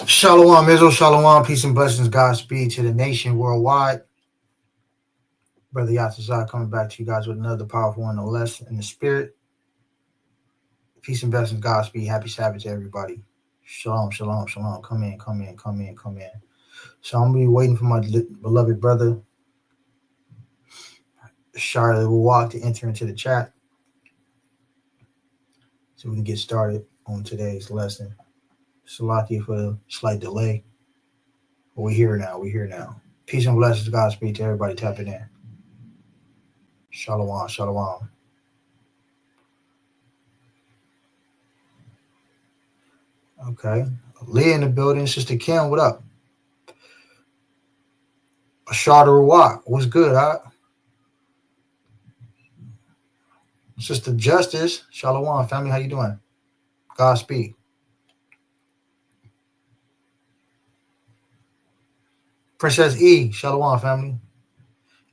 Shalom, Israel, Shalom, peace and blessings, Godspeed to the nation worldwide. Brother Yatazar coming back to you guys with another powerful one, no less in the spirit. Peace and blessings, Godspeed. Happy Sabbath to everybody. Shalom, shalom, shalom. Come in, come in, come in, come in. So I'm going to be waiting for my beloved brother, Charlotte will walk to enter into the chat so we can get started on today's lesson. Salaki for the slight delay. But we're here now. We're here now. Peace and blessings, Godspeed to everybody tapping in. Shalom, shalom. Okay. Leah in the building. Sister Kim, what up? Ashada Rawak, what's good, huh? Sister Justice, Shalom, family, how you doing? Godspeed. Princess E, Shalom, family.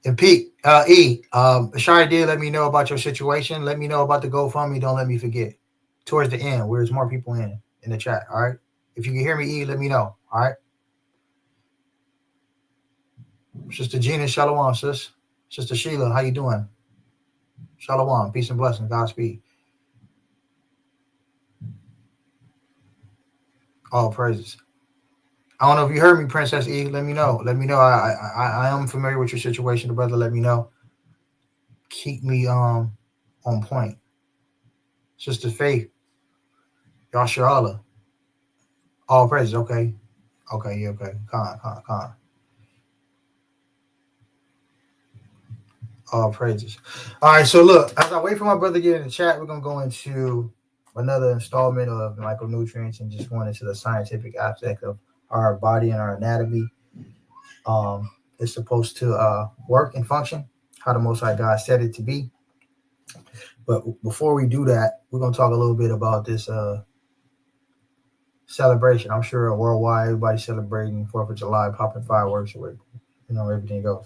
And Pete, Ashara did let me know about your situation. Let me know about the GoFundMe. Don't let me forget. Towards the end, where there's more people in the chat, all right? If you can hear me, E, let me know, all right? Sister Gina, Shalom, sis. Sister Sheila, how you doing? Shalom, peace and blessings, Godspeed. All praises. I don't know if you heard me, Princess E. Let me know. Let me know. I am familiar with your situation, brother. Let me know. Keep me on point. Sister Faith, Yasharala. All praises. Okay. Okay. Yeah. Okay. Con. All praises. All right. So look, as I wait for my brother to get in the chat, we're gonna go into another installment of micronutrients and just going into the scientific aspect of our body and our anatomy. It's supposed to work and function how the Most High God said it to be. But before we do that, we're going to talk a little bit about this celebration. I'm sure worldwide, everybody's celebrating 4th of July, popping fireworks, with everything else.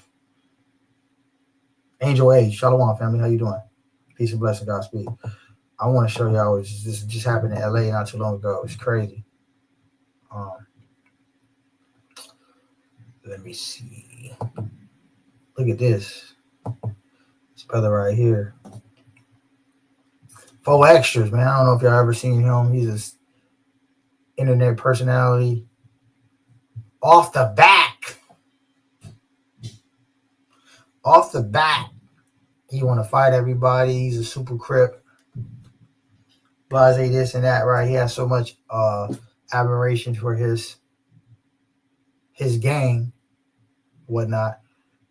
Angel Age, Shalom, family. How you doing? Peace and blessing, Godspeed. I want to show y'all this just happened in LA not too long ago. It's crazy. Let me see. Look at this. This brother right here. 4 extras, man. I don't know if y'all ever seen him. He's an internet personality. Off the back, he want to fight everybody. He's a super crip. Blase this and that, right? He has so much admiration for his gang, whatnot.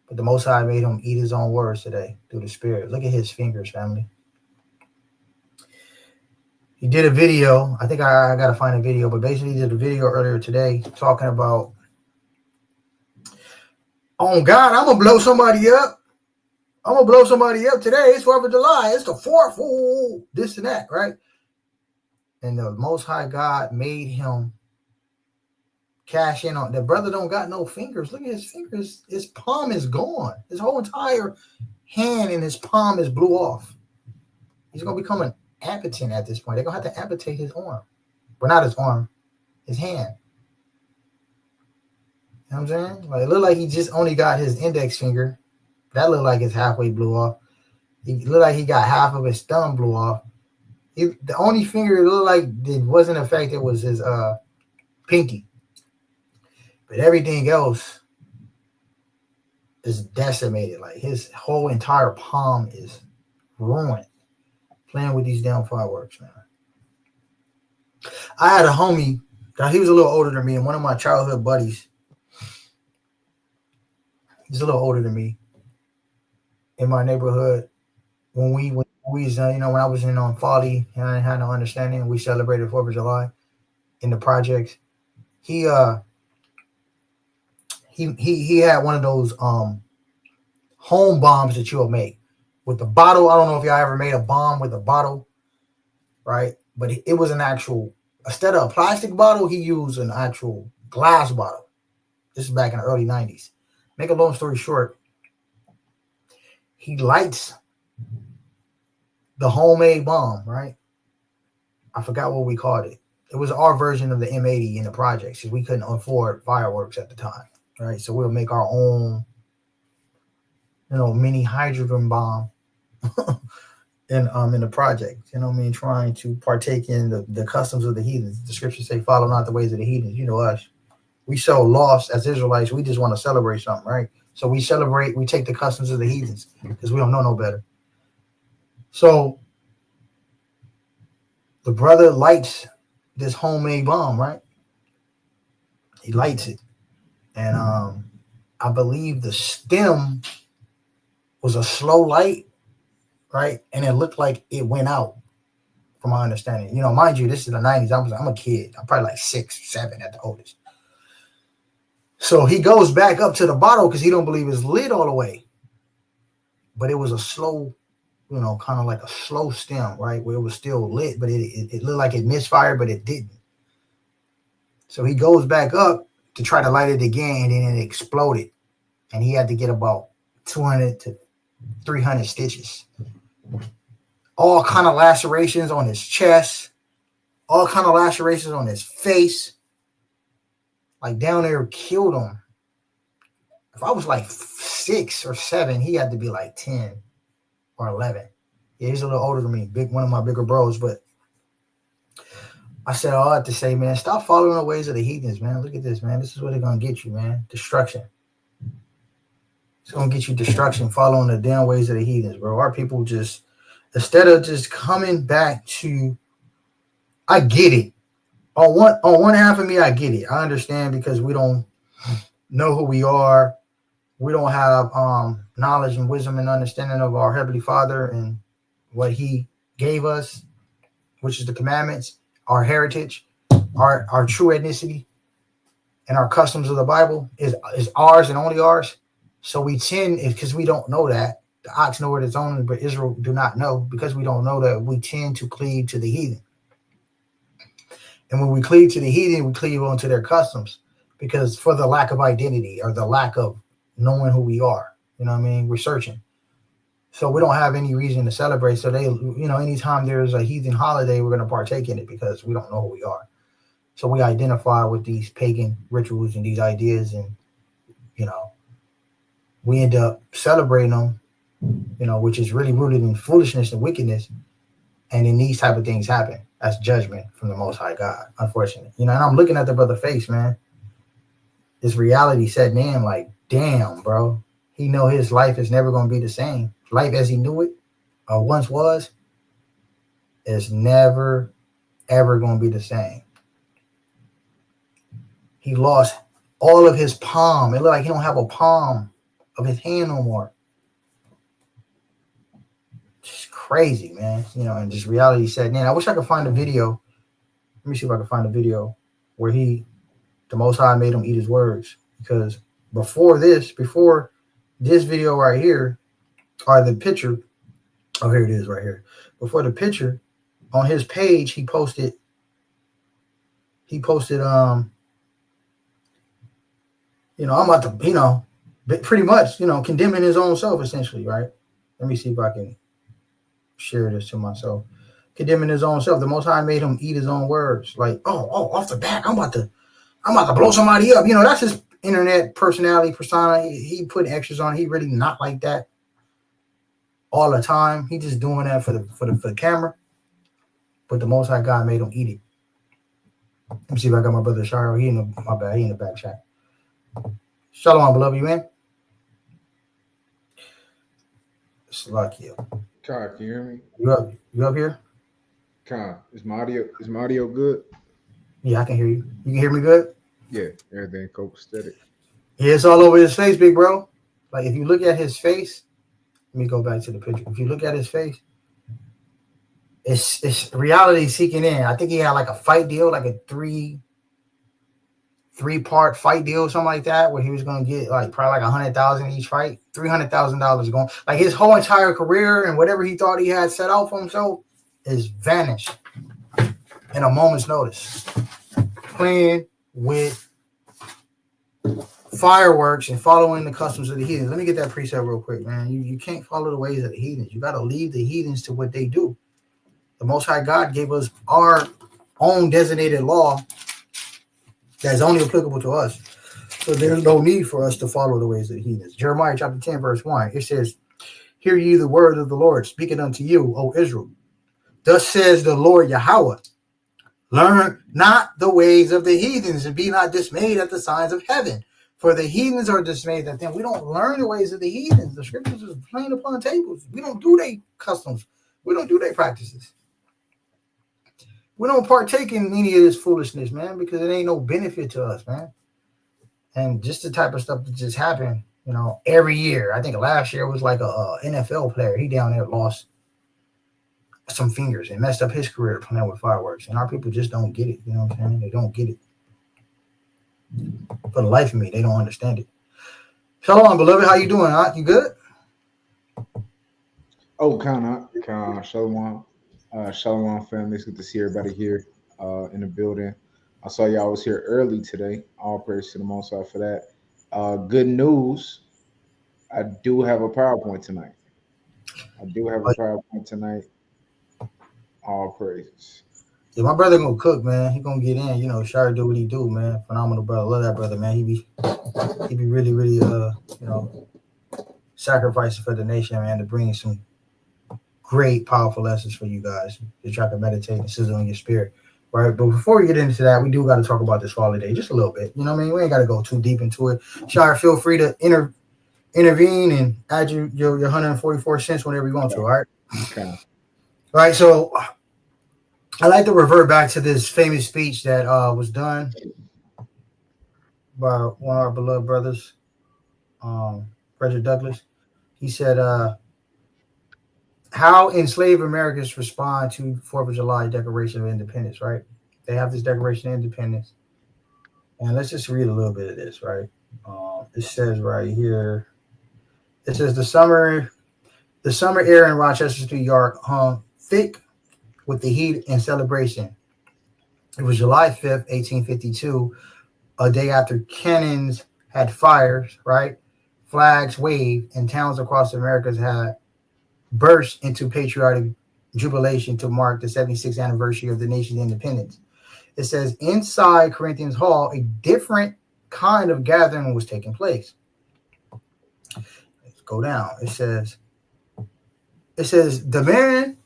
But the Most High made him eat his own words today through the Spirit. Look at his fingers, family. He did a video. I think I got to find a video, but basically he did a video earlier today talking about, oh, God, I'm going to blow somebody up. I'm going to blow somebody up today. It's 4th of July. It's the 4th. Ooh, this and that, right? And the Most High God made him cash in on. The brother don't got no fingers. Look at his fingers. His palm is gone. His whole entire hand in his palm is blew off. He's going to become an amputant at this point. They're going to have to amputate his arm. But not his arm, his hand. You know what I'm saying? Like, it looked like he just only got his index finger. That looked like it's halfway blew off. He looked like he got half of his thumb blew off. The only finger it looked like it wasn't affected was his pinky. But everything else is decimated. Like his whole entire palm is ruined playing with these damn fireworks, man. I had a homie, he was a little older than me, and one of my childhood buddies, he's a little older than me, in my neighborhood. When we when I was in Folly and I had no understanding, we celebrated 4th of July in the projects. He had one of those home bombs that you'll make with the bottle. I don't know if y'all ever made a bomb with a bottle, right? But it was an actual, instead of a plastic bottle, he used an actual glass bottle. This is back in the early 90s. Make a long story short, he lights the homemade bomb, right? I forgot what we called it. It was our version of the M80 in the projects because we couldn't afford fireworks at the time, right? So we'll make our own, mini hydrogen bomb in the project. You know what I mean? Trying to partake in the customs of the heathens. The scriptures say, "Follow not the ways of the heathens." You know us. We so lost as Israelites. We just want to celebrate something, right? So we celebrate. We take the customs of the heathens because we don't know no better. So the brother lights this homemade bomb, right? He lights it, and I believe the stem was a slow light, right? And it looked like it went out, from my understanding. Mind you, this is the 90s. I'm a kid. I'm probably like 6, 7 at the oldest. So he goes back up to the bottle because he don't believe it's lit all the way. But it was a slow, kind of like a slow stem, right? Where it was still lit, but it looked like it misfired, but it didn't. So he goes back up to try to light it again, and then it exploded. And he had to get about 200 to 300 stitches. All kind of lacerations on his chest. All kind of lacerations on his face. Like down there killed him. If I was like 6 or 7, he had to be like 10 or 11. Yeah, he's a little older than me. One of my bigger bros. But I said all that to say, man, stop following the ways of the heathens, man. Look at this, man. This is what they're going to get you, man. Destruction. It's going to get you destruction following the damn ways of the heathens, bro. Our people just, instead of just coming back to, I get it. On one half of me, I get it. I understand because we don't know who we are. We don't have knowledge and wisdom and understanding of our Heavenly Father and what He gave us, which is the commandments, our heritage, our true ethnicity, and our customs of the Bible is ours and only ours. So we tend, because we don't know that, the ox know what it's own, but Israel do not know. Because we don't know that, we tend to cleave to the heathen. And when we cleave to the heathen, we cleave onto their customs because for the lack of identity or the lack of knowing who we are, we're searching. So we don't have any reason to celebrate. So they, anytime there's a heathen holiday, we're going to partake in it because we don't know who we are. So we identify with these pagan rituals and these ideas, and, we end up celebrating them, which is really rooted in foolishness and wickedness. And then these type of things happen. That's judgment from the Most High God, unfortunately. And I'm looking at the brother face, man. This reality setting in, like, damn, bro. He know his life is never going to be the same. Life as he knew it, or once was, is never, ever going to be the same. He lost all of his palm. It looked like he don't have a palm of his hand no more. Just crazy, man. And just reality setting in. I wish I could find a video. Let me see if I can find a video where the Most High made him eat his words. Because before this video right here, or the picture, oh, here it is right here. Before the picture, on his page, he posted, I'm about to, pretty much, condemning his own self, essentially, right? Let me see if I can share this to myself. Condemning his own self. The Most High made him eat his own words. Like, off the bat, I'm about to blow somebody up. That's his internet personality, persona. He put extras on. He really not like that all the time. He just doing that for the camera. But the Most High God made him eat it. Let me see if I got my brother Shiro. He in the back chat. Shalom, beloved. You in? Salakia. Kai, can you hear me? You up here? Kai, is my audio good? Yeah, I can hear you. You can hear me good? Yeah, everything copacetic. Yeah, it's all over his face, big bro. Like if you look at his face, let me go back to the picture. If you look at his face, it's reality seeking in. I think he had like a fight deal, like a three-part fight deal, something like that, where he was gonna get like probably like $100,000 each fight, $300,000 going. Like his whole entire career and whatever he thought he had set out for himself is vanished in a moment's notice. Playing with fireworks and following the customs of the heathens. Let me get that precept real quick, man. You can't follow the ways of the heathens. You got to leave the heathens to what they do. The Most High God gave us our own designated law that's only applicable to us. So there's no need for us to follow the ways of the heathens. Jeremiah chapter 10, verse 1, it says, hear ye the word of the Lord, speaking unto you, O Israel. Thus says the Lord Yahweh, learn not the ways of the heathens, and be not dismayed at the signs of heaven. For the heathens are dismayed at them. We don't learn the ways of the heathens. The scriptures is plain upon tables. We don't do their customs. We don't do their practices. We don't partake in any of this foolishness, man, because it ain't no benefit to us, man. And just the type of stuff that just happened, every year. I think last year was like a NFL player. He down there lost some fingers and messed up his career playing with fireworks. And our people just don't get it. You know what I'm saying? They don't get it. For the life of me, they don't understand it. Shalom, beloved. How you doing, huh? You good? Oh, Khan, Shalom. Shalom, family. It's good to see everybody here in the building. I saw y'all was here early today. All praise to the Most High for that. Good news. I do have a PowerPoint tonight. All praises. Yeah, my brother gonna cook, man. He gonna get in. Shar do what he do, man. Phenomenal brother. Love that brother, man. He be really, really, sacrificing for the nation, man, to bring some great, powerful lessons for you guys to try to meditate and sizzle in your spirit, right? But before we get into that, we do got to talk about this holiday just a little bit. You know what I mean? We ain't got to go too deep into it. Shar, feel free to intervene and add your 144 cents whenever you want to, all right? Okay. All right, so I like to revert back to this famous speech that was done by one of our beloved brothers, Frederick Douglass. He said, how enslaved Americans respond to 4th of July Declaration of Independence, right? They have this Declaration of Independence. And let's just read a little bit of this, right? It says right here, it says the summer air in Rochester, New York hung thick with the heat and celebration. It was July 5th, 1852, a day after cannons had fires, right? Flags waved, and towns across the Americas had burst into patriotic jubilation to mark the 76th anniversary of the nation's independence. It says inside Corinthians Hall, a different kind of gathering was taking place. Let's go down. It says the man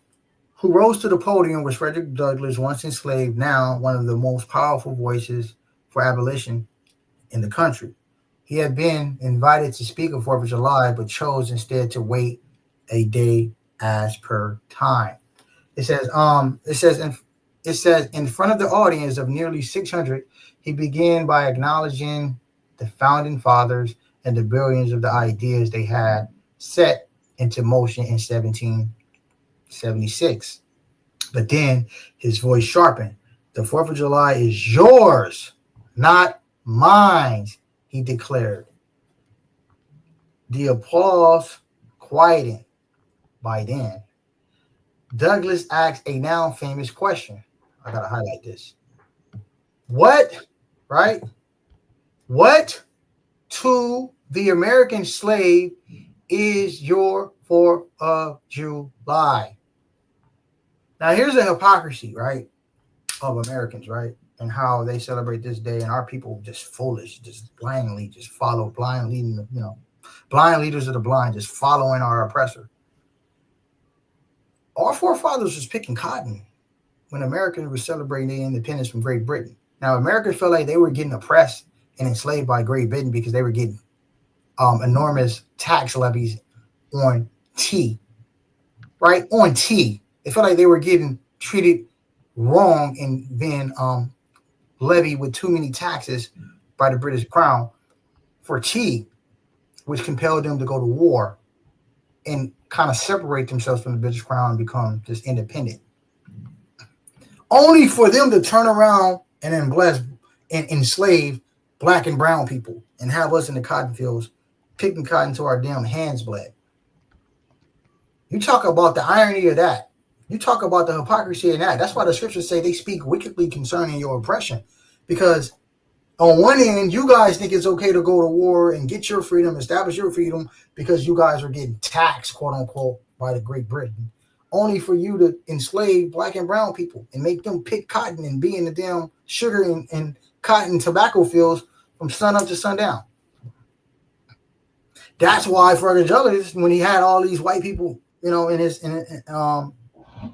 who rose to the podium was Frederick Douglass, once enslaved, now one of the most powerful voices for abolition in the country. He had been invited to speak on 4th of July, but chose instead to wait a day as per time. It says in front of the audience of nearly 600, he began by acknowledging the founding fathers and the brilliance of the ideas they had set into motion in 1776. But then his voice sharpened. The 4th of July is yours, not mine, he declared. The applause quieted. By then, Douglass asked a now famous question. I gotta highlight this. What to the American slave is your 4th of July? Now, here's the hypocrisy, right, of Americans, right, and how they celebrate this day, and our people just foolish, just blindly, just follow, blind leading, blind leaders of the blind, just following our oppressor. Our forefathers was picking cotton when Americans were celebrating their independence from Great Britain. Now, Americans felt like they were getting oppressed and enslaved by Great Britain because they were getting enormous tax levies on tea, right? On tea. They felt like they were getting treated wrong and being levied with too many taxes by the British Crown for tea, which compelled them to go to war and kind of separate themselves from the British Crown and become just independent. Only for them to turn around and then bless and enslave black and brown people and have us in the cotton fields picking cotton till our damn hands bled. You talk about the irony of that. You talk about the hypocrisy in that. That's why the scriptures say they speak wickedly concerning your oppression. Because on one end, you guys think it's okay to go to war and get your freedom, establish your freedom, because you guys are getting taxed, quote unquote, by the Great Britain. only for you to enslave black and brown people and make them pick cotton and be in the damn sugar and cotton tobacco fields from sun up to sundown. That's why Frederick Douglass, when he had all these white people, in his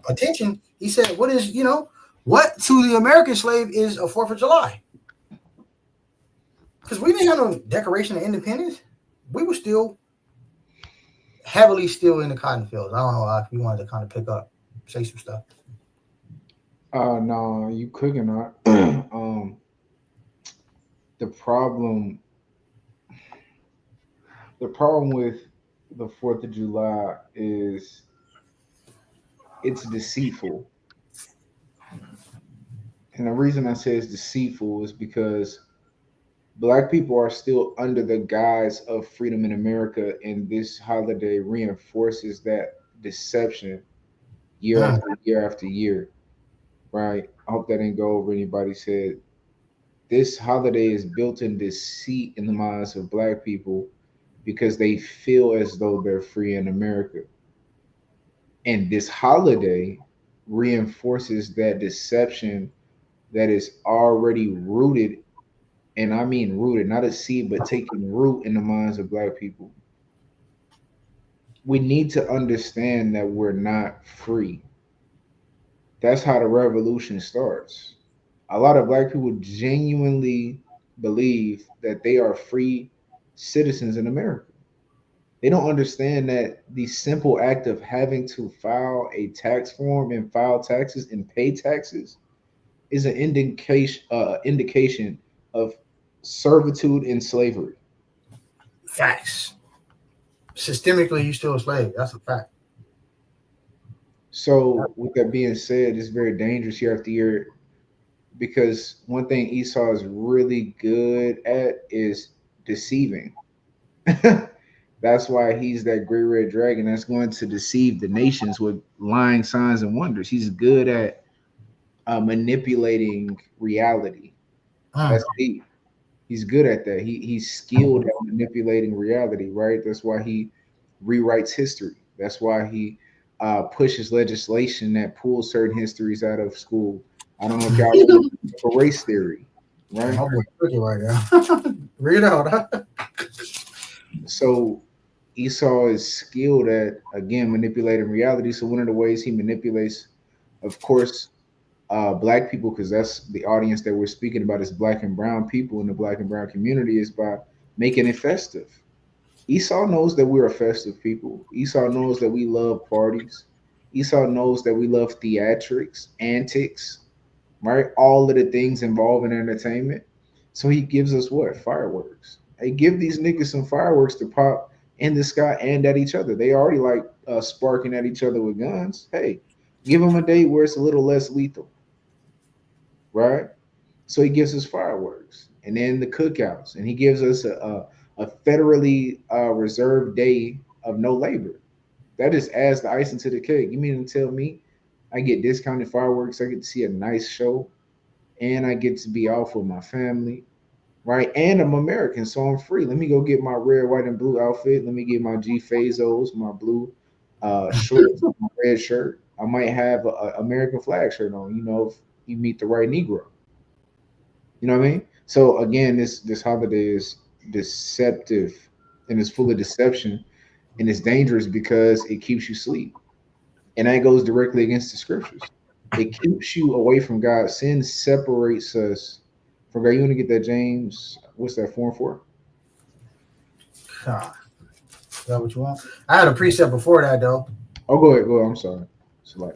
attention, he said, "What is, what to the American slave is a 4th of July?" Because we didn't have no Declaration of Independence. We were still heavily still in the cotton fields. I don't know if you wanted to kind of pick up, say some stuff. No, you cooking not. The problem with the 4th of July is it's deceitful. And the reason I say it's deceitful is because Black people are still under the guise of freedom in America, and this holiday reinforces that deception year after year after year, right? I hope that didn't go over anybody's head. This holiday is built in deceit in the minds of Black people because they feel as though they're free in America. And this holiday reinforces that deception that is already rooted, and I mean rooted, not a seed, but taking root in the minds of Black people. We need to understand that we're not free. That's how the revolution starts. A lot of Black people genuinely believe that they are free citizens in America. They don't understand that the simple act of having to file a tax form and file taxes and pay taxes is an indication of servitude and slavery. Facts. Systemically, you still a slave. That's a fact. So, with that being said, it's very dangerous year after year because one thing Esau is really good at is deceiving. That's why he's that great red dragon that's going to deceive the nations with lying signs and wonders. He's good at manipulating reality. That's deep. He's good at that. He's skilled at manipulating reality, right? That's why he rewrites history. That's why he pushes legislation that pulls certain histories out of school. I don't know if y'all know for race theory, right? Right now. Read it out. So Esau is skilled at, again, manipulating reality. So one of the ways he manipulates, of course, Black people, because that's the audience that we're speaking about, is Black and brown people in the Black and brown community, is by making it festive. Esau knows that we're a festive people. Esau knows that we love parties. Esau knows that we love theatrics, antics, right? All of the things involving entertainment. So he gives us what? Fireworks. Hey, give these niggas some fireworks to pop in the sky and at each other. They already like sparking at each other with guns. Hey, give them a day where it's a little less lethal, right? So he gives us fireworks and then the cookouts, and he gives us a federally reserved day of no labor. That just adds the icing to the cake. You mean to tell me I get discounted fireworks, I get to see a nice show, and I get to be off with my family, right? And I'm American, so I'm free. Let me go get my red, white, and blue outfit. Let me get my G Fazos, my blue shorts, my red shirt. I might have an American flag shirt on, if you meet the right Negro. You know what I mean? So again, this holiday is deceptive and it's full of deception, and it's dangerous because it keeps you asleep. And that goes directly against the scriptures. It keeps you away from God. Sin separates us from God. You want to get that, James? What's that, 4:4? Is that what you want? I had a precept before that, though. Oh, go ahead. I'm sorry.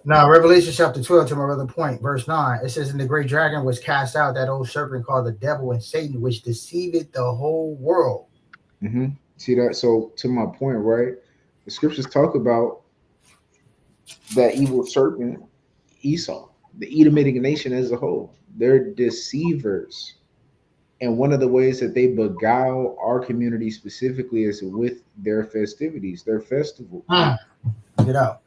Now, Revelation chapter 12, to my other point, verse 9, it says, "And the great dragon was cast out, that old serpent called the devil and Satan, which deceived the whole world." Mm-hmm. See that? So, to my point, right? The scriptures talk about that evil serpent, Esau, the Edomitic nation as a whole. They're deceivers. And one of the ways that they beguile our community specifically is with their festivities, their festival. Get out.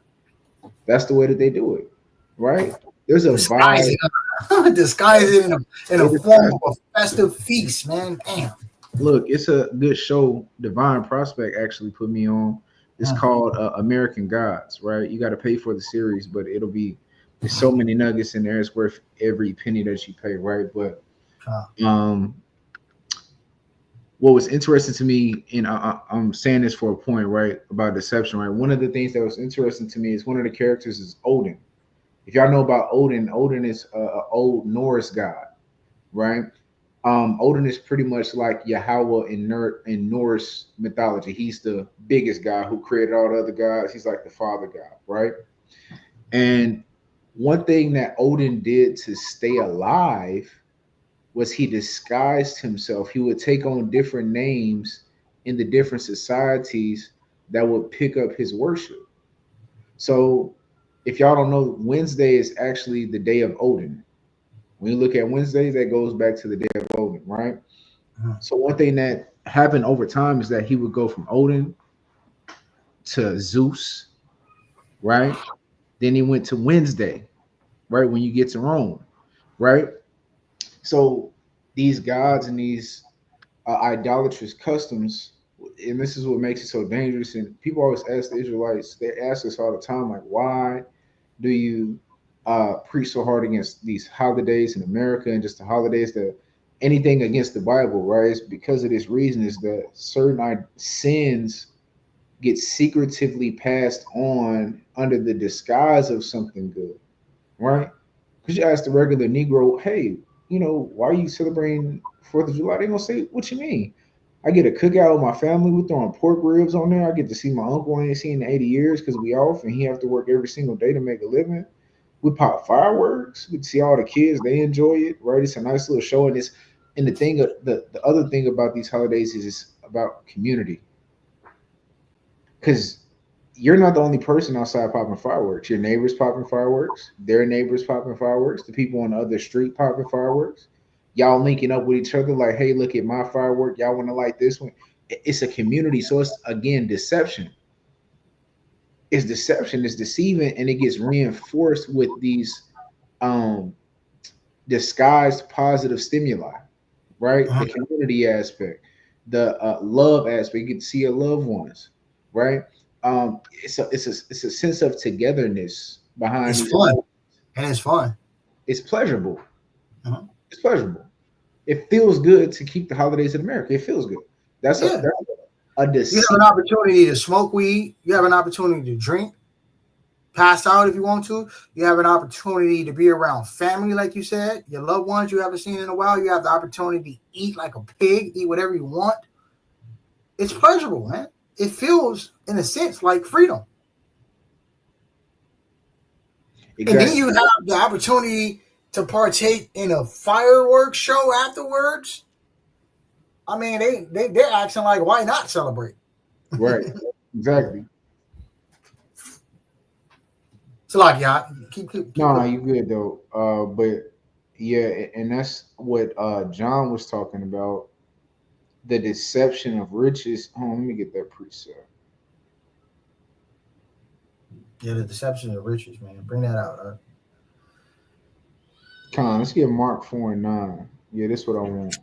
That's the way that they do it, right? There's a vibe. Disguise it in a form of a festive feast, man. Damn. Look, it's a good show. Divine Prospect actually put me on It's called American Gods, right? You got to pay for the series, but there's so many nuggets in there. It's worth every penny that you pay, right? But um, what was interesting to me, and I'm saying this for a point, right, about deception, right? One of the things that was interesting to me is one of the characters is Odin. If y'all know about Odin, Odin is a old Norse god, right? Odin is pretty much like Yahweh in Norse mythology. He's the biggest guy who created all the other gods. He's like the father god, right? And one thing that Odin did to stay alive was he disguised himself. He would take on different names in the different societies that would pick up his worship. So, if y'all don't know, Wednesday is actually the day of Odin. When you look at Wednesdays, that goes back to the day of Odin, right? So one thing that happened over time is that he would go from Odin to Zeus, right? Then he went to Wednesday, right? When you get to Rome, right? So these gods and these idolatrous customs, and this is what makes it so dangerous. And people always ask the Israelites, they ask us all the time, like, why do you preach so hard against these holidays in America and just the holidays that anything against the Bible, right? It's because of this reason is that certain sins get secretively passed on under the disguise of something good, right? Because you ask the regular Negro, hey, why are you celebrating 4th of July? They're gonna say, what you mean? I get a cookout with my family. We're throwing pork ribs on there. I get to see my uncle I ain't seen in 80 years because we off and he have to work every single day to make a living. We pop fireworks. We see all the kids. They enjoy it, right? It's a nice little show. And the other thing about these holidays is it's about community. Because you're not the only person outside popping fireworks. Your neighbors popping fireworks. Their neighbors popping fireworks. The people on the other street popping fireworks. Y'all linking up with each other like, hey, look at my firework. Y'all want to light this one? It's a community. So it's, again, deception. It's deception. It's deceiving. And it gets reinforced with these um, disguised positive stimuli, right? The community aspect, the love aspect. You get to see your loved ones, right? It's a sense of togetherness behind It's these. fun, and it's fun. It's pleasurable. Uh-huh. It's pleasurable. It feels good to keep the holidays in America. It feels good. That's Yeah. a You deceit. have an opportunity to smoke weed. You have an opportunity to drink, pass out if you want to. You have an opportunity to be around family, like you said, your loved ones you haven't seen in a while. You have the opportunity to eat like a pig, eat whatever you want. It's pleasurable, man. It feels, in a sense, like freedom. And then Exactly. you have the opportunity to partake in a fireworks show afterwards. I mean, they're acting like, why not celebrate? Right. Exactly. So like, yeah, keep No, going. you good though. But yeah, and that's what John was talking about. The deception of riches. Hold on, let me get that precept. Yeah, the deception of riches, man. Bring that out. Come on, let's get Mark 4:9. Yeah, this is what I want.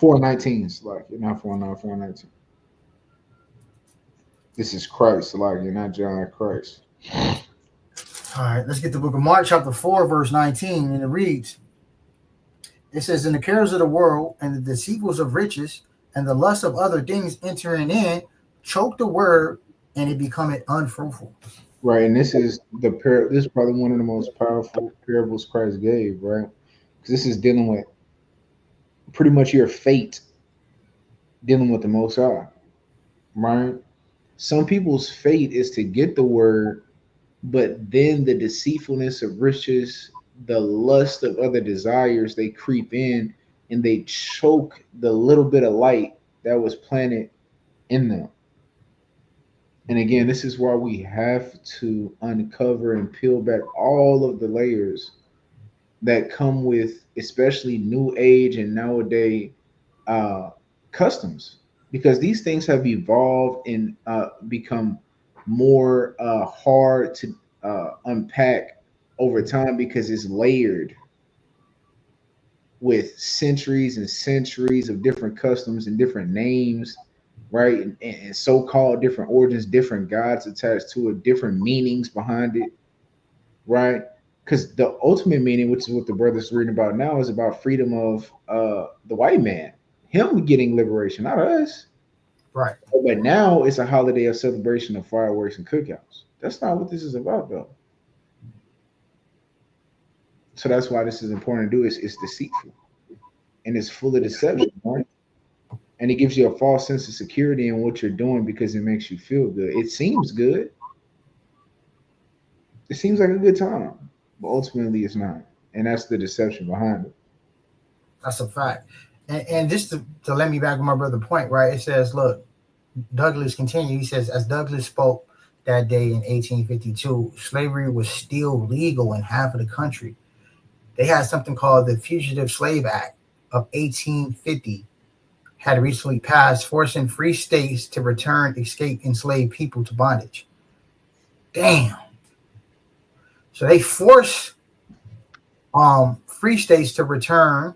4:19, like you're not 4:9, 4:19. This is Christ, like you're not John Christ. All right, let's get the book of Mark, chapter 4, verse 19, and it reads, it says, "And the cares of the world and the deceitfulness of riches and the lust of other things entering in choke the word, and it becometh unfruitful." Right, and this is probably one of the most powerful parables Christ gave, right? Because this is dealing with pretty much your fate, dealing with the Most High, right? Some people's fate is to get the word, but then the deceitfulness of riches, the lust of other desires, they creep in and they choke the little bit of light that was planted in them. And again, this is why we have to uncover and peel back all of the layers that come with, especially new age and nowadays uh, customs, because these things have evolved and become more hard to unpack over time because it's layered with centuries and centuries of different customs and different names right? And so-called different origins, different gods attached to it, different meanings behind it, right? Because the ultimate meaning, which is what the brother's reading about now, is about freedom of the white man, him getting liberation, not us. Right. But now it's a holiday of celebration of fireworks and cookouts. That's not what this is about, though. So that's why this is important to do. It's deceitful and it's full of deception, right? And it gives you a false sense of security in what you're doing because it makes you feel good. It seems good. It seems like a good time, but ultimately it's not. And that's the deception behind it. That's a fact. And just to let me back on my brother point, right? It says, look, Douglas continued. He says, as Douglas spoke that day in 1852, slavery was still legal in half of the country. They had something called the Fugitive Slave Act of 1850 had recently passed, forcing free states to return escaped enslaved people to bondage. Damn. So they force free states to return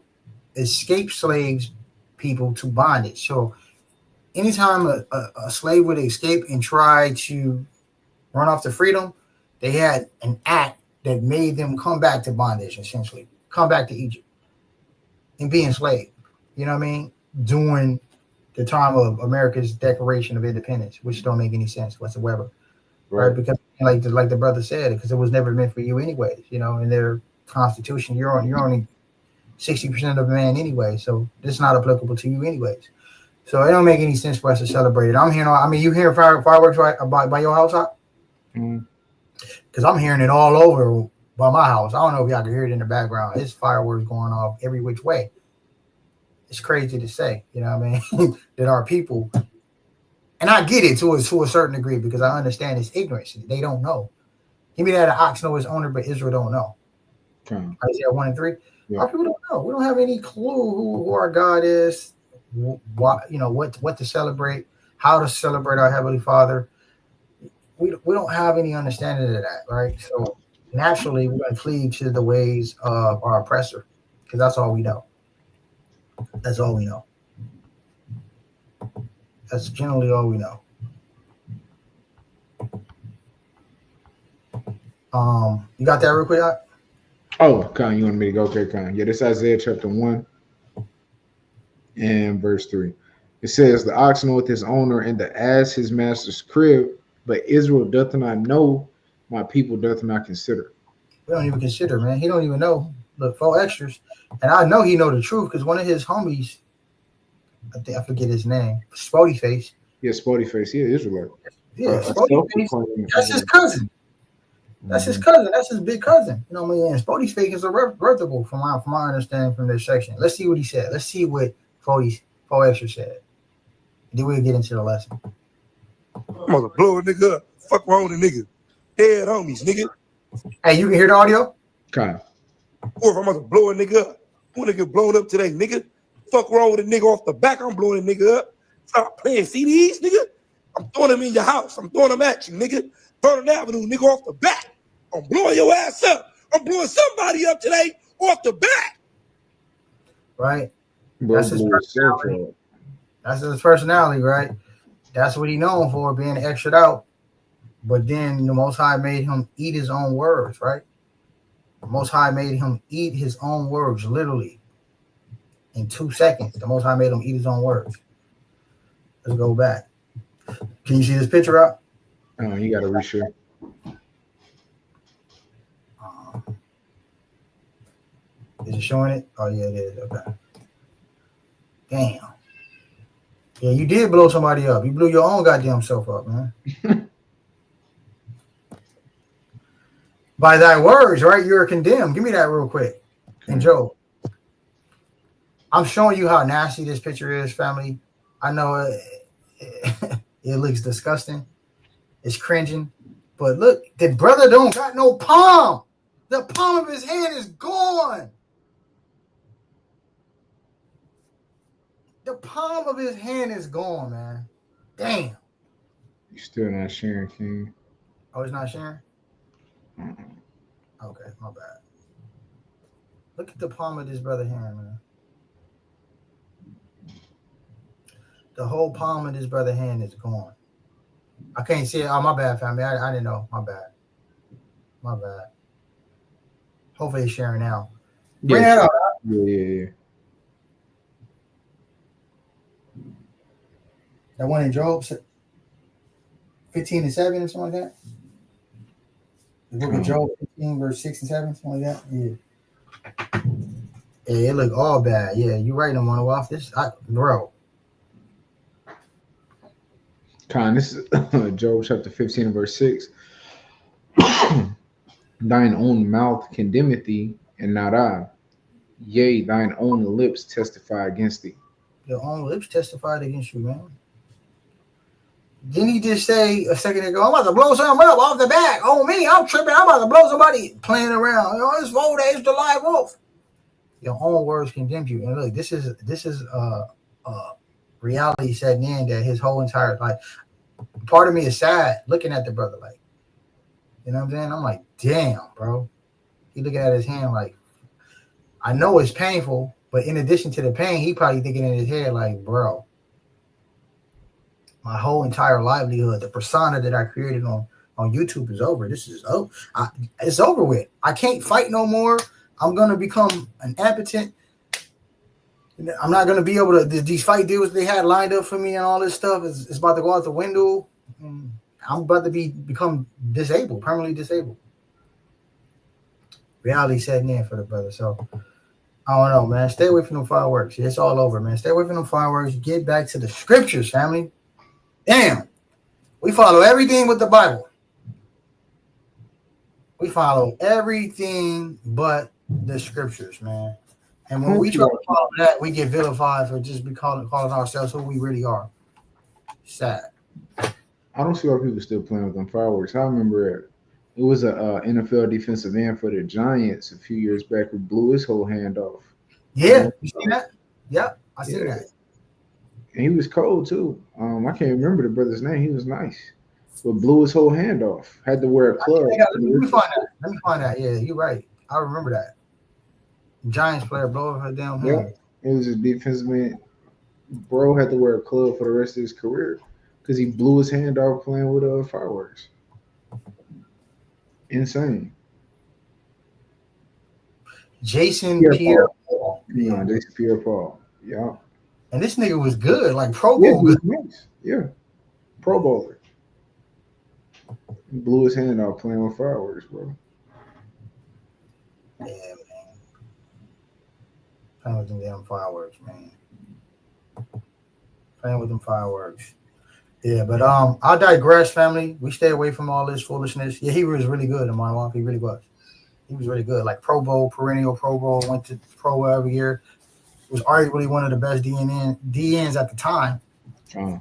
escaped slaves people to bondage. So anytime a slave would escape and try to run off to freedom, they had an act that made them come back to bondage, essentially, come back to Egypt and be enslaved. You know what I mean? During the time of America's Declaration of Independence, which don't make any sense whatsoever, right? Because like the brother said, because it was never meant for you anyways. You know, in their constitution, you're only 60% of a man anyway, so this is not applicable to you anyways. So it don't make any sense for us to celebrate it. I'm hearing, I mean, you hearing fireworks right by your house, because I'm hearing it all over by my house. I don't know if y'all can hear it in the background. It's fireworks going off every which way. It's crazy to say, you know what I mean, that our people, and I get it to a certain degree because I understand it's ignorance. They don't know. Give me that an ox know his owner, but Israel don't know. Isaiah 1 and 3. Yeah. Our people don't know. We don't have any clue who our God is, what to celebrate, how to celebrate our Heavenly Father. We don't have any understanding of that, right? So naturally, we're going to cleave to the ways of our oppressor because that's all we know. That's all we know. That's generally all we know. You got that real quick? Oh, Con, you want me to go? Okay, Con. Yeah, this is Isaiah chapter 1 and verse 3. It says, the ox knoweth his owner, and the ass his master's crib, but Israel doth not know, my people doth not consider. We don't even consider, man. He don't even know. Look, 4 extras. And I know he know the truth because one of his homies, I forget his name, Spody Face. Yeah, Spody Face. Yeah, Israelite. Yeah, Spody Face. That's his cousin. That's his cousin. That's his big cousin. You know what I mean? And Spody Face is a reputable from my understanding from this section. Let's see what he said. Let's see what 4 extra said. Then we'll get into the lesson. I'm gonna blow a nigga up. Fuck wrong with a nigga. Dead homies, nigga. Hey, you can hear the audio? Okay. Or if I'm gonna blow a nigga up, who wanna get blown up today, nigga? Fuck wrong with a nigga off the back. I'm blowing a nigga up. Stop playing CDs, nigga. I'm throwing them in your house. I'm throwing them at you, nigga. Vernon Avenue, nigga, off the back. I'm blowing your ass up. I'm blowing somebody up today off the back. Right? That's his personality. That's his personality, right? That's what he's known for, being extra out. But then the Most High made him eat his own words, right? The Most High made him eat his own words, literally. In 2 seconds, the Most High made him eat his own words. Let's go back. Can you see this picture out? Oh, you got to reshare. Is it showing it? Oh, yeah, it is. Okay. Damn. Yeah, you did blow somebody up. You blew your own goddamn self up, man. By thy words, right? You're condemned. Give me that real quick. And Joe, I'm showing you how nasty this picture is, family. I know it looks disgusting. It's cringing. But look, the brother don't got no palm. The palm of his hand is gone. The palm of his hand is gone, man. Damn. You still not sharing, King? Oh, it's not sharing? Okay, my bad. Look at the palm of this brother's hand, man. The whole palm of this brother hand is gone. I can't see it. Oh, my bad, family. I didn't know. My bad. My bad. Hopefully it's sharing now. Bring that up. Yeah. That one in Job, 15 and 7 or something like that. The book of Job 15, verse 6 and 7, something like that. Yeah. Yeah, it look all bad. Yeah, you right, I'm on off this. Bro. Con, this is Job chapter 15 and verse 6. Thine own mouth condemneth thee, and not I. Yea, thine own lips testify against thee. Your own lips testified against you, man. Didn't he just say a second ago, I'm about to blow something up off the back on me? I'm tripping. I'm about to blow somebody playing around. You know, it's 4 days to live wolf. Your own words condemned you. And look, this is reality setting in that his whole entire life. Part of me is sad looking at the brother, like, you know what I'm saying? I'm like, damn, bro. He looking at his hand like, I know it's painful, but in addition to the pain, he probably thinking in his head like, bro, my whole entire livelihood, the persona that I created on YouTube is over. This is over. It's over with. I can't fight no more. I'm going to become an impotent. I'm not going to be able to, these fight deals they had lined up for me and all this stuff is about to go out the window. I'm about to become disabled, permanently disabled. Reality setting in for the brother. So, I don't know, man. Stay away from them fireworks. It's all over, man. Stay away from them fireworks. Get back to the scriptures, family. Damn. We follow everything with the Bible. We follow everything but the scriptures, man. And when we try to follow that, we get vilified for just calling ourselves who we really are. Sad. I don't see why people still playing with them fireworks. I remember it was a NFL defensive end for the Giants a few years back who blew his whole hand off. Yeah, you see that? Yep, I see that. And he was cold too. I can't remember the brother's name. He was nice, but blew his whole hand off. Had to wear a glove. Let me find that. Yeah, you're right. I remember that. Giants player blowing her down hand. Yeah, it was a defensive man. Bro had to wear a club for the rest of his career because he blew his hand off playing with fireworks. Insane. Jason Pierre-Paul. Yeah, Jason Pierre-Paul. Yeah. And this nigga was good, like Pro Bowl. Yeah, nice. Yeah. Pro Bowler. He blew his hand off playing with fireworks, bro. Yeah, man. Playing with them damn fireworks, man. Playing with them fireworks. Yeah, but I digress, family. We stay away from all this foolishness. Yeah, he was really good in my life. He really was. He was really good. Like Pro Bowl, perennial Pro Bowl, went to Pro Bowl every year. Was arguably one of the best DNs at the time. Yeah,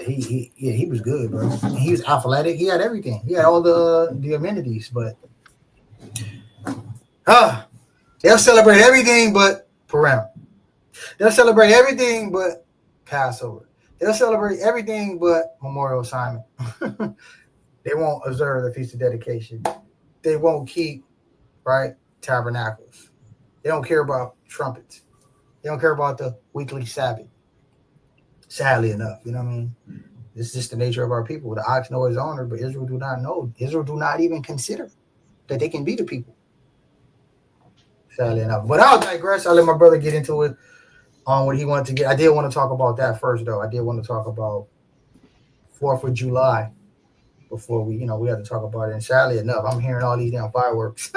he was good, bro. He was athletic. He had everything. He had all the amenities, but they'll celebrate everything but Purim. They'll celebrate everything but Passover. They'll celebrate everything but Memorial Simon. They won't observe the Feast of Dedication. They won't keep, tabernacles. They don't care about trumpets. They don't care about the weekly Sabbath. Sadly enough, you know what I mean? This is just the nature of our people. The ox know his owner, but Israel do not know. Israel do not even consider that they can be the people. Sadly enough. But I'll digress. I'll let my brother get into it on what he wanted to get. I did want to talk about that first, though. I did want to talk about 4th of July before we have to talk about it. And sadly enough, I'm hearing all these damn fireworks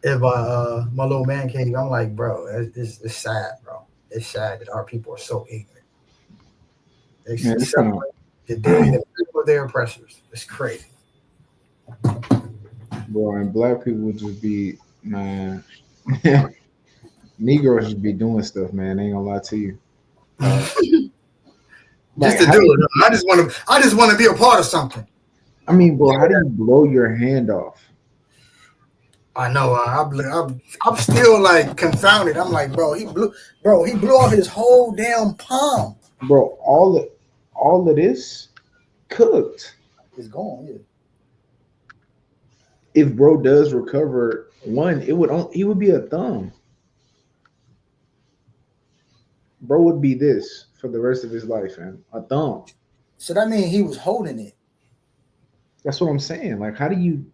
in my little man cave. I'm like, bro, it's sad, bro. It's sad that our people are so ignorant. They celebrate the day that people are their oppressors. It's crazy. Bro, and black people would just be, man. Negroes just be doing stuff, man. I ain't gonna lie to you. Just to do it. I just want to be a part of something. I mean, bro, how do you blow your hand off? I know. I'm still like confounded. I'm like, bro, he blew off his whole damn palm. Bro, all of this cooked. It's gone. Yeah. If bro does recover one, he would be a thumb. bro would be this for the rest of his life, man. A thumb. So that means he was holding it. That's what I'm saying. Like, how do you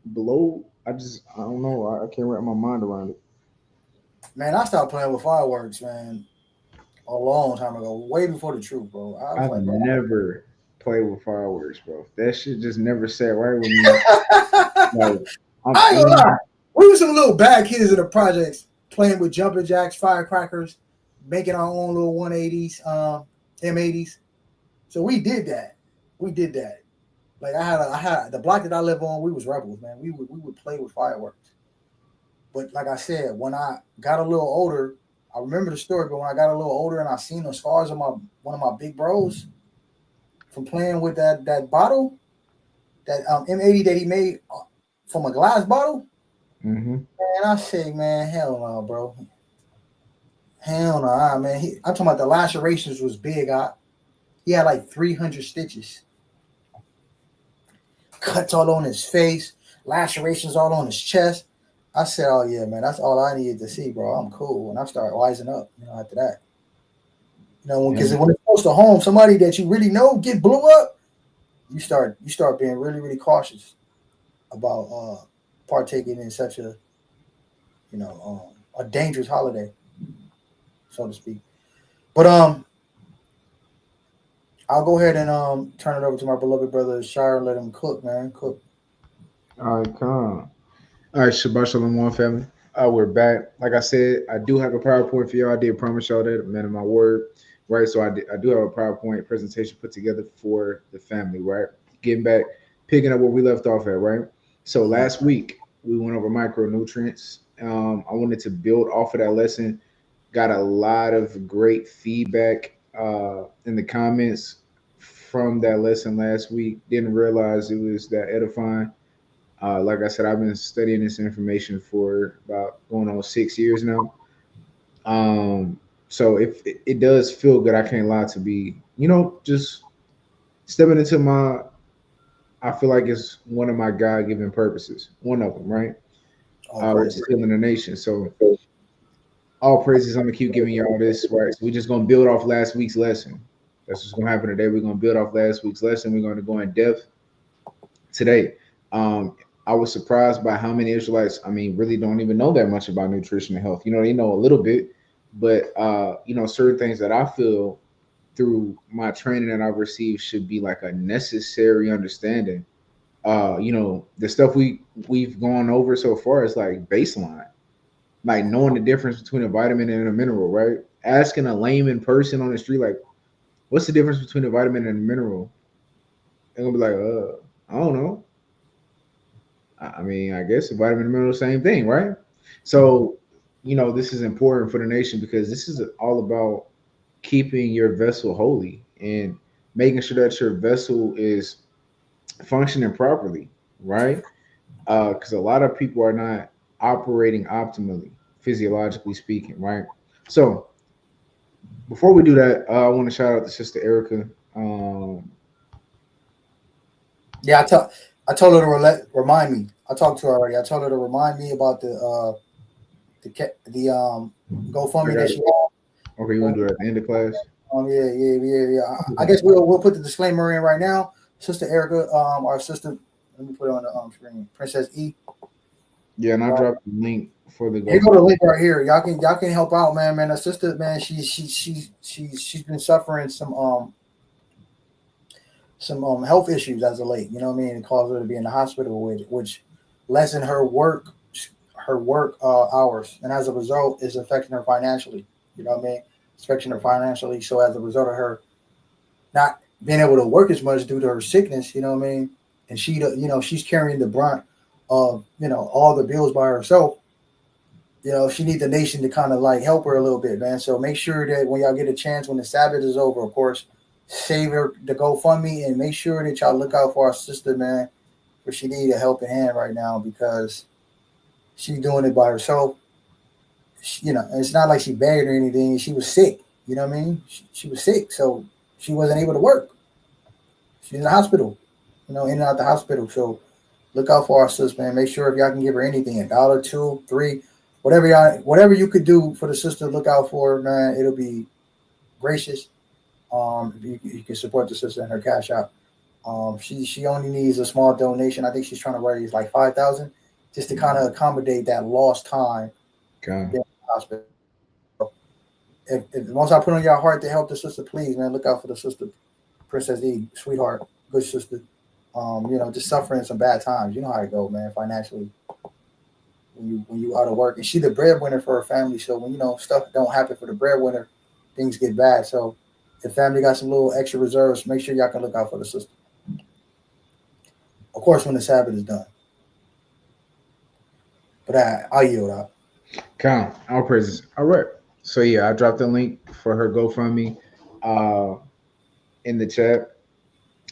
blow? I don't know. I can't wrap my mind around it. Man, I stopped playing with fireworks, man, a long time ago, way before the truth, bro. I was I've like, bro. never played with fireworks, bro. That shit just never sat right with me. Like, I ain't gonna lie. We were some little bad kids in the projects playing with jumping jacks, firecrackers, making our own little 180s, M80s. So we did that. Like I had the block that I live on. We was rebels, man. We would play with fireworks. But like I said, when I got a little older, I remember the story. But when I got a little older and I seen the scars on one of my big bros from playing with that bottle, that M80 that he made from a glass bottle. Mm-hmm. Man, I say, man, hell no, bro. Hell no, man. I'm talking about the lacerations was big. He had like 300 stitches. Cuts all on his face, lacerations all on his chest. I said, oh, yeah, man, that's all I needed to see, bro. I'm cool. And I started wising up, after that. Because when it's close to home, somebody that you really know get blew up, you start being really, really cautious about partaking in such a dangerous holiday, so to speak. But I'll go ahead and turn it over to my beloved brother Shire and let him cook, man. Cook. All right, come. All right, Shabbat Shalom, one family. We're back. Like I said, I do have a PowerPoint for y'all. I did promise y'all that, man of my word, right? So I do have a PowerPoint presentation put together for the family, right? Getting back, picking up where we left off at, right? So last week we went over micronutrients. I wanted to build off of that lesson. Got a lot of great feedback in the comments from that lesson last week. Didn't realize it was that edifying. Like I said, I've been studying this information for about going on 6 years now. So if it does feel good, I can't lie to be, just stepping into I feel like it's one of my God-given purposes. One of them, right? Healing the nation. So all praises, I'm gonna keep giving y'all this, right? So we're just gonna build off last week's lesson. That's what's gonna happen today. We're gonna build off last week's lesson. We're gonna go in depth today. I was surprised by how many Israelites, really don't even know that much about nutrition and health. They know a little bit, but certain things that I feel through my training that I've received should be like a necessary understanding. The stuff we've gone over so far is like baseline, like knowing the difference between a vitamin and a mineral, right? Asking a layman person on the street, like, what's the difference between a vitamin and a mineral? They're gonna be like, I don't know. I guess a vitamin and mineral, same thing, right? So, this is important for the nation because this is all about keeping your vessel holy and making sure that your vessel is functioning properly, right? Because a lot of people are not operating optimally, physiologically speaking, right? So, before we do that, I want to shout out to Sister Erica. Yeah, I told her to remind me. I talked to her already. I told her to remind me about the GoFundMe that she had. Okay, you want to do it at the end of class? Yeah. I guess we'll put the disclaimer in right now. Sister Erica, our sister. Let me put it on the screen. Princess E. Yeah, and I dropped the link for the. Here go the link right here. Y'all can help out, man. Her sister, man, she's been suffering some health issues as of late. You know what I mean? It caused her to be in the hospital, which lessen her work hours, and as a result, is affecting her financially. You know what I mean? It's affecting her financially. So as a result of her not being able to work as much due to her sickness, you know what I mean, and she's carrying the brunt of all the bills by herself. She needs the nation to kind of like help her a little bit, man. So make sure that when y'all get a chance, when the Sabbath is over, of course, save her the GoFundMe and make sure that y'all look out for our sister, man, because she needs a helping hand right now because she's doing it by herself. It's not like she begged or anything. She was sick. You know what I mean? She was sick, so she wasn't able to work. She's in the hospital, in and out the hospital. So look out for our sister, man. Make sure if y'all can give her anything, $1, $2, $3, whatever you could do for the sister. Look out for her, man. It'll be gracious. You can support the sister in her cash app. She only needs a small donation. I think she's trying to raise like 5,000 just to kind of accommodate that lost time in the hospital. If once I put on your heart to help the sister, please, man, look out for the sister, Princess D, sweetheart, good sister. Just suffering some bad times. You know how it go, man, financially. When you out of work, and she the breadwinner for her family. So when stuff don't happen for the breadwinner, things get bad. So if family got some little extra reserves, make sure y'all can look out for the sister. Of course, when the Sabbath is done. But I'll yield out. Count all praises. All right. So yeah, I dropped the link for her GoFundMe in the chat.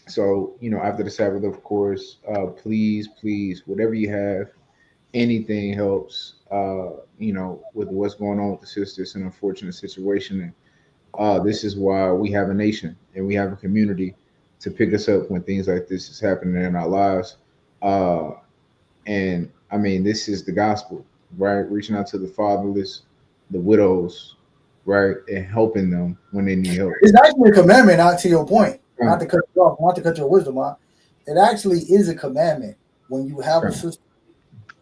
So after the Sabbath, of course, please, whatever you have, anything helps. With what's going on with the sister, it's an unfortunate situation, and this is why we have a nation and we have a community to pick us up when things like this is happening in our lives. And I mean, this is the gospel, right? Reaching out to the fatherless, the widows, right, and helping them when they need help. It's actually a commandment. Not to your point, not to cut you off, not to cut your wisdom off. It actually is a commandment when you have a sister.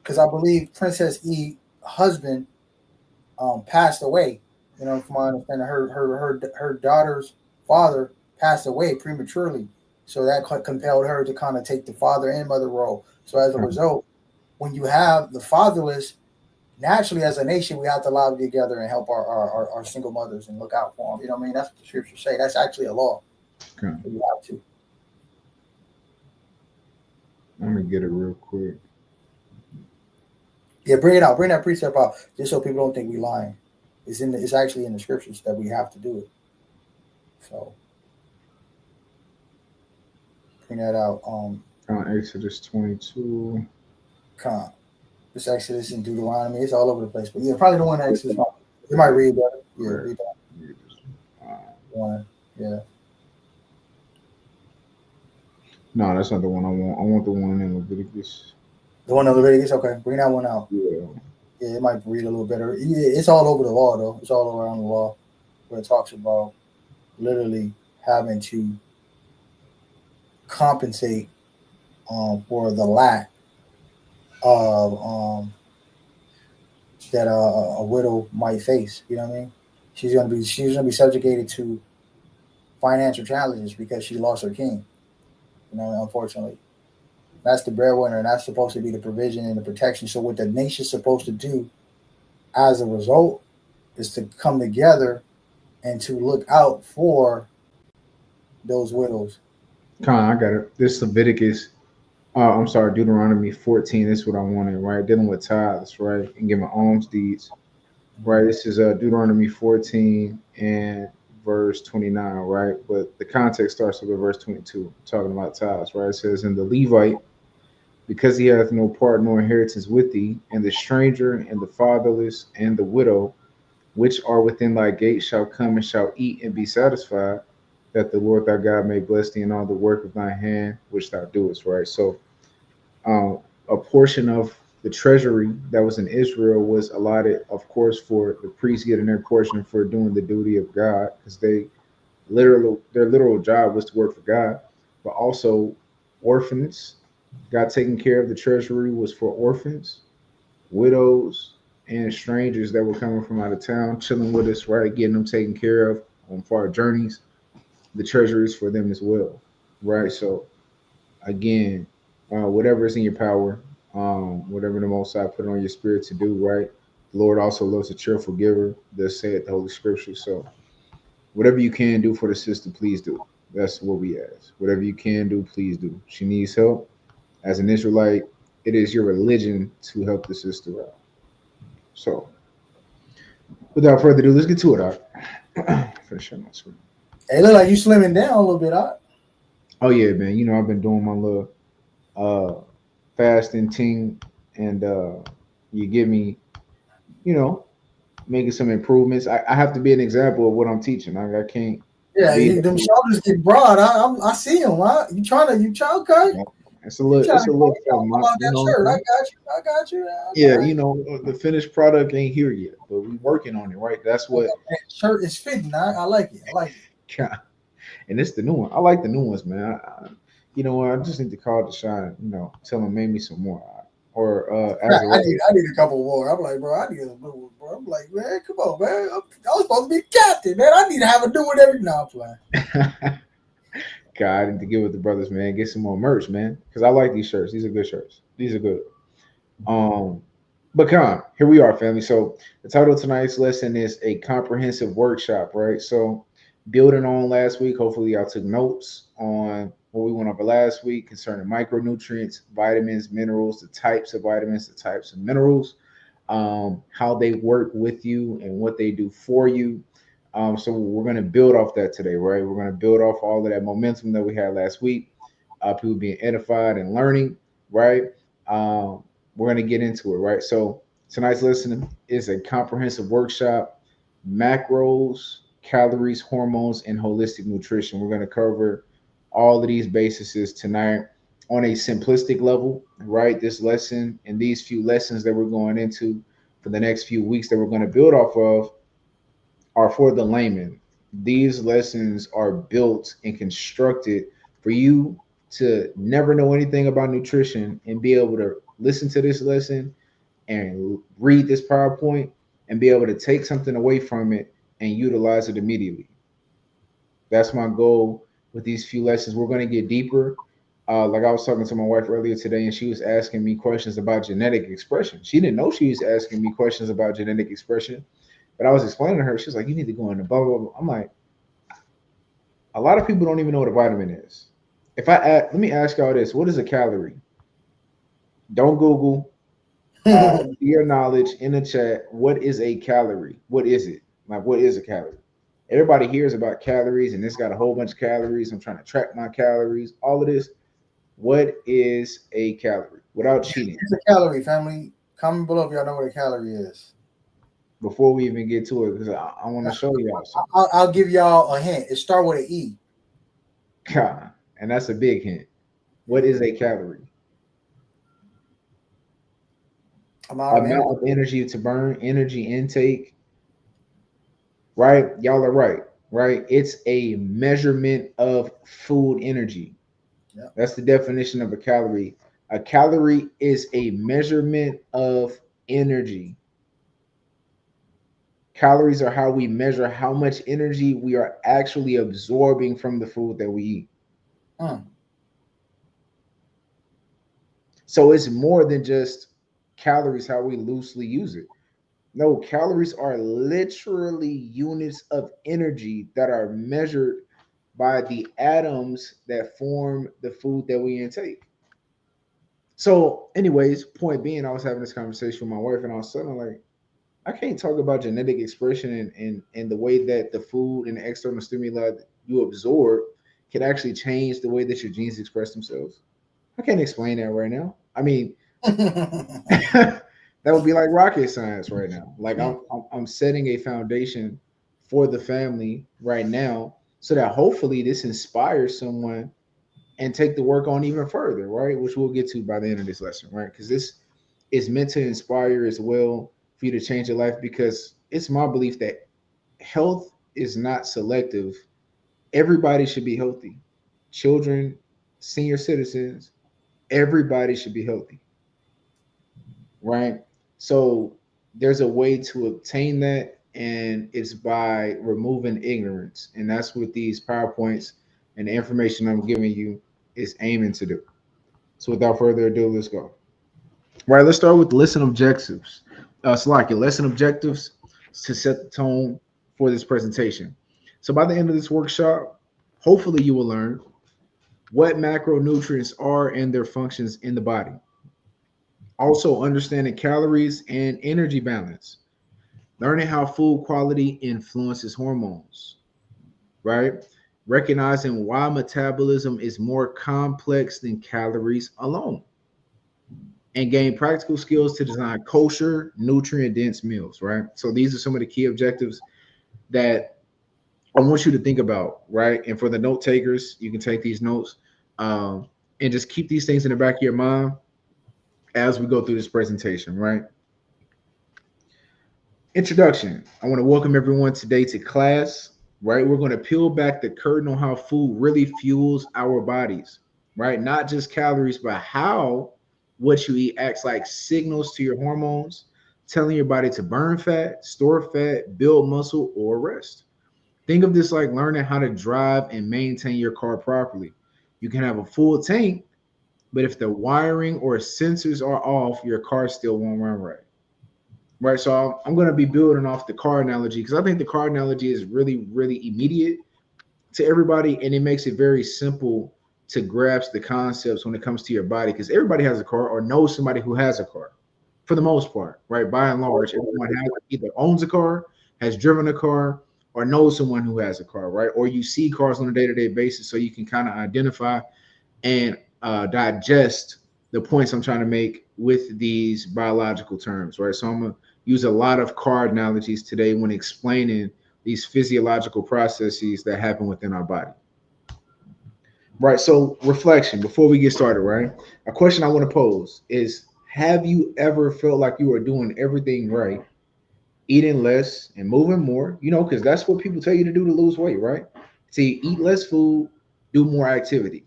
Because I believe Princess E' husband passed away. From my understanding, her daughter's father passed away prematurely, so that compelled her to kind of take the father and mother role. So as a result, when you have the fatherless, naturally as a nation, we have to lobby together and help our single mothers and look out for them. You know what I mean? That's what the scriptures say. That's actually a law. Okay. So you have to. Let me get it real quick. Yeah, bring it out. Bring that precept out, just so people don't think we lying. It's actually in the scriptures that we have to do it. So bring that out. Exodus 22. This Exodus and Deuteronomy. It's all over the place. But yeah, probably the one that Exodus. You might read that. Yeah, read that. Yeah. No, that's not the one I want. I want the one in Leviticus. The one in Leviticus? Okay, bring that one out. Yeah. Yeah, it might read a little better. It's all over the law, though. It's all around the law, where it talks about literally having to compensate for the lack of that a widow might face. You know what I mean? She's gonna be subjugated to financial challenges because she lost her king. Unfortunately. That's the breadwinner, and that's supposed to be the provision and the protection. So what the nation's supposed to do as a result is to come together and to look out for those widows. I got it. This Leviticus, Deuteronomy 14. This is what I wanted, right? Dealing with tithes, right? And giving alms deeds, right? This is Deuteronomy 14 and verse 29, right? But the context starts with verse 22, talking about tithes, right? It says, "And the Levite, because he hath no part nor inheritance with thee, and the stranger and the fatherless and the widow, which are within thy gate, shall come and shall eat and be satisfied, that the Lord thy God may bless thee in all the work of thy hand, which thou doest," right? So a portion of the treasury that was in Israel was allotted, of course, for the priests getting their portion for doing the duty of God, because their literal job was to work for God, but also orphans. God taking care of the treasury was for orphans, widows, and strangers that were coming from out of town, chilling with us, right? Getting them taken care of on far journeys. The treasury is for them as well, right? So again, whatever is in your power, whatever the Most High put on your spirit to do, right? The Lord also loves a cheerful giver. Thus saith the Holy Scripture. So whatever you can do for the sister, please do. That's what we ask. Whatever you can do, please do. She needs help. As an Israelite, it is your religion to help the sister out. So, without further ado, let's get to it, Art. Finish my sweet. Hey, look like you slimming down a little bit, Art. Oh yeah, man. I've been doing my little fasting thing, and you give me, making some improvements. I have to be an example of what I'm teaching. I can't. Yeah, them shoulders get broad. I see them. Huh? You trying? Okay. It's a little, Trying it's to a little talk something, about you that know what shirt. I'm I saying? got you. I got you. Yeah, Okay. you know, the finished product ain't here yet, but we working on it, right? That's what, That shirt is fitting. I like it. I like it. and it's the new one. I like the new ones, man. You know what? I just need to call the shine. You know, tell them maybe some more, or as a I need a couple more. I'm like, bro, I need a new one, bro. I'm like, man, come on, man. I was supposed to be captain, man. I need to have a new one every now and then. God, I need to get with the brothers, man. Get some more merch, man. Because I like these shirts. These are good shirts. These are good. But come on, here we are, family. So the title of tonight's lesson is a comprehensive workshop, right? So building on last week, hopefully y'all took notes on what we went over last week concerning micronutrients, vitamins, minerals, the types of vitamins, the types of minerals, how they work with you and what they do for you. So we're going to build off that today, right? We're going to build off all of that momentum that we had last week, people being edified and learning, right? We're going to get into it, right? So tonight's lesson is a comprehensive workshop, macros, calories, hormones, and holistic nutrition. We're going to cover all of these bases tonight on a simplistic level, right? This lesson and these few lessons that we're going into for the next few weeks that we're going to build off of are for the layman. These lessons are built and constructed for you to never know anything about nutrition and be able to listen to this lesson and read this PowerPoint and be able to take something away from it and utilize it immediately. That's my goal with these few lessons. We're going to get deeper. Like I was talking to my wife earlier today, and she was asking me questions about genetic expression. She didn't know she was asking me questions about genetic expression, but I was explaining to her. She was like, "You need to go into blah blah blah." I'm like, a lot of people don't even know what a vitamin is. If I let me ask y'all this: what is a calorie? Don't Google. Your knowledge in the chat. What is a calorie? What is it? Like, what is a calorie? Everybody hears about calories, and it's got a whole bunch of calories. I'm trying to track my calories. All of this. What is a calorie? Without cheating. It's a calorie, family. Comment below if y'all know what a calorie is. Before we even get to it, because I want to show y'all something. I'll give y'all a hint. It start with an E. God, and that's a big hint. What is a calorie? Amount of energy to burn, energy intake. Right? Y'all are right. Right? It's a measurement of food energy. Yep. That's the definition of a calorie. A calorie is a measurement of energy. Calories are how we measure how much energy we are actually absorbing from the food that we eat. So it's more than just calories, how we loosely use it. No, calories are literally units of energy that are measured by the atoms that form the food that we intake. So, anyways, point being, I was having this conversation with my wife, and I was telling her, like, I can't talk about genetic expression and the way that the food and the external stimuli that you absorb can actually change the way that your genes express themselves. I can't explain that right now. I mean, that would be like rocket science right now. Like I'm setting a foundation for the family right now so that hopefully this inspires someone and take the work on even further, right? Which we'll get to by the end of this lesson, right? Because this is meant to inspire as well for you to change your life, because it's my belief that health is not selective. Everybody should be healthy. Children, senior citizens, everybody should be healthy, right? So there's a way to obtain that, and it's by removing ignorance. And that's what these PowerPoints and the information I'm giving you is aiming to do. So without further ado, let's go. Right, let's start with lesson objectives. Slacky, lesson objectives to set the tone for this presentation. So by the end of this workshop, hopefully you will learn what macronutrients are and their functions in the body. Also understanding calories and energy balance. Learning how food quality influences hormones, right? Recognizing why metabolism is more complex than calories alone, and gain practical skills to design kosher, nutrient dense meals, right? So these are some of the key objectives that I want you to think about, right? And for the note takers, you can take these notes. And just keep these things in the back of your mind as we go through this presentation, right? Introduction. I want to welcome everyone today to class, right? We're going to peel back the curtain on how food really fuels our bodies, right? Not just calories, but how what you eat acts like signals to your hormones, telling your body to burn fat, store fat, build muscle, or rest. Think of this like learning how to drive and maintain your car properly. You can have a full tank, but if the wiring or sensors are off, your car still won't run right. Right. So I'm going to be building off the car analogy because I think the car analogy is really, really immediate to everybody. And it makes it very simple to grasp the concepts when it comes to your body because everybody has a car or knows somebody who has a car for the most part. Right. By and large, everyone has either owns a car, has driven a car, or knows someone who has a car. Right. Or you see cars on a day-to-day basis so you can kind of identify and digest the points I'm trying to make with these biological terms, right? So I'm going to use a lot of car analogies today when explaining these physiological processes that happen within our body. Right. So reflection before we get started, right? A question I want to pose is, have you ever felt like you were doing everything right, eating less and moving more? You know, because that's what people tell you to do to lose weight, right? So you eat less food, do more activity,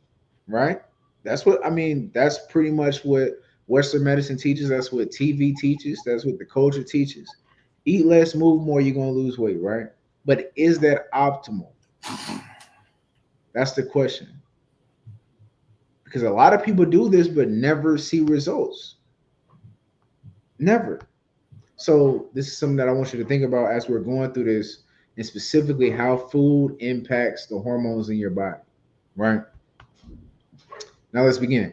right? That's what I mean. That's pretty much what Western medicine teaches. That's what TV teaches. That's what the culture teaches. Eat less, move more, you're going to lose weight, right? But is that optimal? That's the question. Because a lot of people do this but never see results. Never. So this is something that I want you to think about as we're going through this, and specifically how food impacts the hormones in your body, right? Now let's begin.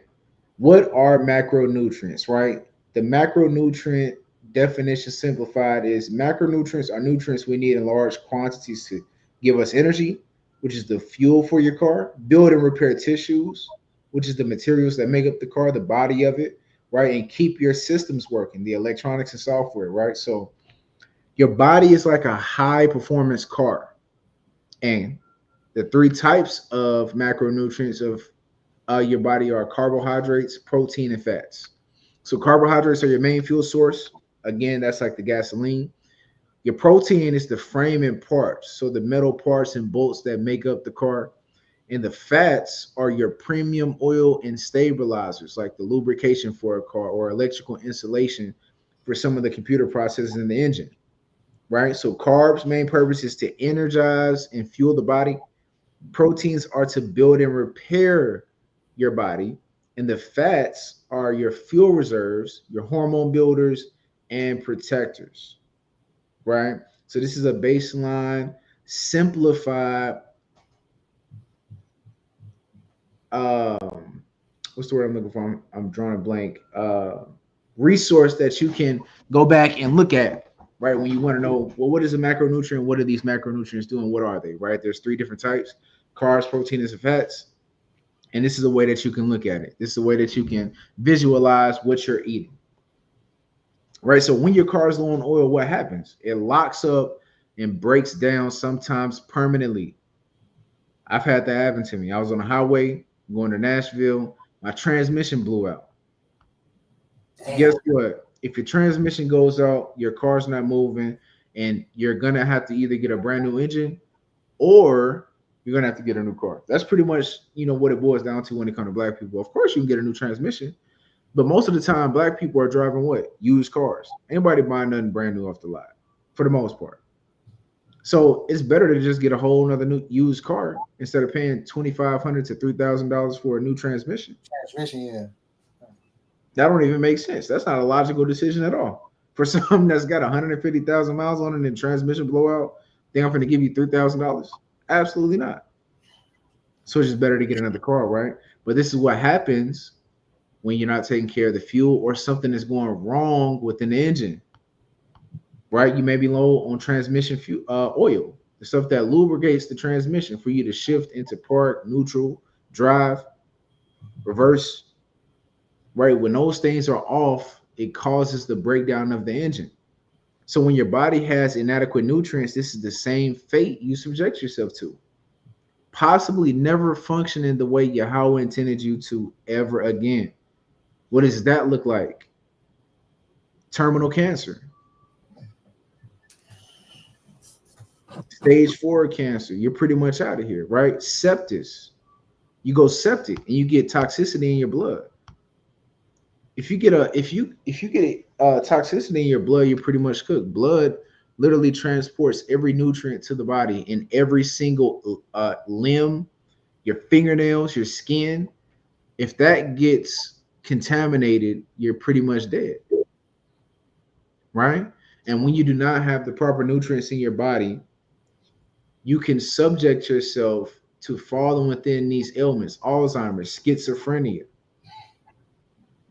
What are macronutrients, right? The macronutrient definition simplified is macronutrients are nutrients we need in large quantities to give us energy, which is the fuel for your car, build and repair tissues, which is the materials that make up the car, the body of it, right? And keep your systems working, the electronics and software, right? So your body is like a high performance car. And the three types of macronutrients of your body are carbohydrates, protein, and fats. So carbohydrates are your main fuel source. Again, that's like the gasoline. Your protein is the frame and parts, so the metal parts and bolts that make up the car. And the fats are your premium oil and stabilizers, like the lubrication for a car or electrical insulation for some of the computer processes in the engine, right? So carbs' main purpose is to energize and fuel the body. Proteins are to build and repair your body, and the fats are your fuel reserves, your hormone builders, and protectors, right? So this is a baseline, simplified, what's the word I'm looking for? I'm drawing a blank. Resource that you can go back and look at, right? When you want to know, well, what is a macronutrient? What are these macronutrients doing? What are they, right? There's three different types: carbs, proteins, and fats. And this is a way that you can look at it. This is a way that you can visualize what you're eating. Right. So when your car is low on oil, what happens? It locks up and breaks down, sometimes permanently. I've had that happen to me. I was on the highway going to Nashville. My transmission blew out. Damn. Guess what? If your transmission goes out, your car's not moving, and you're going to have to either get a brand new engine or you're going to have to get a new car. That's pretty much, what it boils down to when it comes to black people. Of course, you can get a new transmission, but most of the time, black people are driving what? Used cars. Anybody buying nothing brand new off the lot, for the most part. So it's better to just get a whole nother new used car instead of paying $2,500 to $3,000 for a new transmission. Yeah. That don't even make sense. That's not a logical decision at all. For something that's got 150,000 miles on it and transmission blowout, think I'm going to give you $3,000? Absolutely not. So it's just better to get another car, right? But this is what happens when you're not taking care of the fuel or something is going wrong within the engine, right? You may be low on transmission fuel, oil, the stuff that lubricates the transmission for you to shift into park, neutral, drive, reverse, right? When those things are off, it causes the breakdown of the engine. So when your body has inadequate nutrients, this is the same fate you subject yourself to. possibly never functioning the way Yahweh intended you to ever again. What does that look like? Terminal cancer, stage 4 cancer. You're pretty much out of here, right? Sepsis. You go septic and you get toxicity in your blood. If you get toxicity in your blood, you're pretty much cooked. Blood literally transports every nutrient to the body in every single limb, your fingernails, your skin. If that gets contaminated, you're pretty much dead, right? And when you do not have the proper nutrients in your body, you can subject yourself to falling within these ailments, Alzheimer's, schizophrenia,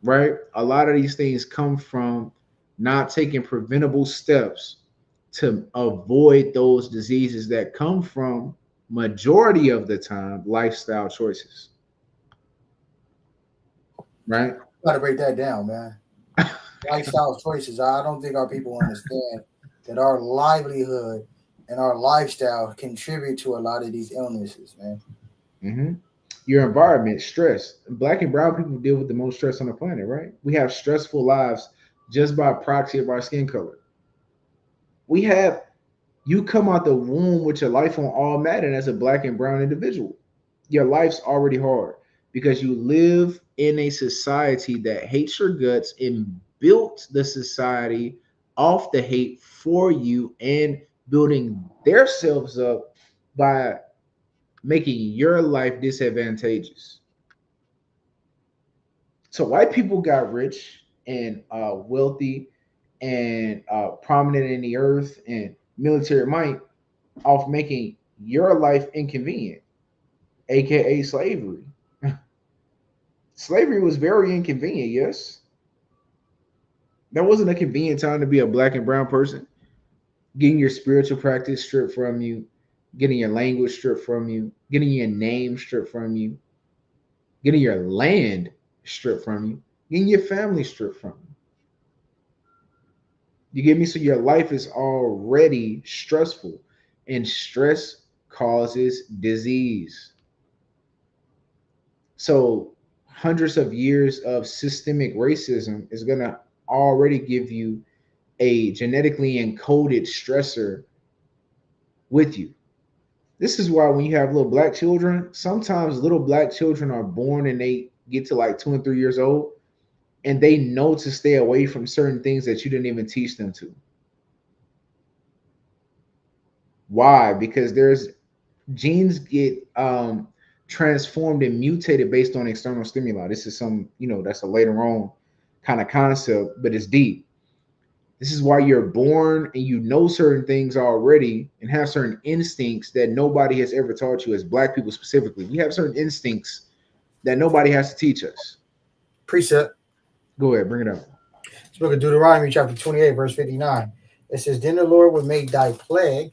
right? A lot of these things come from not taking preventable steps to avoid those diseases that come from, majority of the time, lifestyle choices, right? Gotta break that down, man. Lifestyle choices. I don't think our people understand that our livelihood and our lifestyle contribute to a lot of these illnesses, man. Mm-hmm. Your environment, stress. Black and brown people deal with the most stress on the planet, right? We have stressful lives just by proxy of our skin color. You come out the womb with your life on automatic as a black and brown individual. Your life's already hard because you live in a society that hates your guts and built the society off the hate for you and building themselves up by making your life disadvantageous. So white people got rich and wealthy and prominent in the earth and military might off making your life inconvenient, aka slavery. Slavery was very inconvenient, yes. That wasn't a convenient time to be a black and brown person. Getting your spiritual practice stripped from you, getting your language stripped from you, getting your name stripped from you, getting your land stripped from you, getting your family stripped from you. You get me? So your life is already stressful, and stress causes disease. So hundreds of years of systemic racism is going to already give you a genetically encoded stressor with you. This is why when you have little black children, sometimes little black children are born and they get to like 2 and 3 years old and they know to stay away from certain things that you didn't even teach them to. Why? Because there's genes get transformed and mutated based on external stimuli. This is some, that's a later on kind of concept, but it's deep. This is why you're born and you know certain things already and have certain instincts that nobody has ever taught you, as black people specifically. We have certain instincts that nobody has to teach us. Precept. Go ahead, bring it up. It's book of Deuteronomy, chapter 28, verse 59. It says, Then the Lord will make thy plague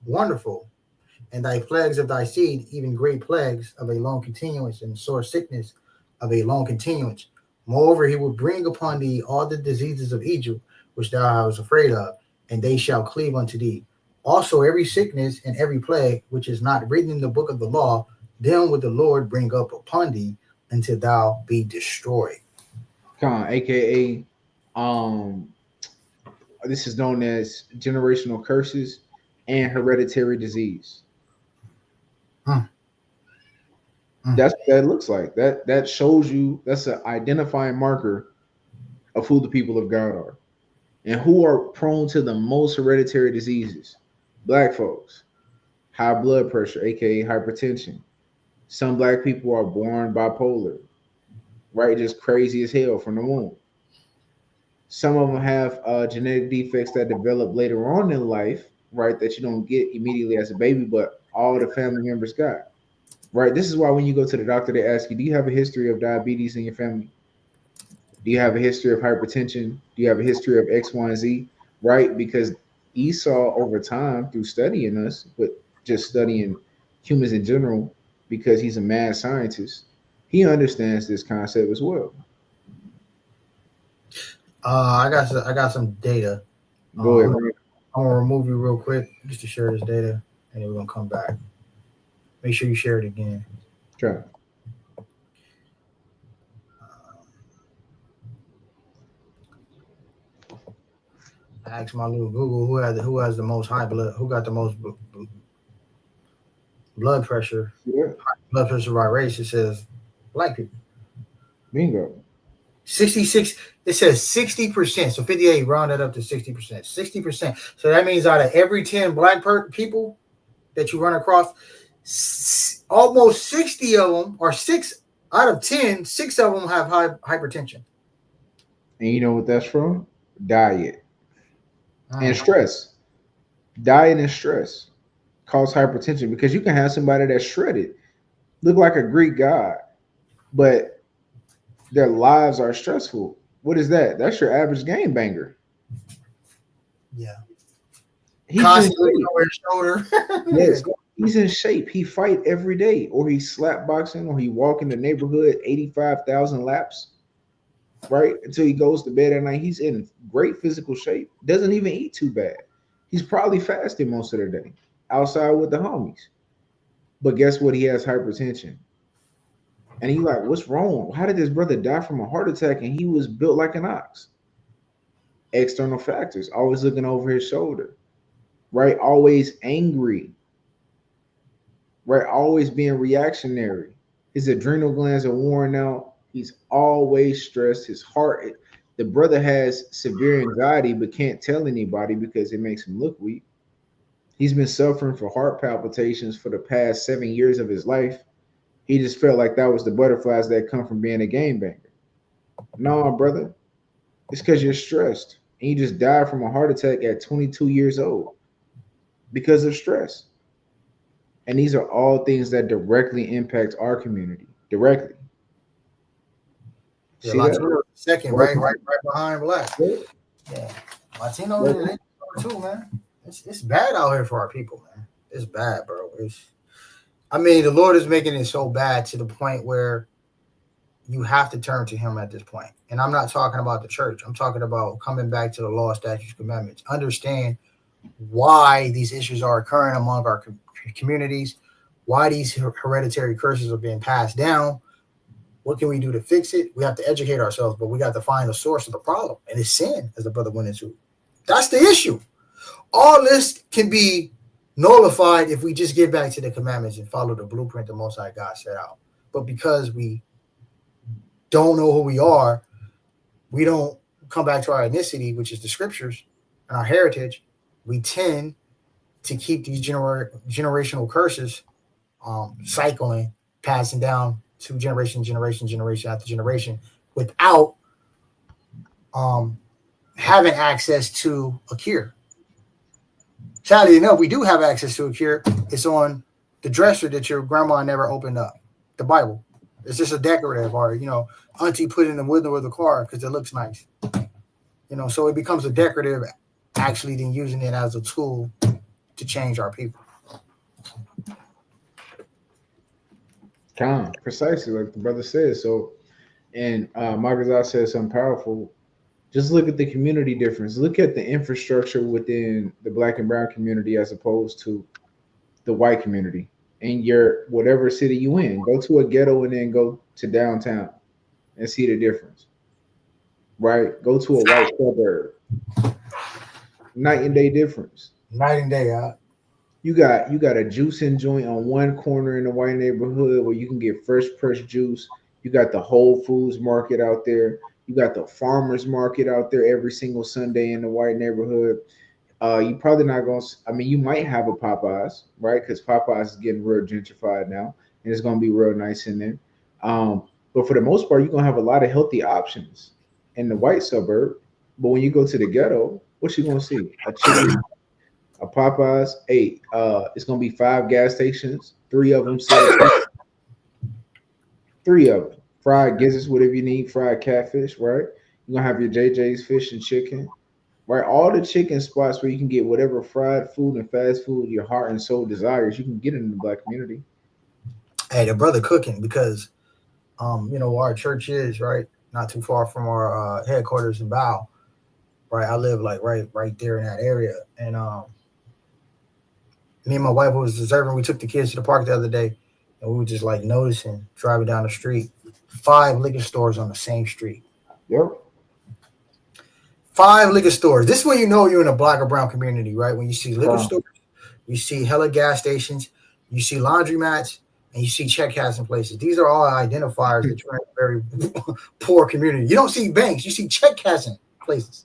wonderful, and thy plagues of thy seed, even great plagues of a long continuance, and sore sickness of a long continuance. Moreover, he will bring upon thee all the diseases of Egypt, which thou was afraid of, and they shall cleave unto thee. Also every sickness and every plague, which is not written in the book of the law, them will the Lord bring up upon thee, until thou be destroyed. AKA, this is known as generational curses and hereditary disease. That's what that looks like. That shows you, that's an identifying marker of who the people of God are and who are prone to the most hereditary diseases. Black folks, high blood pressure, aka hypertension. Some black people are born bipolar, right? Just crazy as hell from the womb. Some of them have genetic defects that develop later on in life, right? That you don't get immediately as a baby, but all the family members got, right? This is why when you go to the doctor, they ask you, do you have a history of diabetes in your family? Do you have a history of hypertension? Do you have a history of X, Y, and Z, right? Because Esau, over time, through studying us, but just studying humans in general, because he's a mad scientist, he understands this concept as well. I got some data. Go ahead. I'm gonna remove you real quick just to share this data, and then we're gonna come back. Make sure you share it again. Sure. I asked my little Google who has the most high blood, who got the most blood pressure, Yeah. blood pressure by race. It says black people. Bingo. 66. It says 60%. So 58 rounded up to 60%. 60%. So that means out of every 10 black people that you run across, almost 60 of them, or 6 out of 10, 6 of them have hypertension. And you know what that's from? Diet and stress. Diet and stress cause hypertension, because you can have somebody that's shredded, look like a Greek god, but their lives are stressful. What is that? That's your average game banger. Yeah. He's constantly over his shoulder. Yes, he's in shape. He fight every day, or he slap boxing, or he walk in the neighborhood 85,000 laps, right? Until he goes to bed at night. He's in great physical shape. Doesn't even eat too bad. He's probably fasting most of the day outside with the homies. But guess what? He has hypertension. And he like, what's wrong? How did this brother die from a heart attack? And he was built like an ox. External factors, always looking over his shoulder, right? Always angry, right? Always being reactionary. His adrenal glands are worn out. He's always stressed. His heart, the brother has severe anxiety, but can't tell anybody because it makes him look weak. He's been suffering for heart palpitations for the past 7 years of his life. He just felt like that was the butterflies that come from being a game banger. No, brother, it's because you're stressed. And you just died from a heart attack at 22 years old because of stress. And these are all things that directly impact our community. Directly. Yeah, Latino second, right behind black. Yeah, Latino too, man. It's bad out here for our people, man. It's bad, bro. I mean, the Lord is making it so bad to the point where you have to turn to Him at this point. And I'm not talking about the church. I'm talking about coming back to the law, statutes, commandments. Understand why these issues are occurring among our communities, why these hereditary curses are being passed down. What can we do to fix it? We have to educate ourselves, but we got to find the source of the problem. And it's sin, as the brother went into. That's the issue. All this can be nullified if we just get back to the commandments and follow the blueprint the Most High God set out. But because we don't know who we are, we don't come back to our ethnicity, which is the scriptures and our heritage. We tend to keep these generational curses cycling, passing down to generation after generation without having access to a cure. Sadly enough, we do have access to a cure. It's on the dresser that your grandma never opened up, the Bible. It's just a decorative, or, auntie put in the window of the car because it looks nice. So it becomes a decorative actually than using it as a tool to change our people. Precisely like the brother said. So, and Marcus said something powerful. Just look at the community difference. Look at the infrastructure within the black and brown community as opposed to the white community. In your whatever city you in, go to a ghetto and then go to downtown and see the difference. Right? Go to a white suburb. Night and day difference. Night and day, You got a juicing joint on one corner in the white neighborhood where you can get fresh pressed juice. You got the Whole Foods market out there. You got the farmers market out there every single Sunday in the white neighborhood. You probably not going to, you might have a Popeyes, right? Because Popeyes is getting real gentrified now, and it's going to be real nice in there. But for the most part, you're going to have a lot of healthy options in the white suburb. But when you go to the ghetto, what you going to see? A chicken, a Popeyes, it's going to be 5 gas stations, 3 of them sell 3 of them. Fried gizzards, whatever you need, fried catfish, right? You're going to have your JJ's fish and chicken, right? All the chicken spots where you can get whatever fried food and fast food your heart and soul desires, you can get it in the black community. Hey, the brother cooking because, our church is, right, not too far from our headquarters in Bow, right? I live like right there in that area. And Me and my wife was observing. We took the kids to the park the other day, and we were just like noticing driving down the street, 5 liquor stores on the same street. Yep. 5 liquor stores. This is when you know you're in a black or brown community, right? When you see liquor Wow. stores, you see hella gas stations, you see laundromats, and you see check cashing places. These are all identifiers that you're in a very poor community. You don't see banks, you see check cashing places.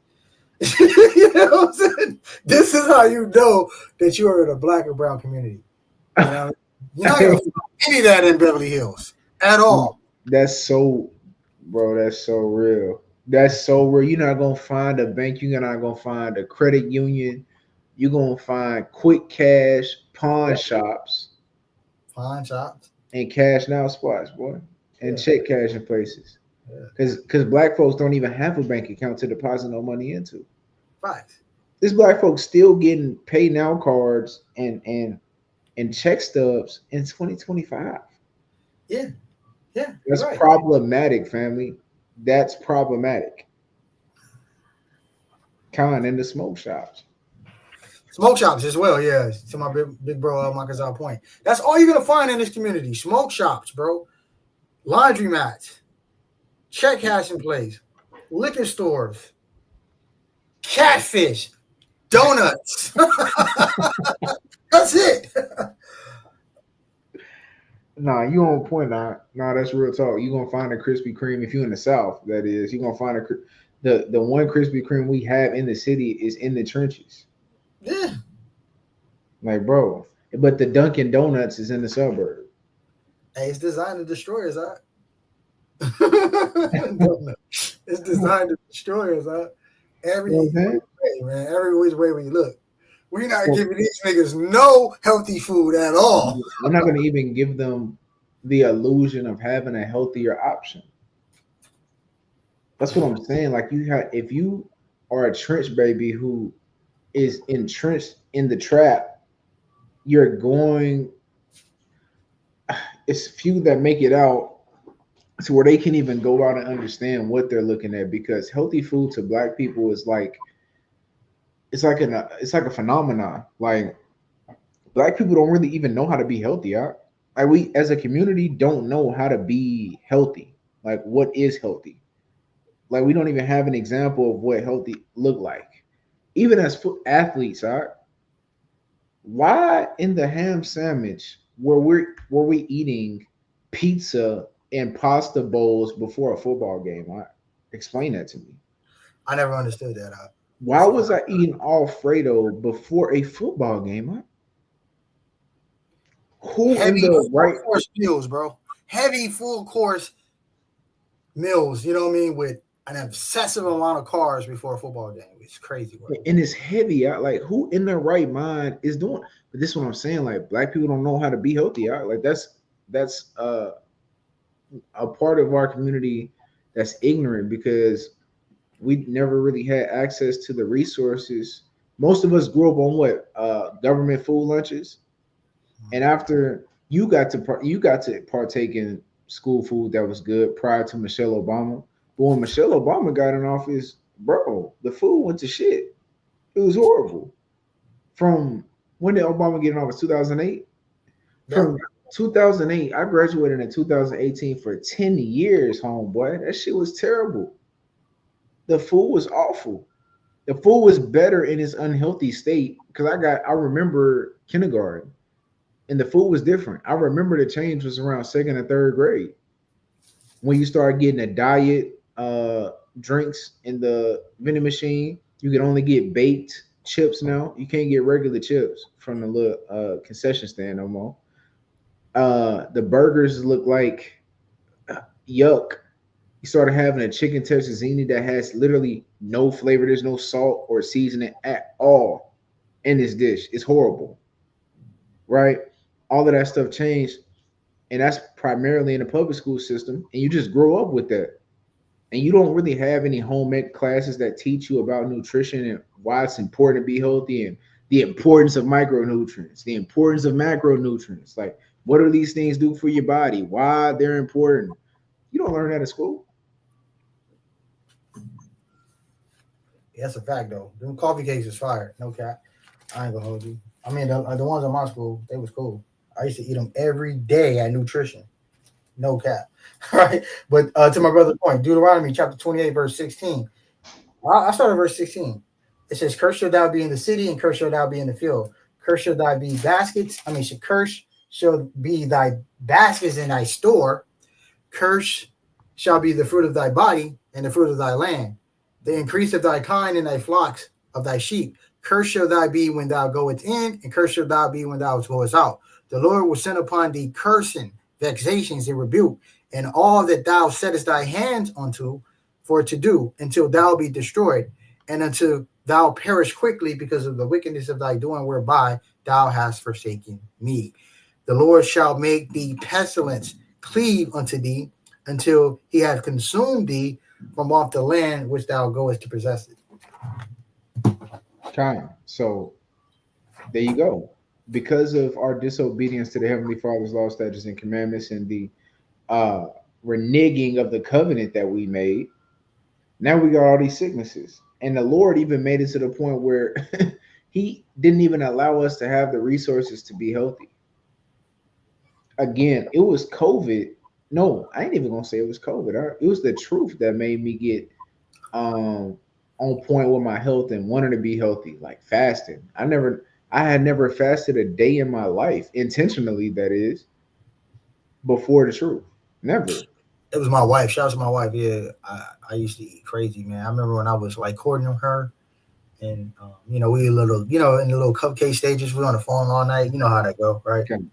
You know what I'm saying? This is how you know that you are in a black or brown community. You know? You're not going to find any of that in Beverly Hills at all. That's so, bro. That's so real. That's so real. You're not gonna find a bank. You're not gonna find a credit union. You're gonna find quick cash pawn shops Pawn shops. and cash now spots, boy, and Yeah. check cashing places. Yeah. Because black folks don't even have a bank account to deposit no money into. Right. This black folks still getting pay now cards and check stubs in 2025. Yeah. Yeah. That's right. problematic, family. That's problematic. Con in the smoke shops. Smoke shops as well, yeah. To my big bro, Marcus point. That's all you're gonna find in this community. Smoke shops, bro. Laundromats, check cashing place, liquor stores, catfish, donuts. That's it. Nah, you on point now. Nah, that's real talk. You gonna find a Krispy Kreme if you in the South. That is, you gonna find the one Krispy Kreme we have in the city is in the trenches. Yeah. Like, bro, but the Dunkin' Donuts is in the suburb. Hey, it's designed to destroy us, huh? It's designed to destroy us, huh? Every You know what I'm which way, man. Every which way we look. We're not Well- giving these niggas no healthy food at all. We're not gonna even give them the illusion of having a healthier option. That's what I'm saying. Like if you are a trench baby who is entrenched in the trap, you're going. It's few that make it out to where they can even go out and understand what they're looking at, because healthy food to black people is like it's like a phenomenon. Like black people don't really even know how to be healthy. Like we as a community don't know how to be healthy. Like what is healthy? Like we don't even have an example of what healthy look like. Even as athletes, why in the ham sandwich were we eating pizza and pasta bowls before a football game? Explain that to me. I never understood that. Why was I eating Alfredo before a football game? Who Heavy in the full right? course meals, bro. Heavy full course meals, you know what I mean? With an excessive amount of carbs before a football game. It's crazy, bro. And it's heavy. Like who in their right mind is doing? But this is what I'm saying. Like black people don't know how to be healthy. Like that's a part of our community that's ignorant, because we never really had access to the resources. Most of us grew up on what government food lunches, and after you got to partake in school food that was good prior to Michelle Obama. But when Michelle Obama got in office, bro, the food went to shit. It was horrible. From when did Obama get in office? 2008. From 2008, I graduated in 2018 for 10 years, homeboy. That shit was terrible. The food was awful. The food was better in its unhealthy state, because I remember kindergarten and the food was different. I remember the change was around second and third grade when you start getting a diet drinks in the vending machine. You can only get baked chips now. You can't get regular chips from the little concession stand no more. The burgers look like yuck. You started having a chicken tetrazzini that has literally no flavor. There's no salt or seasoning at all in this dish. It's horrible, right? All of that stuff changed, and that's primarily in the public school system. And you just grow up with that, and you don't really have any home ec classes that teach you about nutrition and why it's important to be healthy, and the importance of micronutrients, the importance of macronutrients. Like, what do these things do for your body? Why they're important? You don't learn that in school. Yeah, that's a fact, though. Them coffee cakes is fire. No cap. I ain't gonna hold you. I mean, the ones in my school, they was cool. I used to eat them every day at nutrition. No cap. Right. But to my brother's point, Deuteronomy chapter 28, verse 16. I started verse 16. It says, curse shall thou be in the city, and curse shall thou be in the field. Curse shall thy be baskets. Curse shall be thy baskets in thy store. Curse shall be the fruit of thy body and the fruit of thy land, the increase of thy kind and thy flocks of thy sheep. Curse shall thou be when thou goest in, and curse shall thou be when thou goest out. The Lord will send upon thee cursing, vexations, and rebuke, and all that thou settest thy hands unto for to do, until thou be destroyed, and until thou perish quickly because of the wickedness of thy doing, whereby thou hast forsaken me. The Lord shall make thee pestilence cleave unto thee, until he hath consumed thee from off the land which thou goest to possess it. So there you go. Because of our disobedience to the Heavenly Father's law, statutes, and commandments, and the reneging of the covenant that we made, now we got all these sicknesses. And the Lord even made it to the point where he didn't even allow us to have the resources to be healthy. Again, it was COVID. No, I ain't even gonna say it was COVID. It was the truth that made me get on point with my health and wanting to be healthy, like fasting. I had never fasted a day in my life, intentionally, that is, before the truth. Never. It was my wife. Shout out to my wife. Yeah, I used to eat crazy, man. I remember when I was like courting her, and we were little, in the little cupcake stages. We were on the phone all night. You know how that go, right? Okay.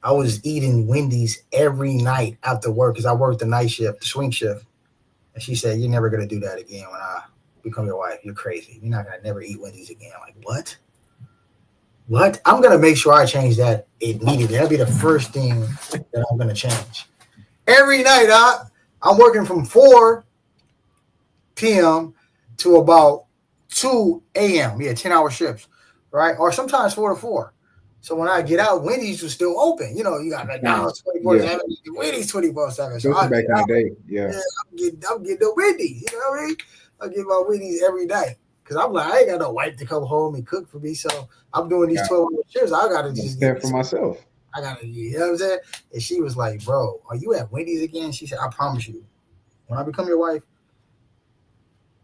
I was eating Wendy's every night after work because I worked the night shift, the swing shift. And she said, "You're never gonna do that again when I become your wife. You're crazy. You're not gonna never eat Wendy's again." I'm like, what? What? I'm gonna make sure I change that immediately. That'll be the first thing that I'm gonna change. Every night, I'm working from 4 p.m. to about 2 a.m. Yeah, 10-hour shifts, right? Or sometimes 4 to 4. So when I get out, Wendy's was still open. You got McDonald's 24/7, Wendy's 24/7. So back in the day, I'm getting the Wendy's. You know what I mean? I get my Wendy's every night because I'm like, I ain't got no wife to come home and cook for me. So I'm doing these 12-hour shifts. I gotta just stand for myself. I gotta, you know what I'm saying? And she was like, "Bro, are you at Wendy's again?" She said, "I promise you, when I become your wife,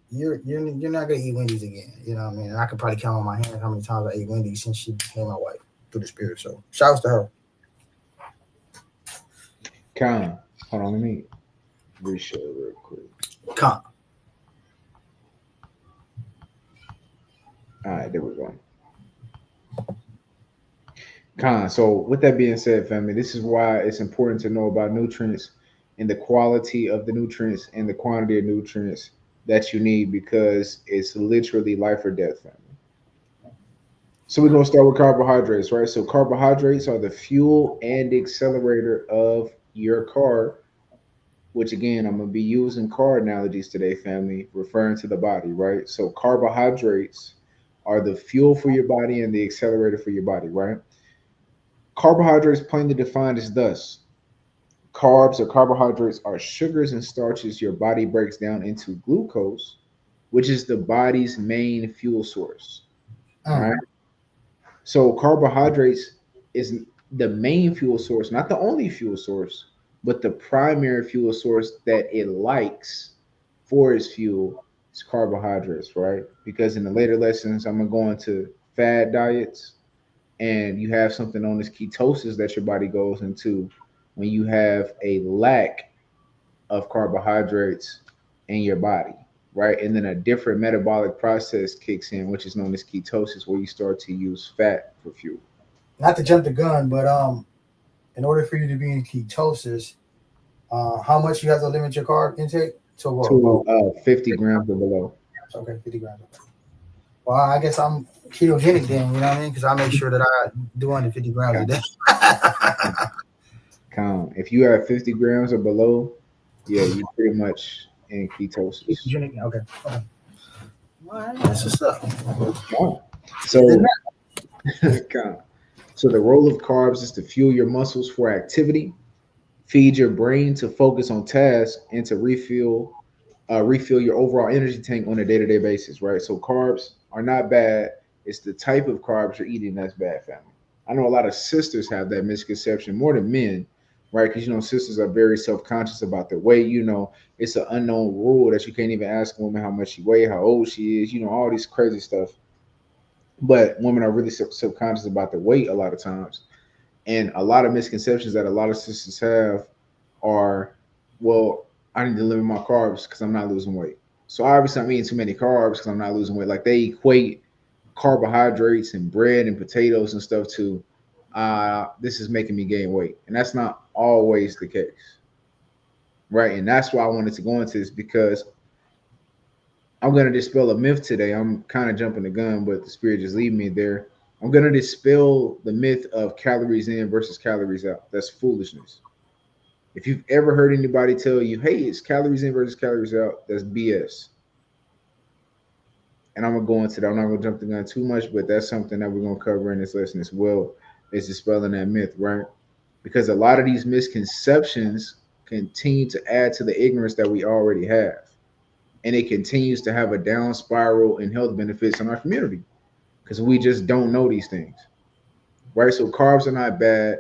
you're not gonna eat Wendy's again." You know what I mean? And I could probably count on my hand how many times I ate Wendy's since she became my wife through the Spirit. So shouts to her. Hold on, let me reshare real quick. All right, there we go. So with that being said, family, this is why it's important to know about nutrients and the quality of the nutrients and the quantity of nutrients that you need, because it's literally life or death, family. So we're going to start with carbohydrates, right? So carbohydrates are the fuel and accelerator of your car, which again, I'm going to be using car analogies today, family, referring to the body, right? So carbohydrates are the fuel for your body and the accelerator for your body, right? Carbohydrates, plainly defined, is thus: carbs or carbohydrates are sugars and starches your body breaks down into glucose, which is the body's main fuel source. Right? So carbohydrates is the main fuel source, not the only fuel source, but the primary fuel source that it likes for its fuel is carbohydrates, right? Because in the later lessons, I'm going to go into fad diets. And you have something known as ketosis that your body goes into when you have a lack of carbohydrates in your body, right? And then a different metabolic process kicks in, which is known as ketosis, where you start to use fat for fuel. Not to jump the gun, but in order for you to be in ketosis, how much you have to limit your carb intake to what? To 50 grams or below. Okay, 50 grams. Well, I guess I'm ketogenic then, you know what I mean? Because I make sure that I do under 50 grams a day. If you are 50 grams or below, yeah, you're pretty much in ketosis. Ketogenic, okay. All right, that's what's up. So the role of carbs is to fuel your muscles for activity, feed your brain to focus on tasks, and to refill your overall energy tank on a day-to-day basis, right? So carbs are not bad It's the type of carbs you're eating that's bad, family. I know a lot of sisters have that misconception more than men, right? Because you know, sisters are very self-conscious about their weight. You know, it's an unknown rule that you can't even ask a woman how much she weighs, how old she is, you know, all these crazy stuff. But women are really subconscious about their weight a lot of times. And a lot of misconceptions that a lot of sisters have are, well, I need to limit my carbs because I'm not losing weight. So obviously I'm eating too many carbs because I'm not losing weight. Like they equate carbohydrates and bread and potatoes and stuff to this is making me gain weight. And that's not always the case. Right. And that's why I wanted to go into this because I'm going to dispel a myth today. I'm kind of jumping the gun, but the spirit just lead me there. I'm going to dispel the myth of calories in versus calories out. That's foolishness. If you've ever heard anybody tell you, hey, it's calories in versus calories out, that's BS. And I'm going to go into that. I'm not going to jump the gun too much, but that's something that we're going to cover in this lesson as well, is dispelling that myth, right? Because a lot of these misconceptions continue to add to the ignorance that we already have. And it continues to have a down spiral in health benefits in our community because we just don't know these things, right? So carbs are not bad.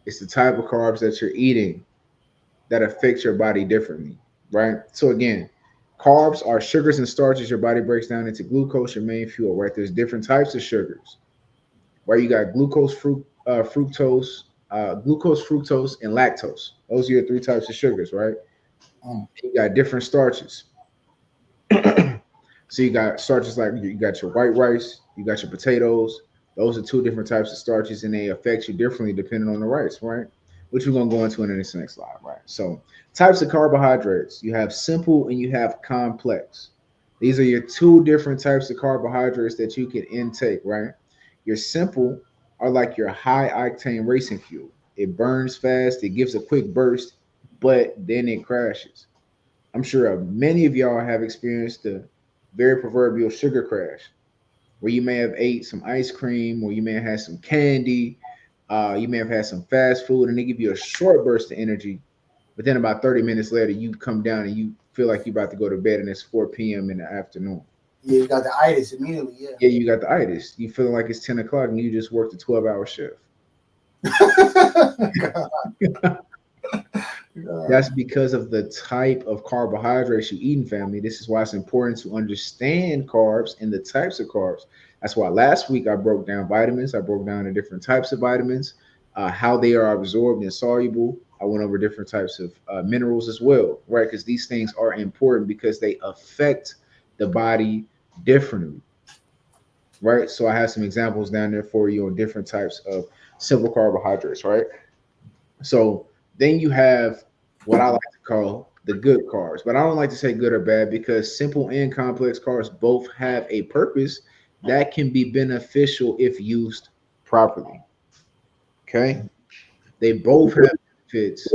It's the type of carbs that you're eating that affects your body differently, right? So again, carbs are sugars and starches your body breaks down into glucose, your main fuel, right? There's different types of sugars, right? You got glucose, fructose, and lactose. Those are your three types of sugars, right? You got different starches. So you got starches like you got your white rice, you got your potatoes. Those are two different types of starches, and they affect you differently depending on the rice, right? Which we're gonna go into in this next slide, right? So types of carbohydrates: you have simple and you have complex. These are your two different types of carbohydrates that you can intake, right? Your simple are like your high octane racing fuel. It burns fast, it gives a quick burst, but then it crashes. I'm sure many of y'all have experienced the very proverbial sugar crash, where you may have ate some ice cream, or you may have had some candy, you may have had some fast food, and they give you a short burst of energy, but then about 30 minutes later, you come down and you feel like you're about to go to bed, and it's 4 p.m. in the afternoon. Yeah, you got the itis immediately. Yeah, you got the itis. You feeling like it's 10 o'clock and you just worked a 12-hour shift. That's because of the type of carbohydrates you eat in, family. This is why it's important to understand carbs and the types of carbs. That's why last week I broke down vitamins. I broke down the different types of vitamins, how they are absorbed and soluble. I went over different types of minerals as well, right? Because these things are important because they affect the body differently, right? So I have some examples down there for you on different types of simple carbohydrates, right? So then you have what I like to call the good carbs, but I don't like to say good or bad because simple and complex carbs both have a purpose that can be beneficial if used properly. Okay, they both have benefits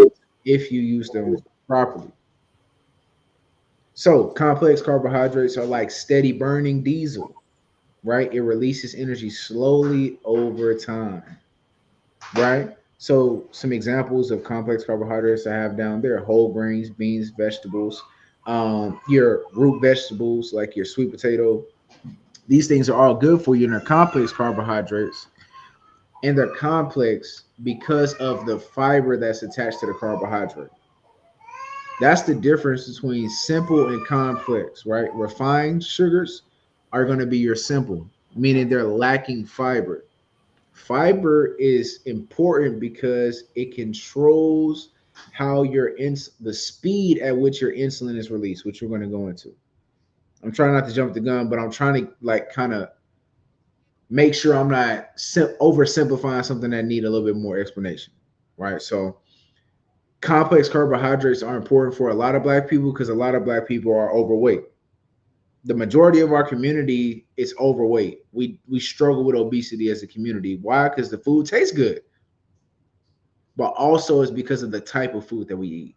if you use them properly. So complex carbohydrates are like steady burning diesel, right? It releases energy slowly over time, right? So some examples of complex carbohydrates I have down there: whole grains, beans, vegetables, your root vegetables like your sweet potato. These things are all good for you, and they're complex carbohydrates. And they're complex because of the fiber that's attached to the carbohydrate. That's the difference between simple and complex, right? Refined sugars are going to be your simple, meaning they're lacking fiber. Fiber is important because it controls how the speed at which your insulin is released, which we're going to go into. I'm trying not to jump the gun, but I'm trying to like kind of make sure I'm not oversimplifying something that need a little bit more explanation, right? So complex carbohydrates are important for a lot of Black people because a lot of Black people are overweight. The majority of our community is overweight. We struggle with obesity as a community. Why? Because the food tastes good, but also it's because of the type of food that we eat.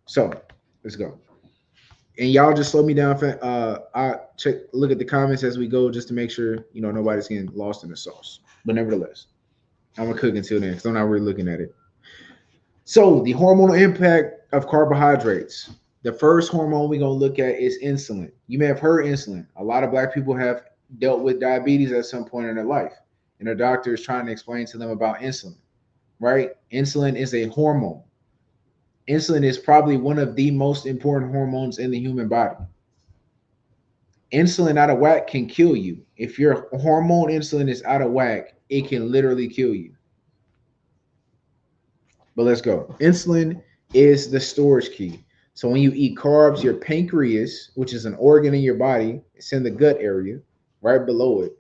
So let's go. And y'all just slow me down. I look at the comments as we go just to make sure nobody's getting lost in the sauce. But nevertheless, I'm gonna cook until then because I'm not really looking at it. So the hormonal impact of carbohydrates. The first hormone we're gonna look at is insulin. You may have heard insulin. A lot of Black people have dealt with diabetes at some point in their life, and a doctor is trying to explain to them about insulin, right? Insulin is a hormone. Insulin is probably one of the most important hormones in the human body. Insulin out of whack can kill you. If your hormone insulin is out of whack, it can literally kill you. But let's go. Insulin is the storage key. So when you eat carbs, your pancreas, which is an organ in your body, it's in the gut area, right below it.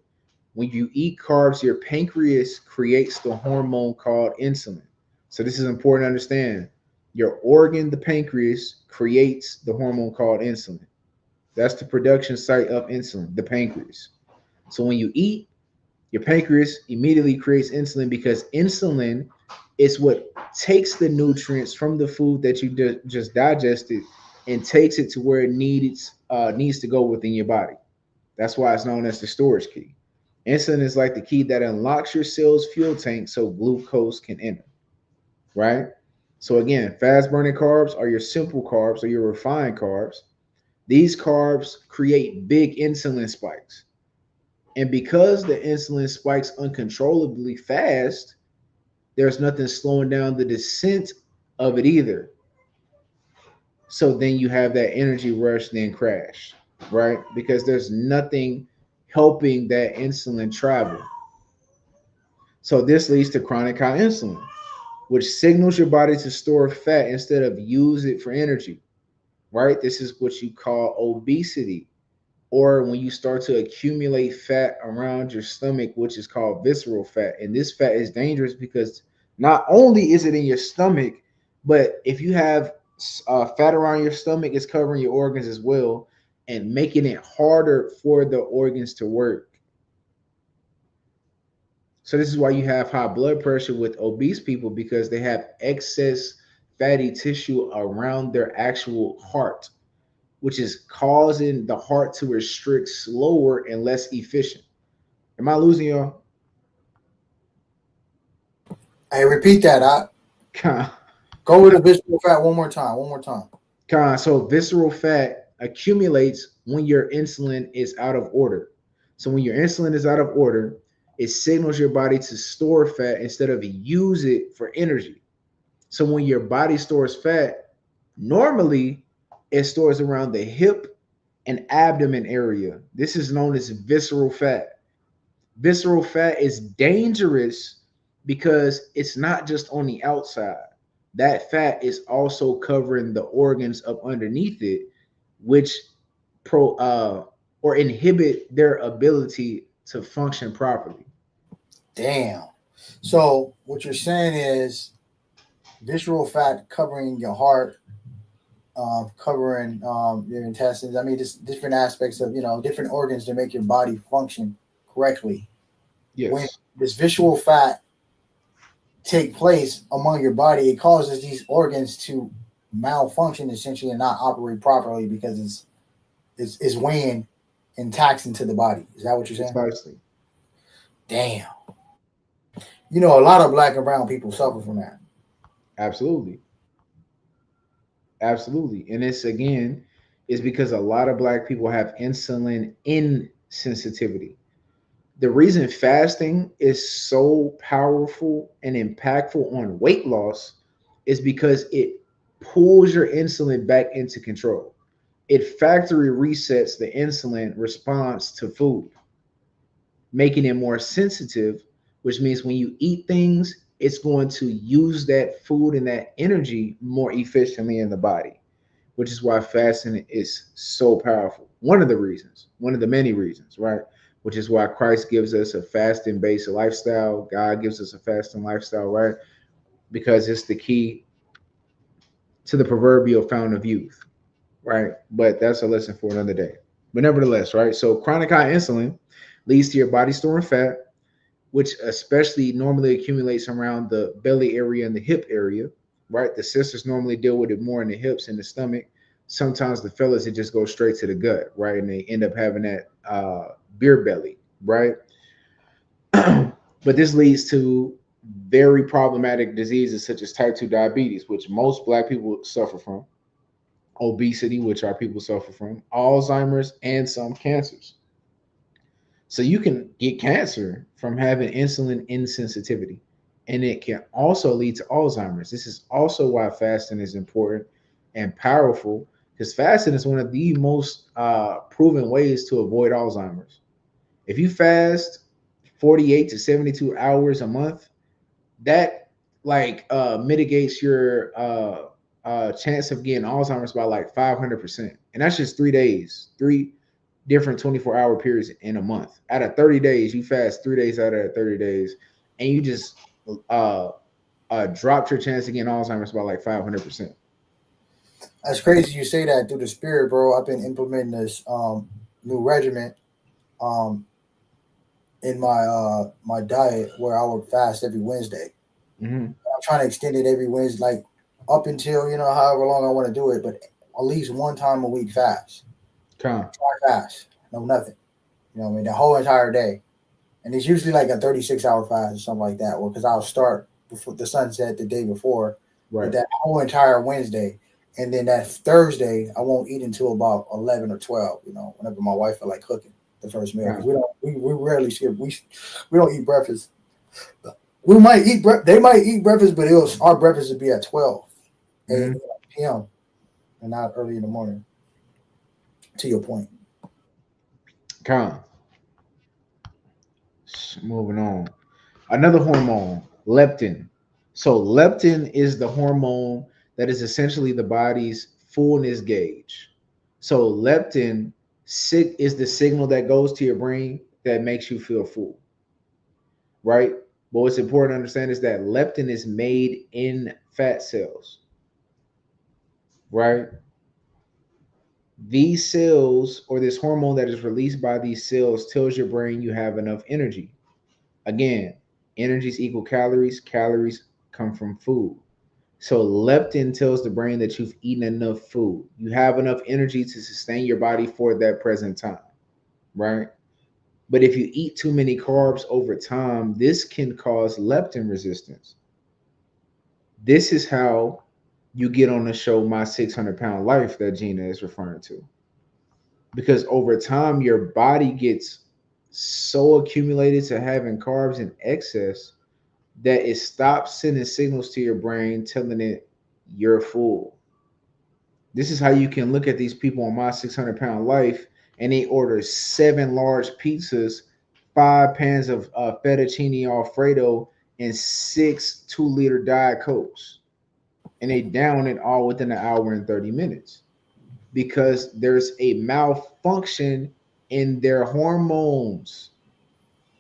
When you eat carbs, your pancreas creates the hormone called insulin. So this is important to understand. Your organ, the pancreas, creates the hormone called insulin. That's the production site of insulin, the pancreas. So when you eat, your pancreas immediately creates insulin because insulin is what takes the nutrients from the food that you just digested and takes it to where it needs to go within your body. That's why it's known as the storage key. Insulin is like the key that unlocks your cell's fuel tank so glucose can enter, right? So again, fast burning carbs are your simple carbs or your refined carbs. These carbs create big insulin spikes. And because the insulin spikes uncontrollably fast, there's nothing slowing down the descent of it either. So then you have that energy rush, then crash, right? Because there's nothing helping that insulin travel. So this leads to chronic high insulin, which signals your body to store fat instead of use it for energy, right? This is what you call obesity, or when you start to accumulate fat around your stomach, which is called visceral fat. And this fat is dangerous because not only is it in your stomach, but if you have fat around your stomach, it's covering your organs as well and making it harder for the organs to work. So this is why you have high blood pressure with obese people, because they have excess fatty tissue around their actual heart, which is causing the heart to restrict slower and less efficient. Am I losing y'all? Hey, repeat that. Go with the visceral fat one more time. One more time. So visceral fat accumulates when your insulin is out of order. So when your insulin is out of order, it signals your body to store fat instead of use it for energy. So when your body stores fat, normally it stores around the hip and abdomen area. This is known as visceral fat. Visceral fat is dangerous because it's not just on the outside. That fat is also covering the organs up underneath it, which or inhibit their ability to function properly. Damn. So what you're saying is visceral fat covering your heart, covering your intestines. I mean, just different aspects of different organs to make your body function correctly. Yes. When this visceral fat take place among your body, it causes these organs to malfunction essentially and not operate properly because it's weighing and taxing to the body. Is that what you're saying? Precisely. Damn. A lot of black and brown people suffer from that. Absolutely. And it's because a lot of black people have insulin insensitivity. The reason fasting is so powerful and impactful on weight loss is because it pulls your insulin back into control. It factory resets the insulin response to food, making it more sensitive, which means when you eat things, it's going to use that food and that energy more efficiently in the body, which is why fasting is so powerful. One of the many reasons, right? Which is why Christ gives us a fasting-based lifestyle. God gives us a fasting lifestyle, right? Because it's the key to the proverbial fountain of youth, right? But that's a lesson for another day. But nevertheless, right? So chronic high insulin leads to your body storing fat, which especially normally accumulates around the belly area and the hip area, right? The sisters normally deal with it more in the hips and the stomach. Sometimes the fellas, it just goes straight to the gut, right? And they end up having that beer belly, right? But this leads to very problematic diseases such as type 2 diabetes, which most black people suffer from, obesity, which our people suffer from, Alzheimer's, and some cancers. So you can get cancer from having insulin insensitivity, and it can also lead to Alzheimer's. This is also why fasting is important and powerful, because fasting is one of the most proven ways to avoid Alzheimer's. If you fast 48 to 72 hours a month, that mitigates your chance of getting Alzheimer's by like 500%. And that's just 3 days, three different 24-hour periods in a month. Out of 30 days, you fast 3 days out of 30 days, and you just uh, dropped your chance of getting Alzheimer's by like 500%. That's crazy you say that through the spirit, bro. I've been implementing this new regimen um in my diet where I would fast every Wednesday. Mm-hmm. I'm trying to extend it every Wednesday, like up until however long I want to do it, but at least one time a week fast. Come. Try fast, no nothing. You know what I mean? The whole entire day, and it's usually like a 36-hour fast or something like that. Or because I'll start before the sunset the day before, Right. but that whole entire Wednesday, and then that Thursday I won't eat until about 11 or 12. Whenever my wife feel like cooking the first meal, because we rarely skip. We don't eat breakfast. We might eat they might eat breakfast, but our breakfast would be at 12 p.m. and not early in the morning. To your point. Come. Moving on. Another hormone, leptin. So leptin is the hormone that is essentially the body's fullness gauge. So leptin is the signal that goes to your brain that makes you feel full, right? But what's important to understand is that leptin is made in fat cells, right? These cells, or this hormone that is released by these cells, tells your brain you have enough energy. Again, energy is equal calories. Calories come from food. So leptin tells the brain that you've eaten enough food. You have enough energy to sustain your body for that present time, right? But if you eat too many carbs over time, this can cause leptin resistance. This is how you get on the show My 600-Pound Life that Gina is referring to. Because over time, your body gets so accumulated to having carbs in excess that it stops sending signals to your brain telling it you're full. This is how you can look at these people on My 600-Pound Life, and they order 7 large pizzas, 5 pans of fettuccine alfredo, and 6 2-liter Diet Cokes. And they down it all within an hour and 30 minutes because there's a malfunction in their hormones.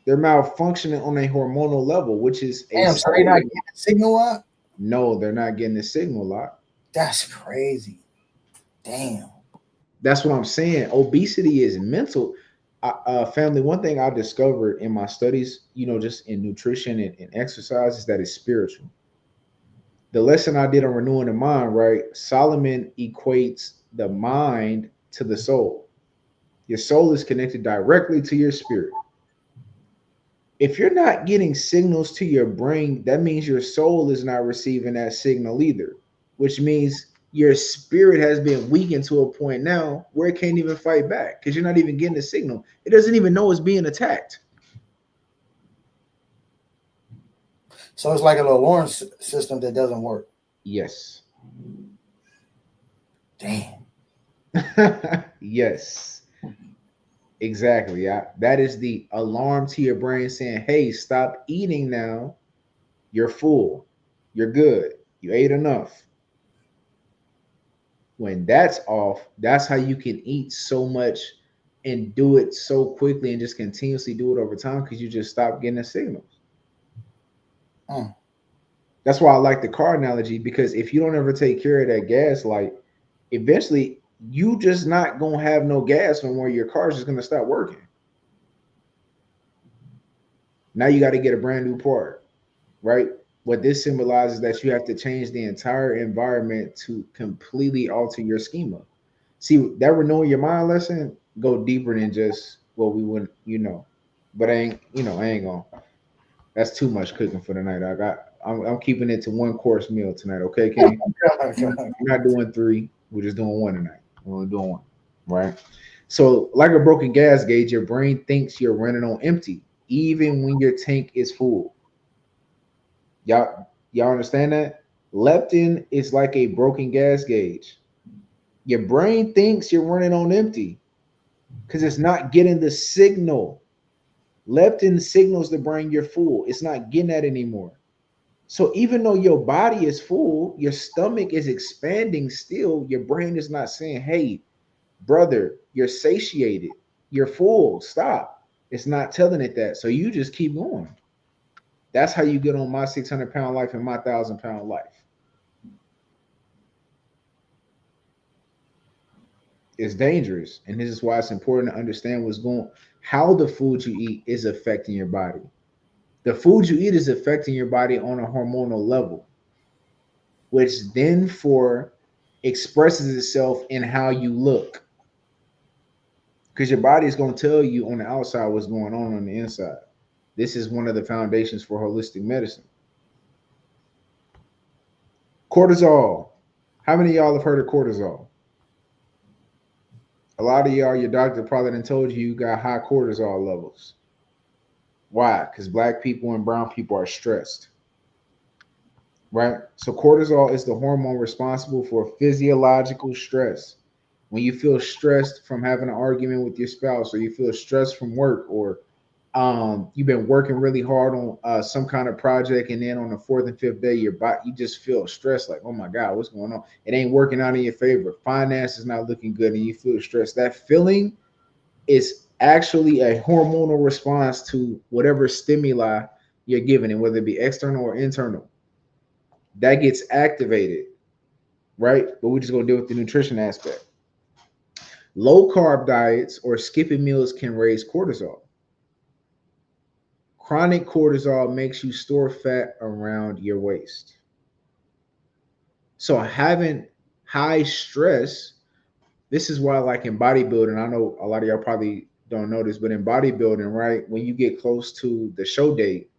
They're malfunctioning on a hormonal level, which is Damn, so they're not getting the signal up? No, they're not getting the signal lock. That's crazy. Damn. That's what I'm saying. Obesity is mental. Family, one thing I discovered in my studies, just in nutrition and exercise, is that it's spiritual. The lesson I did on renewing the mind, right? Solomon equates the mind to the soul. Your soul is connected directly to your spirit. If you're not getting signals to your brain, that means your soul is not receiving that signal either, which means your spirit has been weakened to a point now where it can't even fight back because you're not even getting the signal. It doesn't even know it's being attacked. So it's like a little alarm system that doesn't work. Yes. Damn. Yes. Exactly. That is the alarm to your brain saying, hey, stop eating now. You're full. You're good. You ate enough. When that's off, that's how you can eat so much and do it so quickly and just continuously do it over time because you just stop getting the signals. That's why I like the car analogy, because if you don't ever take care of that gas light, eventually you just not going to have no gas no more. Your car's just going to stop working. Now you got to get a brand new part, right? What this symbolizes that you have to change the entire environment to completely alter your schema. See, that renewing your mind lesson go deeper than just what we wouldn't, but I ain't gonna. That's too much cooking for the night. I'm keeping it to 1 course meal tonight. Okay, King? We're not doing 3. We're just doing 1 tonight. We're only doing 1, right? So, like a broken gas gauge, your brain thinks you're running on empty, even when your tank is full. Y'all understand that? Leptin is like a broken gas gauge. Your brain thinks you're running on empty because it's not getting the signal. Leptin signals the brain you're full. It's not getting that anymore. So even though your body is full, your stomach is expanding still, your brain is not saying, hey, brother, you're satiated, you're full, stop. It's not telling it that. So you just keep going. That's how you get on my 600-pound life and my 1,000-pound life. It's dangerous. And this is why it's important to understand how the food you eat is affecting your body. The food you eat is affecting your body on a hormonal level, which then expresses itself in how you look. Because your body is going to tell you on the outside what's going on the inside. This is one of the foundations for holistic medicine. Cortisol. How many of y'all have heard of cortisol? A lot of y'all, your doctor probably done told you got high cortisol levels. Why? Because black people and brown people are stressed. Right? So cortisol is the hormone responsible for physiological stress. When you feel stressed from having an argument with your spouse, or you feel stressed from work, or you've been working really hard on some kind of project, and then on the fourth and fifth day, you just feel stressed, like, oh my God, what's going on? It ain't working out in your favor. Finance is not looking good, and you feel stressed. That feeling is actually a hormonal response to whatever stimuli you're given, and whether it be external or internal. That gets activated, right? But we're just gonna deal with the nutrition aspect. Low carb diets or skipping meals can raise cortisol. Chronic cortisol makes you store fat around your waist. So having high stress, this is why, like in bodybuilding, I know a lot of y'all probably don't know this, but in bodybuilding, right, when you get close to the show date,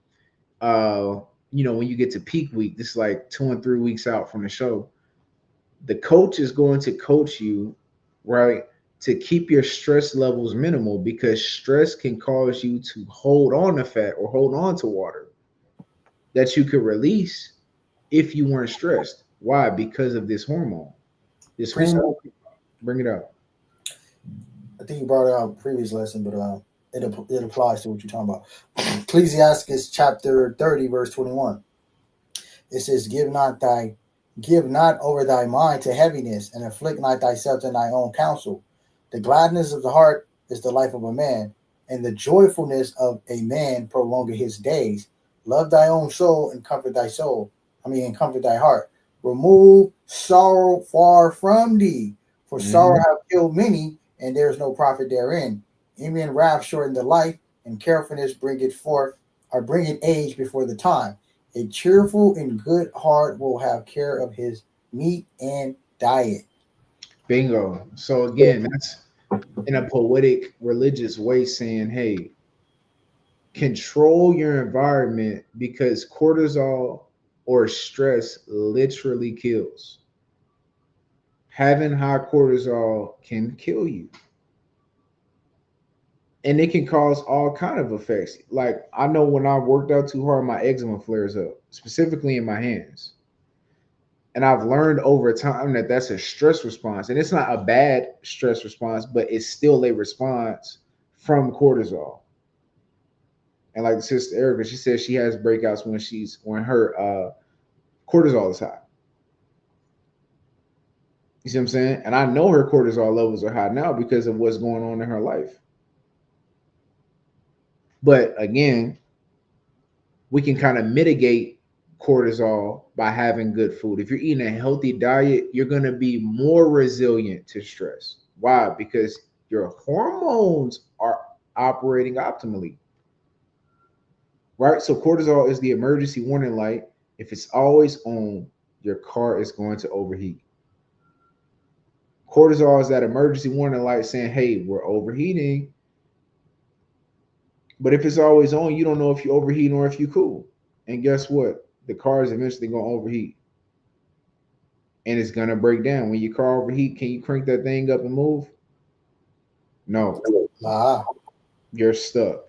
when you get to peak week, this is like 2 and 3 weeks out from the show, the coach is going to coach you, right, to keep your stress levels minimal, because stress can cause you to hold on to fat or hold on to water that you could release if you weren't stressed. Why? Because of this hormone. Bring it up. I think you brought it out previous lesson, but it applies to what you're talking about. Ecclesiastes chapter 30, verse 21. It says, Give not over thy mind to heaviness, and afflict not thyself in thy own counsel. The gladness of the heart is the life of a man, and the joyfulness of a man prolongeth his days. Love thy own soul and comfort thy and comfort thy heart. Remove sorrow far from thee, for sorrow hath killed many, and there is no profit therein. Even wrath shorten the life, and carefulness bringeth age before the time. A cheerful and good heart will have care of his meat and diet. Bingo. So again, that's in a poetic, religious way saying, hey, control your environment, because cortisol or stress literally kills. Having high cortisol can kill you. And it can cause all kind of effects. Like, I know when I worked out too hard, my eczema flares up, specifically in my hands. And I've learned over time that that's a stress response. And it's not a bad stress response, but it's still a response from cortisol. And like Sister Erica, she says she has breakouts when her cortisol is high. You see what I'm saying? And I know her cortisol levels are high now because of what's going on in her life. But again, we can kind of mitigate cortisol by having good food. If you're eating a healthy diet, you're going to be more resilient to stress. Why? Because your hormones are operating optimally. Right? So cortisol is the emergency warning light. If it's always on, your car is going to overheat. Cortisol is that emergency warning light saying, hey, we're overheating. But if it's always on, you don't know if you're overheating or if you're cool. And guess what? The car is eventually going to overheat. And it's going to break down. When your car overheat, can you crank that thing up and move? No, Ah, you're stuck.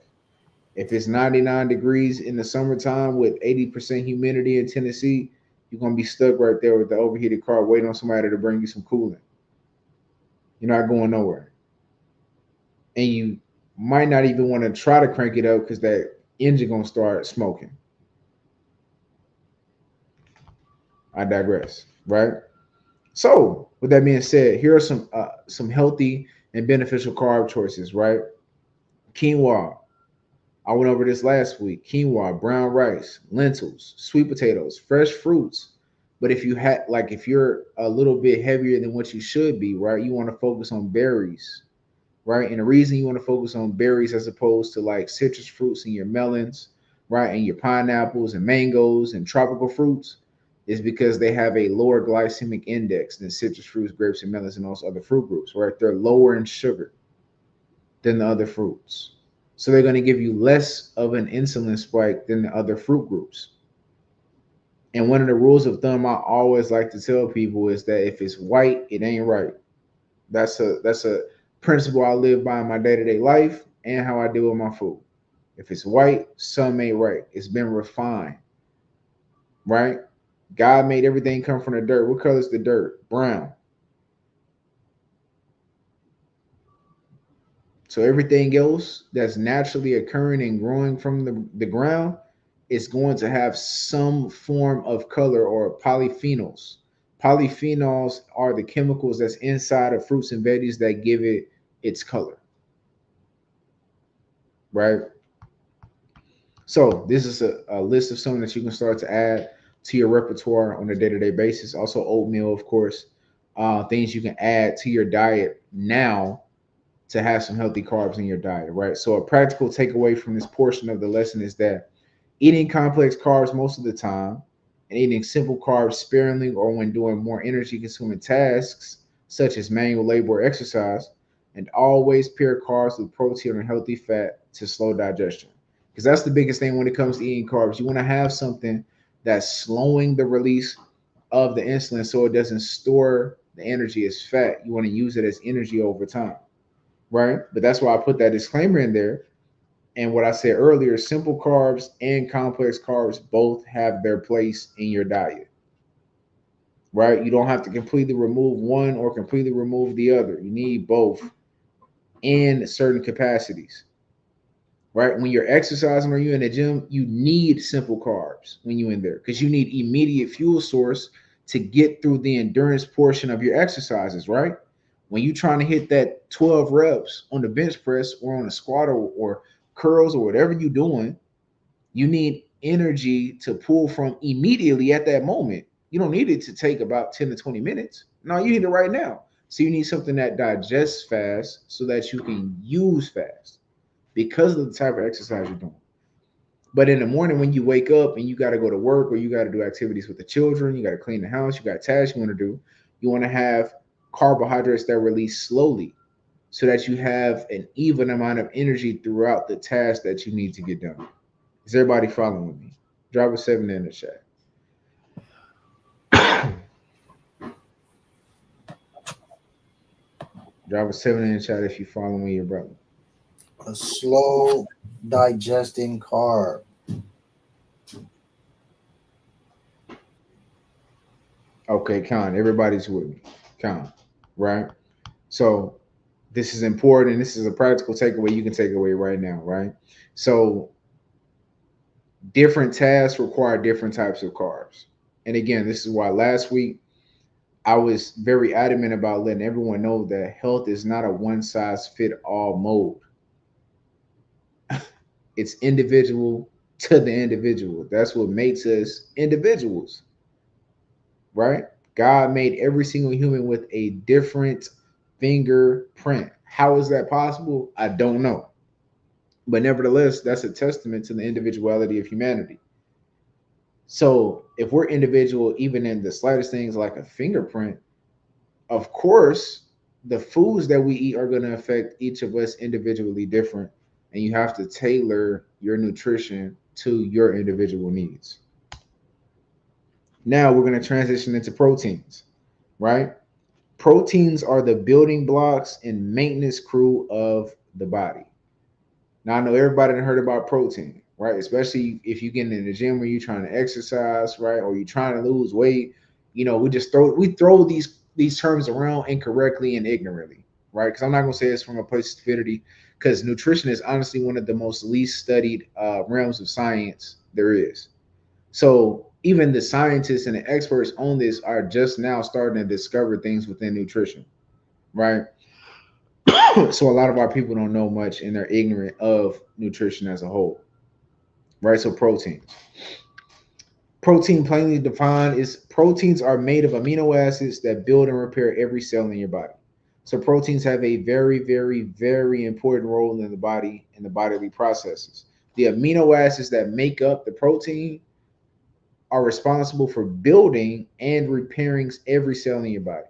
If it's 99 degrees in the summertime with 80% humidity in Tennessee, you're gonna be stuck right there with the overheated car waiting on somebody to bring you some coolant. You're not going nowhere. And you might not even want to try to crank it up because that engine gonna start smoking. I digress, right? So, with that being said, here are some healthy and beneficial carb choices, right? Quinoa. I went over this last week. Quinoa, brown rice, lentils, sweet potatoes, fresh fruits. But if you're a little bit heavier than what you should be, right? You want to focus on berries, right? And the reason you want to focus on berries as opposed to like citrus fruits and your melons, right? And your pineapples and mangoes and tropical fruits is because they have a lower glycemic index than citrus fruits, grapes, and melons and those other fruit groups, right? They're lower in sugar than the other fruits. So they're going to give you less of an insulin spike than the other fruit groups. And one of the rules of thumb I always like to tell people is that if it's white, it ain't right. That's a principle I live by in my day-to-day life and how I deal with my food. If it's white, some ain't right. It's been refined, right? God made everything come from the dirt. What color is the dirt? Brown. So everything else that's naturally occurring and growing from the ground is going to have some form of color or polyphenols. Polyphenols are the chemicals that's inside of fruits and veggies that give it its color, right? So this is a list of something that you can start to add to your repertoire on a day-to-day basis. Also oatmeal, of course, things you can add to your diet now to have some healthy carbs in your diet, right? So a practical takeaway from this portion of the lesson is that eating complex carbs most of the time and eating simple carbs sparingly or when doing more energy consuming tasks such as manual labor or exercise, and always pair carbs with protein or healthy fat to slow digestion. Because that's the biggest thing when it comes to eating carbs. You want to have something that's slowing the release of the insulin so it doesn't store the energy as fat. You want to use it as energy over time, right? But that's why I put that disclaimer in there. And what I said earlier, simple carbs and complex carbs both have their place in your diet, right? You don't have to completely remove one or completely remove the other. You need both in certain capacities, right? When you're exercising or you're in the gym, you need simple carbs when you're in there because you need immediate fuel source to get through the endurance portion of your exercises, right? When you're trying to hit that 12 reps on the bench press or on a squat or curls or whatever you're doing, you need energy to pull from immediately at that moment. You don't need it to take about 10 to 20 minutes. No, you need it right now. So you need something that digests fast so that you can use fast because of the type of exercise you're doing. But in the morning when you wake up and you got to go to work or you got to do activities with the children, you got to clean the house, you got tasks you want to do, you want to have carbohydrates that release slowly so that you have an even amount of energy throughout the task that you need to get done. Is everybody following me? Drop a 7 in the chat. Drop a 7 in the chat if you following your brother. a slow digesting carb. Okay, Con, everybody's with me. Con, right? So this is important. This is a practical takeaway you can take away right now, right? So different tasks require different types of carbs. And again, this is why last week I was very adamant about letting everyone know that health is not a one size fit all mode. It's individual to the individual. That's what makes us individuals, right? God made every single human with a different fingerprint. How is that possible? I don't know. But nevertheless, that's a testament to the individuality of humanity. So if we're individual, even in the slightest things like a fingerprint, of course, the foods that we eat are going to affect each of us individually different. And you have to tailor your nutrition to your individual needs. Now we're going to transition into proteins, right? Proteins are the building blocks and maintenance crew of the body. Now I know everybody done heard about protein, right? Especially if you get in the gym or you're trying to exercise, right? Or you're trying to lose weight. You know, we throw these terms around incorrectly and ignorantly, right? Because I'm not gonna say it's from a place of stupidity, because nutrition is honestly one of the most least studied realms of science there is. So even the scientists and the experts on this are just now starting to discover things within nutrition, right? So a lot of our people don't know much and they're ignorant of nutrition as a whole, right? So proteins. Protein, plainly defined, is proteins are made of amino acids that build and repair every cell in your body. So proteins have a very, very, very important role in the body and the bodily processes. The amino acids that make up the protein are responsible for building and repairing every cell in your body.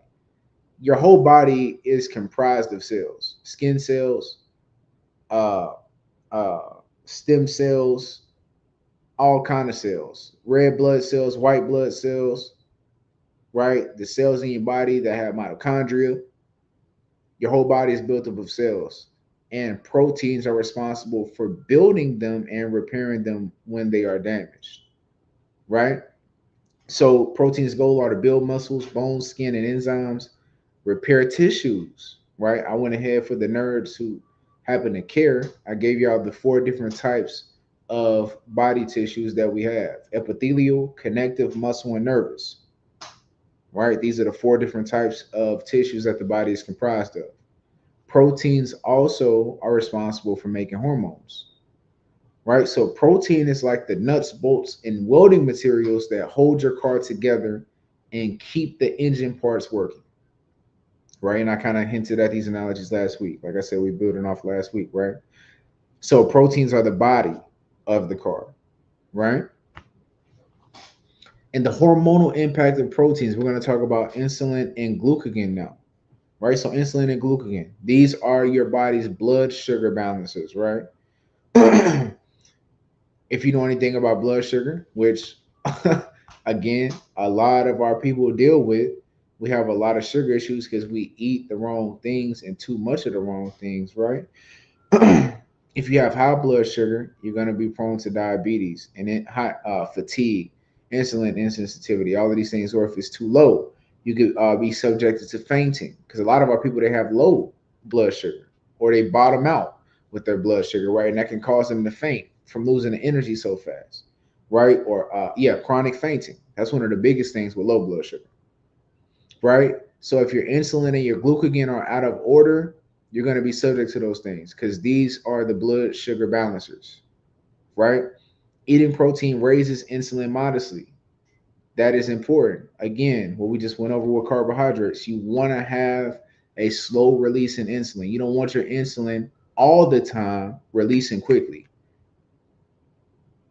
Your whole body is comprised of cells, skin cells, uh, uh, stem cells, all kind of cells, red blood cells, white blood cells, right? The cells in your body that have mitochondria. Your whole body is built up of cells, and proteins are responsible for building them and repairing them when they are damaged, right? So proteins' goal are to build muscles, bones, skin, and enzymes, repair tissues, right? I went ahead for the nerds who happen to care. I gave y'all the 4 different types of body tissues that we have: epithelial, connective, muscle, and nervous, right? These are the 4 different types of tissues that the body is comprised of. Proteins also are responsible for making hormones, right? So protein is like the nuts, bolts, and welding materials that hold your car together and keep the engine parts working, right? And I kind of hinted at these analogies last week. Like I said, we building off last week, right? So proteins are the body of the car, right? And the hormonal impact of proteins, we're going to talk about insulin and glucagon now, right? So insulin and glucagon, these are your body's blood sugar balancers, right? If you know anything about blood sugar, which again, a lot of our people deal with, we have a lot of sugar issues because we eat the wrong things and too much of the wrong things, right? If you have high blood sugar, you're going to be prone to diabetes and then high fatigue, insulin insensitivity, all of these things. Or if it's too low, you could be subjected to fainting, because a lot of our people, they have low blood sugar or they bottom out with their blood sugar, right? And that can cause them to faint from losing the energy so fast, right? Or chronic fainting. That's one of the biggest things with low blood sugar, right? So if your insulin and your glucagon are out of order, you're going to be subject to those things, because these are the blood sugar balancers, right? Eating protein raises insulin modestly. That is important. Again, what we just went over with carbohydrates, you want to have a slow release in insulin. You don't want your insulin all the time releasing quickly.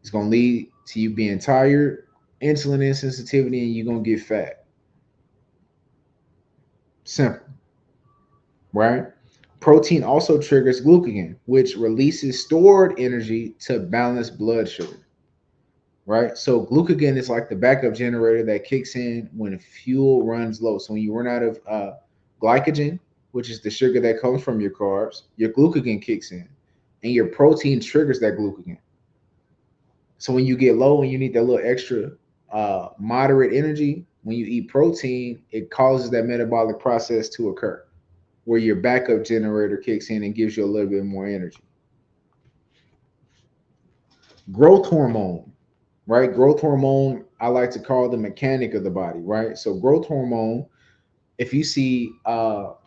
It's going to lead to you being tired, insulin insensitivity, and you're going to get fat. Simple, right? Protein also triggers glucagon, which releases stored energy to balance blood sugar, right? So glucagon is like the backup generator that kicks in when fuel runs low. So when you run out of glycogen, which is the sugar that comes from your carbs, your glucagon kicks in, and your protein triggers that glucagon. So when you get low and you need that little extra moderate energy, when you eat protein, it causes that metabolic process to occur, where your backup generator kicks in and gives you a little bit more energy. Growth hormone, right? Growth hormone, I like to call the mechanic of the body, right? So growth hormone, if you see,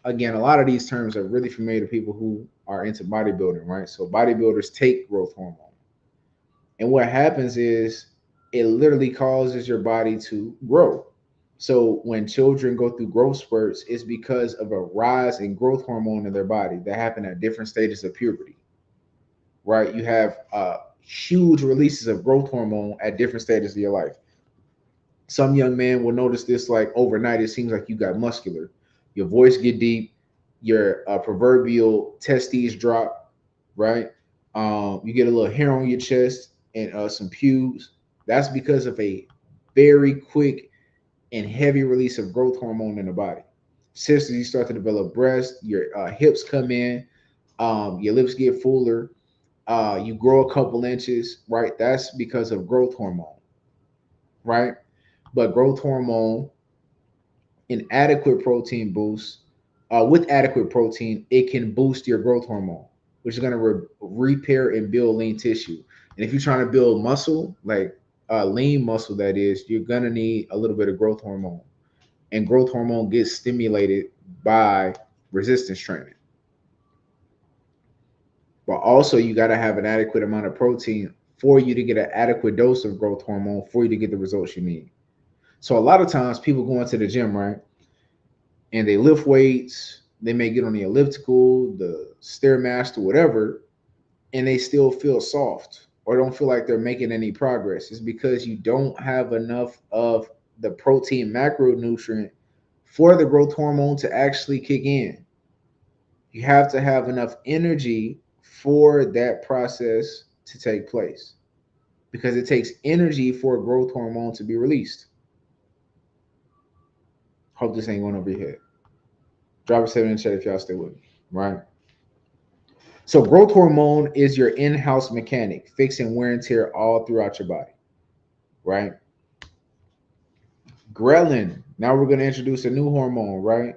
again, a lot of these terms are really familiar to people who are into bodybuilding, right? So bodybuilders take growth hormone. And what happens is it literally causes your body to grow. So when children go through growth spurts, it's because of a rise in growth hormone in their body that happen at different stages of puberty, right? You have huge releases of growth hormone at different stages of your life. Some young man will notice this like overnight. It seems like you got muscular. Your voice get deep. Your proverbial testes drop, right? You get a little hair on your chest and some pubes. That's because of a very quick and heavy release of growth hormone in the body. Sisters, you start to develop breasts. Your hips come in. Your lips get fuller. You grow a couple inches, right? That's because of growth hormone, right? But growth hormone, inadequate protein boost, with adequate protein, it can boost your growth hormone, which is going to repair and build lean tissue. And if you're trying to build muscle, like lean muscle, that is, you're going to need a little bit of growth hormone. And growth hormone gets stimulated by resistance training. But also, you got to have an adequate amount of protein for you to get an adequate dose of growth hormone for you to get the results you need. So a lot of times people go into the gym, right? And they lift weights, they may get on the elliptical, the Stairmaster, whatever, and they still feel soft or don't feel like they're making any progress. It's because you don't have enough of the protein macronutrient for the growth hormone to actually kick in. You have to have enough energy for that process to take place, because it takes energy for growth hormone to be released. Hope this ain't going over your head. Drop a 7 in the chat if y'all stay with me, right? So growth hormone is your in-house mechanic, fixing wear and tear all throughout your body, right? Ghrelin. Now we're going to introduce a new hormone, right?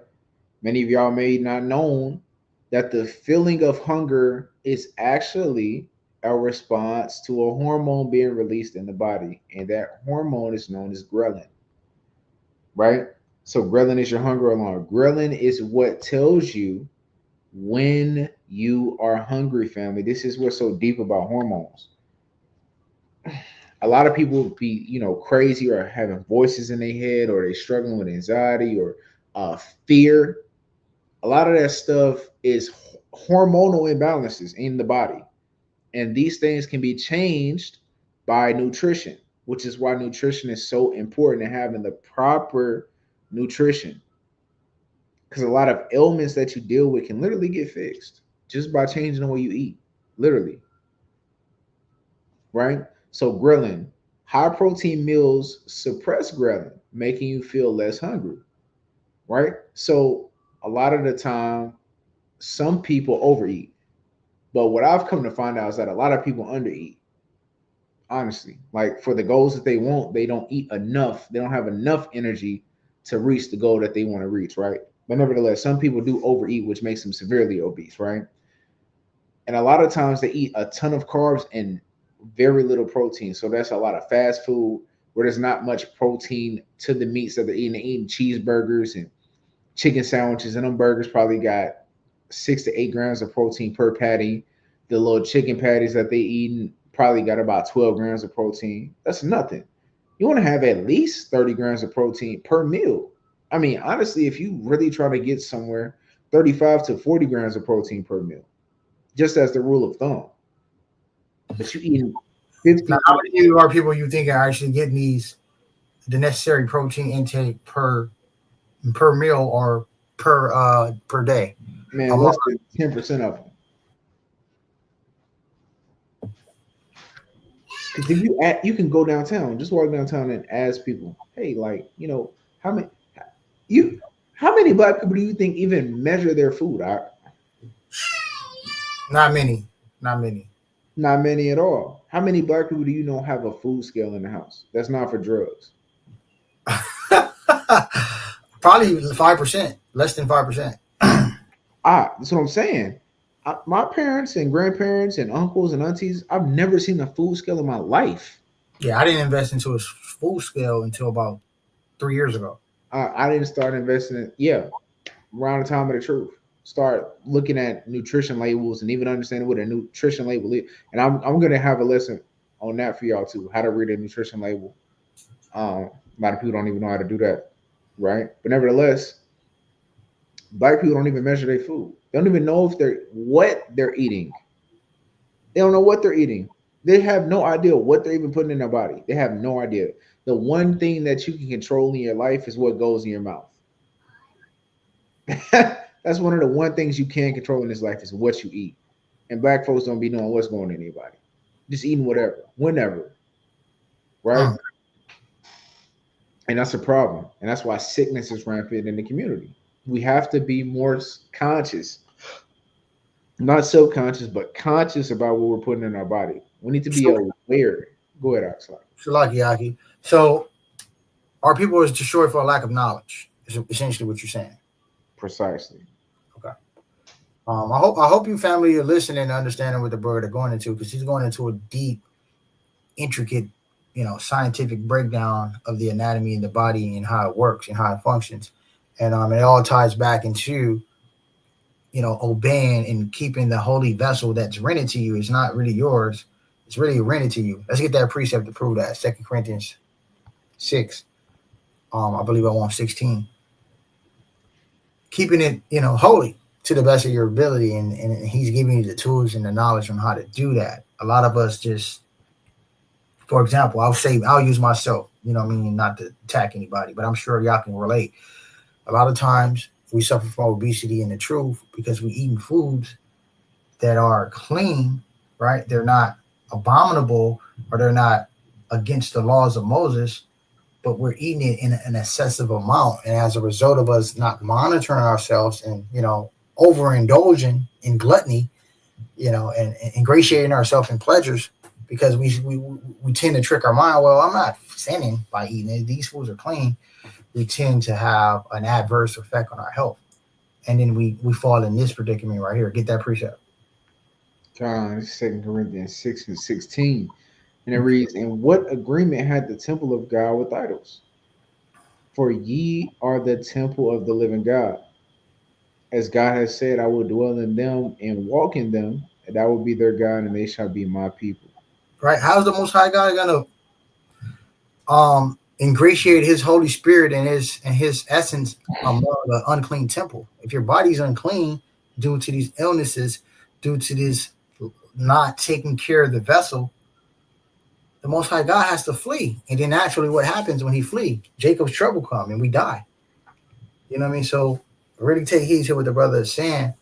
Many of y'all may not know that the feeling of hunger is actually a response to a hormone being released in the body, and that hormone is known as ghrelin, right? So ghrelin is your hunger alarm. Ghrelin is what tells you when you are hungry, family. This is what's so deep about hormones. A lot of people be, crazy or having voices in their head, or they struggling with anxiety or fear. A lot of that stuff is hormonal imbalances in the body. And these things can be changed by nutrition, which is why nutrition is so important, and having the proper nutrition. Because a lot of ailments that you deal with can literally get fixed just by changing the way you eat, literally. Right? So ghrelin, high protein meals suppress ghrelin, making you feel less hungry. Right? So a lot of the time, some people overeat. But what I've come to find out is that a lot of people undereat. Honestly, like for the goals that they want, they don't eat enough. They don't have enough energy to reach the goal that they want to reach, right? But nevertheless, some people do overeat, which makes them severely obese, right? And a lot of times they eat a ton of carbs and very little protein. So that's a lot of fast food where there's not much protein to the meats that they're eating. They're eating cheeseburgers and chicken sandwiches, and them burgers probably got 6 to 8 grams of protein per patty. The little chicken patties that they eating probably got about 12 grams of protein. That's nothing. You want to have at least 30 grams of protein per meal. I mean, honestly, if you really try to get somewhere, 35 to 40 grams of protein per meal, just as the rule of thumb. But you eating 50. Now, how many are people you think are actually getting the necessary protein intake per meal or per day? Man, less than 10% of them. Because if you can go downtown, just walk downtown and ask people, hey, like, how many black people do you think even measure their food? Not many. Not many. Not many at all. How many black people do you know have a food scale in the house? That's not for drugs. Probably 5%, less than 5%. That's what I'm saying. My parents and grandparents and uncles and aunties, I've never seen a food scale in my life. Yeah, I didn't invest into a food scale until about 3 years ago. I didn't start investing around the time of the truth. Start looking at nutrition labels and even understanding what a nutrition label is. And I'm going to have a lesson on that for y'all too, how to read a nutrition label. A lot of people don't even know how to do that, right? But nevertheless, black people don't even measure their food. They don't even know what they're eating. They don't know what they're eating. They have no idea what they're even putting in their body. They have no idea. The one thing that you can control in your life is what goes in your mouth. That's one of the one things you can control in this life is what you eat. And black folks don't be knowing what's going in anybody. Just eating whatever, whenever. Right? And that's a problem. And that's why sickness is rampant in the community. We have to be more conscious, not subconscious, but conscious about what we're putting in our body. We need to be aware. Go ahead, Oxlack. Shalaki Aki. So our people is destroyed for a lack of knowledge. Is essentially what you're saying. Precisely. Okay. I hope you family are listening and understanding what the brother are going into, because he's going into a deep, intricate, scientific breakdown of the anatomy in the body and how it works and how it functions. And it all ties back into, obeying and keeping the holy vessel that's rented to you. It's not really yours. It's really rented to you. Let's get that precept to prove that. 2 Corinthians 6. I believe I want 16. Keeping it, holy to the best of your ability. And he's giving you the tools and the knowledge on how to do that. A lot of us just, for example, I'll use myself, not to attack anybody, but I'm sure y'all can relate. A lot of times we suffer from obesity and the truth because we're eating foods that are clean, right? They're not abominable or they're not against the laws of Moses, but we're eating it in an excessive amount. And as a result of us not monitoring ourselves and, overindulging in gluttony, and ingratiating ourselves in pleasures, because we tend to trick our mind. Well, I'm not sinning by eating it. These foods are clean. We tend to have an adverse effect on our health. And then we fall in this predicament right here. Get that precept. 2 Corinthians 6 and 16. And it reads, "And what agreement had the temple of God with idols? For ye are the temple of the living God. As God has said, I will dwell in them and walk in them, and I will be their God, and they shall be my people." Right? How's the Most High God gonna ingratiate His Holy Spirit and His essence among the unclean temple? If your body's unclean due to these illnesses, due to this not taking care of the vessel, the Most High God has to flee. And then naturally what happens when He flee? Jacob's trouble come and we die. You know what I mean? So really take heed to what the brother is saying.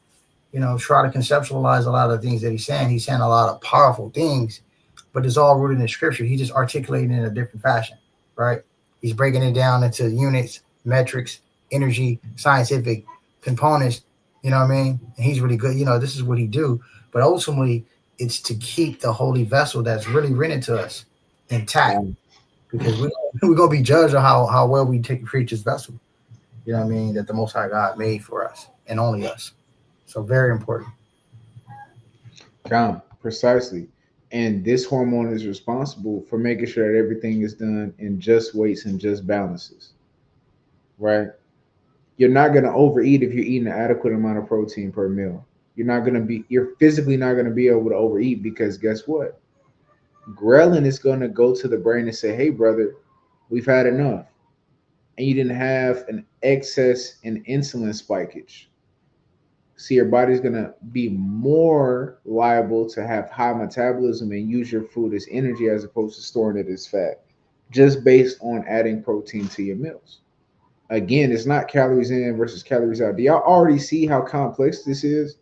Try to conceptualize a lot of things that he's saying. He's saying a lot of powerful things, but it's all rooted in scripture. He just articulating it in a different fashion, right? He's breaking it down into units, metrics, energy, scientific components. You know what I mean? And he's really good. This is what he do. But ultimately, it's to keep the holy vessel that's really rented to us intact, because we're going to be judged on how well we treat this vessel. You know what I mean? That the Most High God made for us and only us. So very important. Precisely. And this hormone is responsible for making sure that everything is done in just weights and just balances, right? You're not going to overeat if you're eating an adequate amount of protein per meal. You're physically not going to be able to overeat, because guess what? Ghrelin is going to go to the brain and say, hey, brother, we've had enough. And you didn't have an excess in insulin spikage. So your body's going to be more liable to have high metabolism and use your food as energy as opposed to storing it as fat, just based on adding protein to your meals. Again, it's not calories in versus calories out. Do y'all already see how complex this is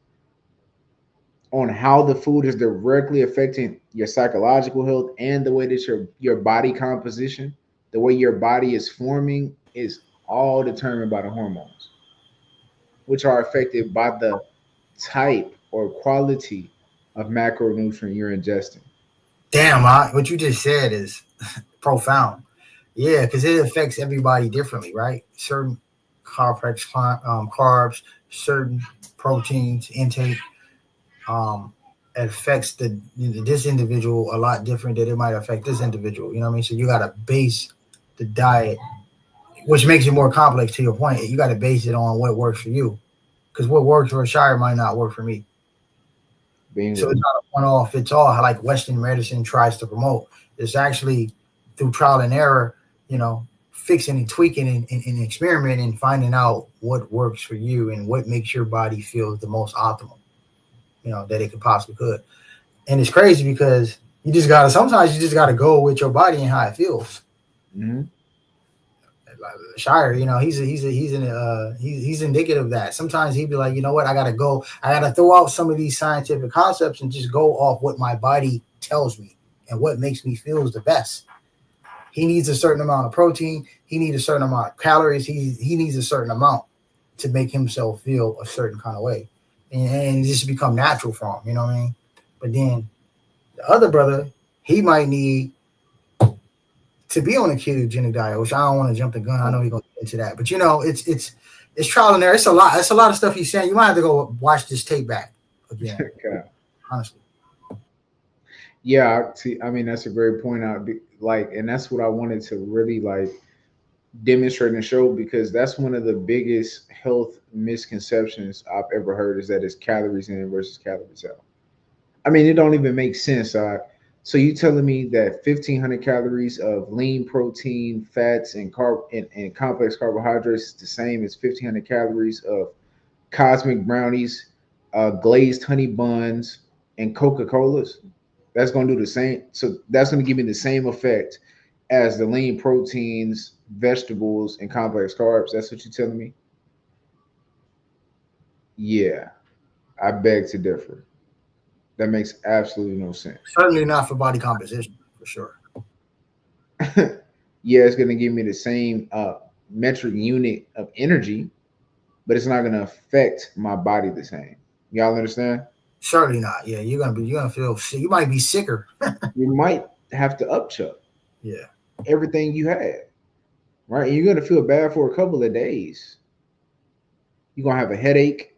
on how the food is directly affecting your psychological health and the way that your body composition, the way your body is forming, is all determined by the hormones, which are affected by the type or quality of macronutrient you're ingesting. Damn, what you just said is profound. Yeah, because it affects everybody differently, right? Certain carbs, certain proteins intake, it affects this individual a lot different than it might affect this individual. You know what I mean? So you got to base the diet, which makes it more complex. To your point, you got to base it on what works for you, because what works for a Shire might not work for me. Bingo. So it's not a one-all fits all like Western medicine tries to promote. It's actually through trial and error, fixing and tweaking and experimenting and finding out what works for you and what makes your body feel the most optimal, that it could possibly could. And it's crazy because sometimes you just gotta go with your body and how it feels. Mm-hmm. Shire, he's indicative of that. Sometimes he'd be like, you know what, I gotta throw out some of these scientific concepts and just go off what my body tells me and what makes me feel the best. He needs a certain amount of protein. He needs a certain amount of calories. He needs a certain amount. to make himself feel a certain kind of way, and just become natural for him. You know what I mean? But then the other brother, he might need to be on a ketogenic diet, which I don't want to jump the gun. I know he's gonna get into that, but it's trial and error. It's a lot. It's a lot of stuff he's saying. You might have to go watch this tape back again. Okay. Honestly. Yeah, see, I mean that's a great point out. Like, and that's what I wanted to really like demonstrate and show, because that's one of the biggest health misconceptions I've ever heard, is that it's calories in versus calories out. I mean, it don't even make sense. So you telling me that 1,500 calories of lean protein, fats, and and complex carbohydrates is the same as 1,500 calories of cosmic brownies, glazed honey buns, and Coca-Colas? That's going to do the same. So that's going to give me the same effect as the lean proteins, vegetables, and complex carbs. That's what you're telling me? Yeah, I beg to differ. That makes absolutely no sense. Certainly not for body composition, for sure. Yeah, it's going to give me the same metric unit of energy, but it's not going to affect my body the same. Y'all understand? Certainly not. Yeah, you're gonna feel sick. You might be sicker. You might have to upchuck Yeah. everything you had, right? And you're going to feel bad for a couple of days. You're going to have a headache,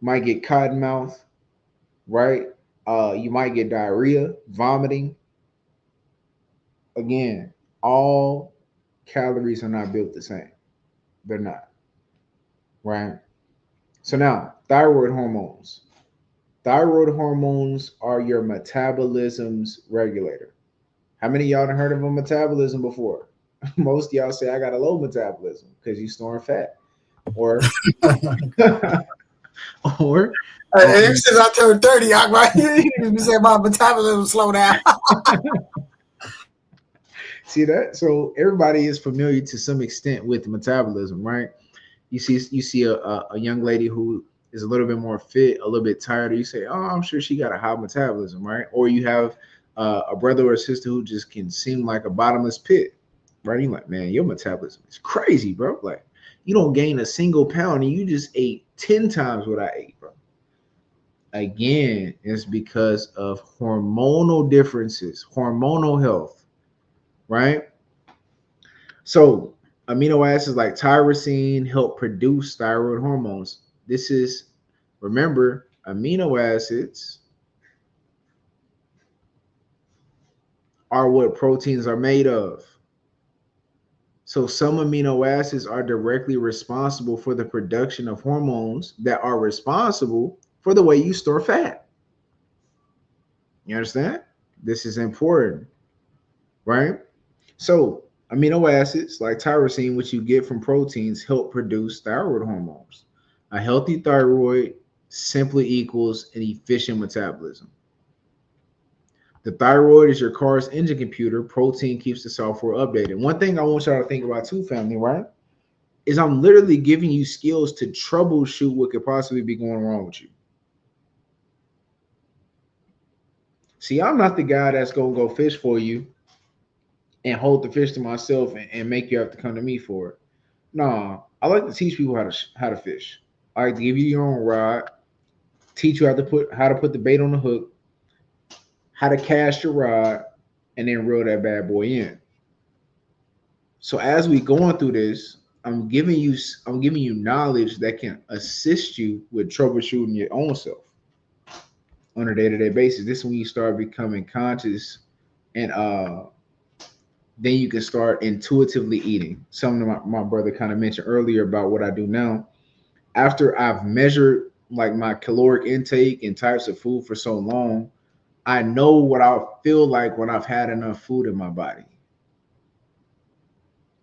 might get cotton mouth, right? You might get diarrhea, vomiting. Again, all calories are not built the same. They're not, right? So now, thyroid hormones. Thyroid hormones are your metabolism's regulator. How many of y'all have heard of a metabolism before? Most of y'all say I got a low metabolism because you storing fat, or or Ever since I turned 30, you said my metabolism slow down. see that? So everybody is familiar to some extent with metabolism, right? You see a young lady who is a little bit more fit, a little bit tired. You say, "Oh, I'm sure she got a high metabolism," right? Or you have a brother or a sister who just can seem like a bottomless pit, right? You're like, "Man, your metabolism is crazy, bro. Like, you don't gain a single pound and you just ate 10 times what I ate, bro." Again, it's because of hormonal differences, hormonal health, right? So amino acids like tyrosine help produce thyroid hormones. This is, remember, amino acids are what proteins are made of. So some amino acids are directly responsible for the production of hormones that are responsible for the way you store fat. You understand? This is important, right? So amino acids like tyrosine, which you get from proteins, help produce thyroid hormones. A healthy thyroid simply equals an efficient metabolism. The thyroid is your car's engine computer. Protein keeps the software updated. One thing I want y'all to think about too, family, right, is I'm literally giving you skills to troubleshoot what could possibly be going wrong with you. See, I'm not the guy that's going to go fish for you and hold the fish to myself and make you have to come to me for it. No, I like to teach people how to fish. I like to give you your own rod, teach you how to put the bait on the hook, how to cast your rod, and then reel that bad boy in. So as we going through this, I'm giving you knowledge that can assist you with troubleshooting your own self on a day-to-day basis. This is when you start becoming conscious, and then you can start intuitively eating. Something my brother kind of mentioned earlier about what I do now. After I've measured like my caloric intake and types of food for so long, I know what I feel like when I've had enough food in my body.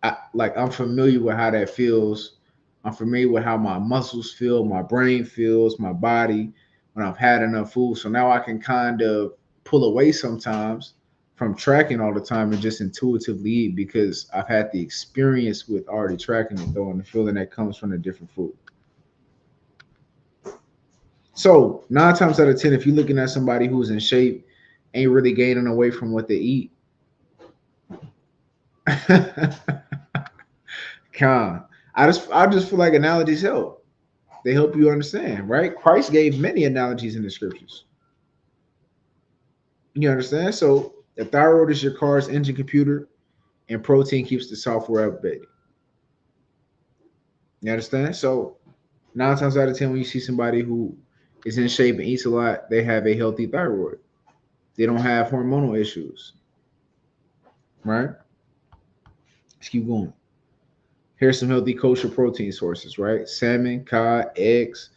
I'm familiar with how that feels. I'm familiar with how my muscles feel, my brain feels, my body when I've had enough food. So now I can kind of pull away sometimes from tracking all the time and just intuitively eat, because I've had the experience with already tracking it though, and the feeling that comes from the different food. So 9 times out of 10, if you're looking at somebody who's in shape, ain't really gaining away from what they eat. I just feel like analogies help. They help you understand, right? Christ gave many analogies in the scriptures. You understand? So the thyroid is your car's engine computer, and protein keeps the software updated. You understand? So 9 times out of 10, when you see somebody who is in shape and eats a lot, they have a healthy thyroid. They don't have hormonal issues. Right? Let's keep going. Here's some healthy kosher protein sources, right? Salmon, cod, eggs.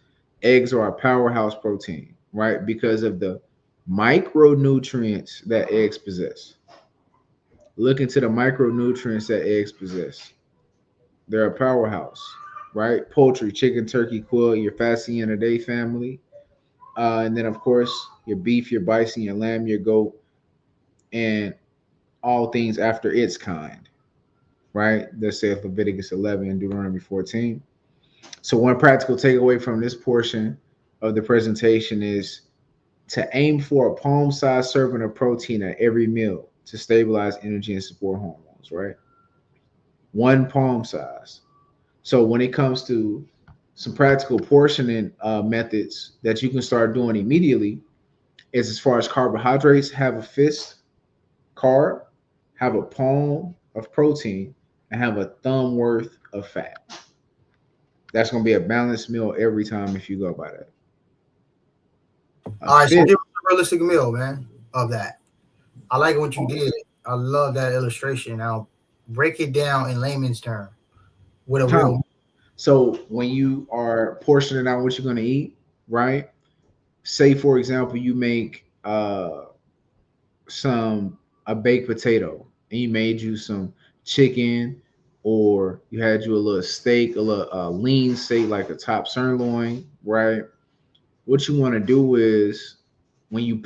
Eggs are a powerhouse protein, right? Because of the micronutrients that eggs possess. Look into the micronutrients that eggs possess. They're a powerhouse, right? Poultry, chicken, turkey, quail, your fasting in a day family. And then, of course, your beef, your bison, your lamb, your goat, and all things after its kind, right? That's said Leviticus 11 and Deuteronomy 14. So one practical takeaway from this portion of the presentation is to aim for a palm-sized serving of protein at every meal to stabilize energy and support hormones, right? One palm size. So when it comes to some practical portioning methods that you can start doing immediately is as far as carbohydrates, have a fist carb, have a palm of protein, and have a thumb worth of fat. That's going to be a balanced meal every time if you go by that. All right, so give us a realistic meal, man, of that. I like what you did. I love that illustration. Now, break it down in layman's term. With a real. So when you are portioning out what you're going to eat, right? Say, for example, you make a baked potato, and you made you some chicken, or you had you a little steak, a little lean steak, like a top sirloin, right? What you want to do is when you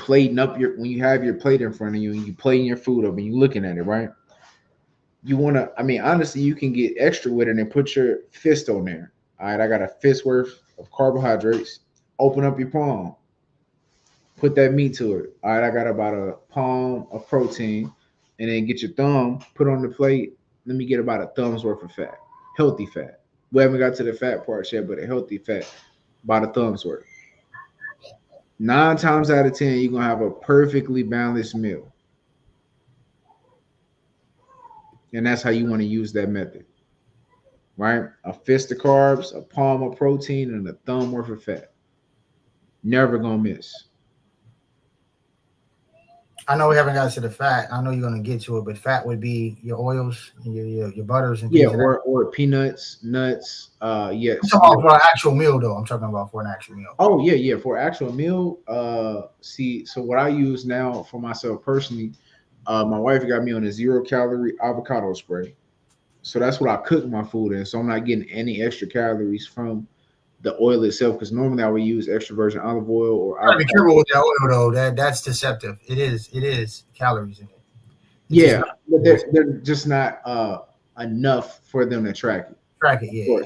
have your plate in front of you and you plating your food up and you looking at it, right? You want to, honestly, you can get extra with it and put your fist on there. All right, I got a fist worth of carbohydrates. Open up your palm. Put that meat to it. All right, I got about a palm of protein, and then get your thumb, put on the plate. Let me get about a thumb's worth of fat, healthy fat. We haven't got to the fat part yet, but a healthy fat, about a thumb's worth. 9 times out of 10, you're going to have a perfectly balanced meal. And that's how you want to use that method, right? A fist of carbs, a palm of protein, and a thumb worth of fat. Never going to miss. I know we haven't got to the fat. I know you're going to get to it, but fat would be your oils, and your butters, and things or peanuts, nuts. Yes. I'm talking about for an actual meal, though. I'm talking about for an actual meal. Oh yeah, for an actual meal. So what I use now for myself personally, my wife got me on a 0-calorie avocado spray. So that's what I cook my food in. So I'm not getting any extra calories from the oil itself, because normally I would use extra virgin olive oil or. Be careful with that oil, though. That's deceptive. It is calories in it. But they're just not enough for them to track it. Yeah.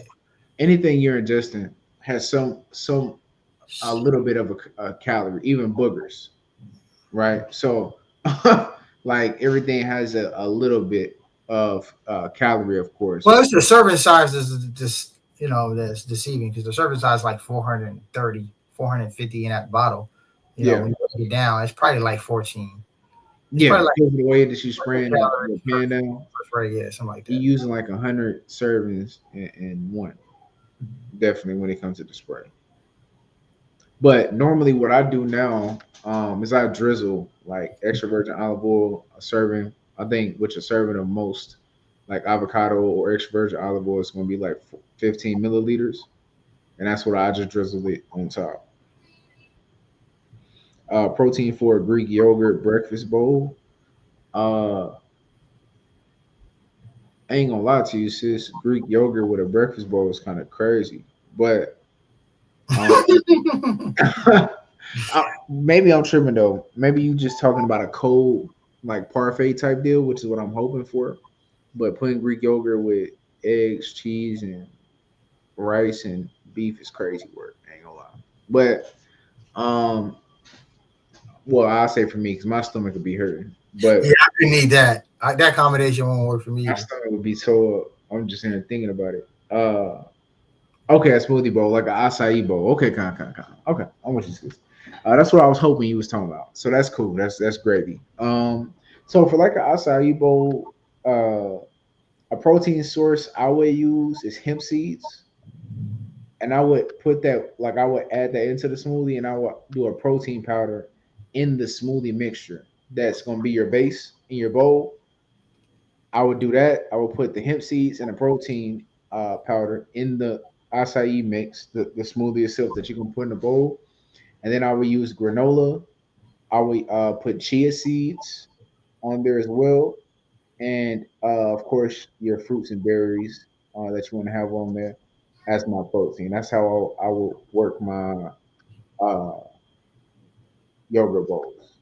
Anything you're ingesting has a little bit of a calorie, even boogers, right? So like everything has a little bit of calorie, of course. Well, it's the serving size is just. That's deceiving, because the serving size is like 430, 450 in that bottle. When you break it down, it's probably like 14. It's probably like the way that you spraying the pan down. Right, yeah, something like that. You're using like 100 servings in one. Definitely when it comes to the spray. But normally what I do now is I drizzle like extra virgin olive oil, a serving, I think, which a serving of most like avocado or extra virgin olive oil is going to be like 15 milliliters. And that's what I just drizzle it on top. Protein for a Greek yogurt breakfast bowl. I ain't gonna lie to you, sis. Greek yogurt with a breakfast bowl is kind of crazy. But maybe I'm tripping though. Maybe you just talking about a cold like parfait type deal, which is what I'm hoping for. But putting Greek yogurt with eggs, cheese, and rice and beef is crazy work. I ain't gonna lie. But well, I'll say for me, because my stomach would be hurting. But yeah, I didn't need that. That combination won't work for me. My stomach would be so. I'm just here thinking about it. Okay, a smoothie bowl, like an acai bowl. Okay, kind. Okay, I want you to. That's what I was hoping you was talking about. So that's cool. That's gravy. So for like an acai bowl, a protein source I would use is hemp seeds, and I would put that like I would add that into the smoothie, and I would do a protein powder in the smoothie mixture. That's gonna be your base in your bowl. I would do that. I would put the hemp seeds and the protein powder in the acai mix, the smoothie itself that you can put in the bowl. And then I would use granola. I would put chia seeds on there as well. And of course, your fruits and berries that you want to have on there as my protein. That's how I will work my uh, yogurt bowls.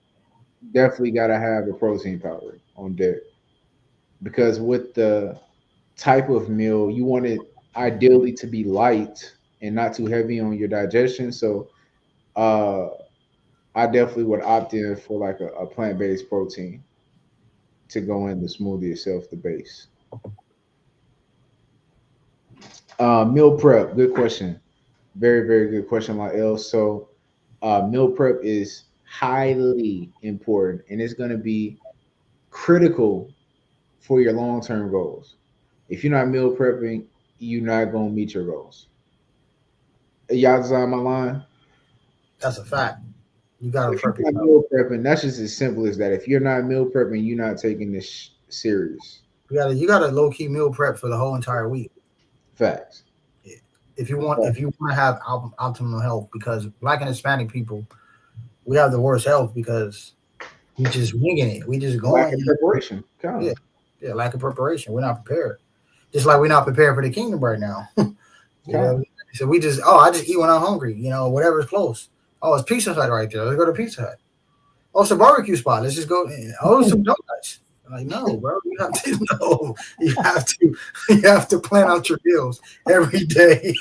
Definitely got to have the protein powder on deck because with the type of meal, you want it ideally to be light and not too heavy on your digestion. So uh, I definitely would opt in for like a plant based protein to go in the smoothie itself, the base. Meal prep, good question. Very good question, Lael. So meal prep is highly important and it's going to be critical for your long term goals. If you're not meal prepping, you're not going to meet your goals. Y'all design my line. That's a fact. You gotta If you're prep not yourself. meal prepping, that's just as simple as that. If you're not meal prepping, you're not taking this serious. You gotta low key meal prep for the whole entire week. Facts. If you want to have optimal health, because Black and Hispanic people, we have the worst health because we just winging it. We just Lack going. of preparation. Yeah, Come. yeah. Lack of preparation. We're not prepared. Just like we're not prepared for the kingdom right now. You know, Come. so we just I just eat when I'm hungry. Whatever's close. Oh, it's Pizza Hut right there. Let's go to Pizza Hut. Oh, it's a barbecue spot. Let's just go. Oh, some donuts. Like no, bro. You have to no. You have to. You have to plan out your meals every day.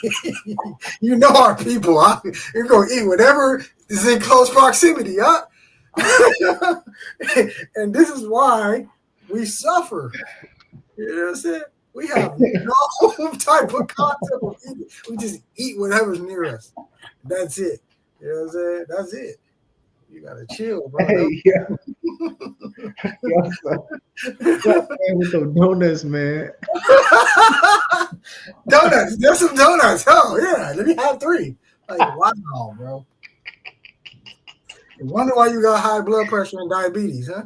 You know our people. Huh? You're gonna eat whatever is in close proximity. Huh? And this is why we suffer. You know what I'm saying? We have no type of concept of eating. We just eat whatever's near us. That's it. You know what I'm saying? That's it. You gotta chill, bro. Hey, yeah, y'all, stop playing with those donuts, man. Donuts. There's some donuts. Oh yeah, let me have three. Like wow, bro. You wonder why you got high blood pressure and diabetes, huh?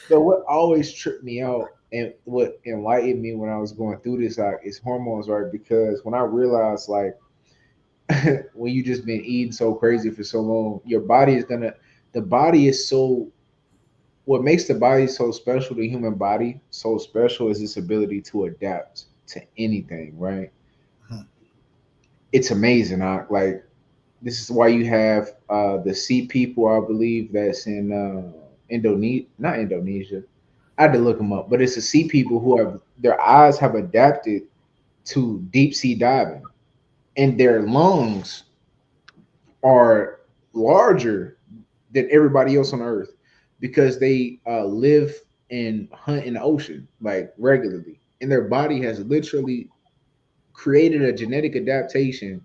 So what always tripped me out and what enlightened me when I was going through this like is hormones, right? Because when I realized like when you just been eating so crazy for so long, your body is gonna the body is so what makes the body so special, the human body so special is its ability to adapt to anything, right? It's amazing. Like this is why you have the sea people, I believe that's in Indonesia, not Indonesia. I had to look them up, but it's the sea people who have their eyes have adapted to deep sea diving, and their lungs are larger than everybody else on Earth because they live and hunt in the ocean like regularly, and their body has literally created a genetic adaptation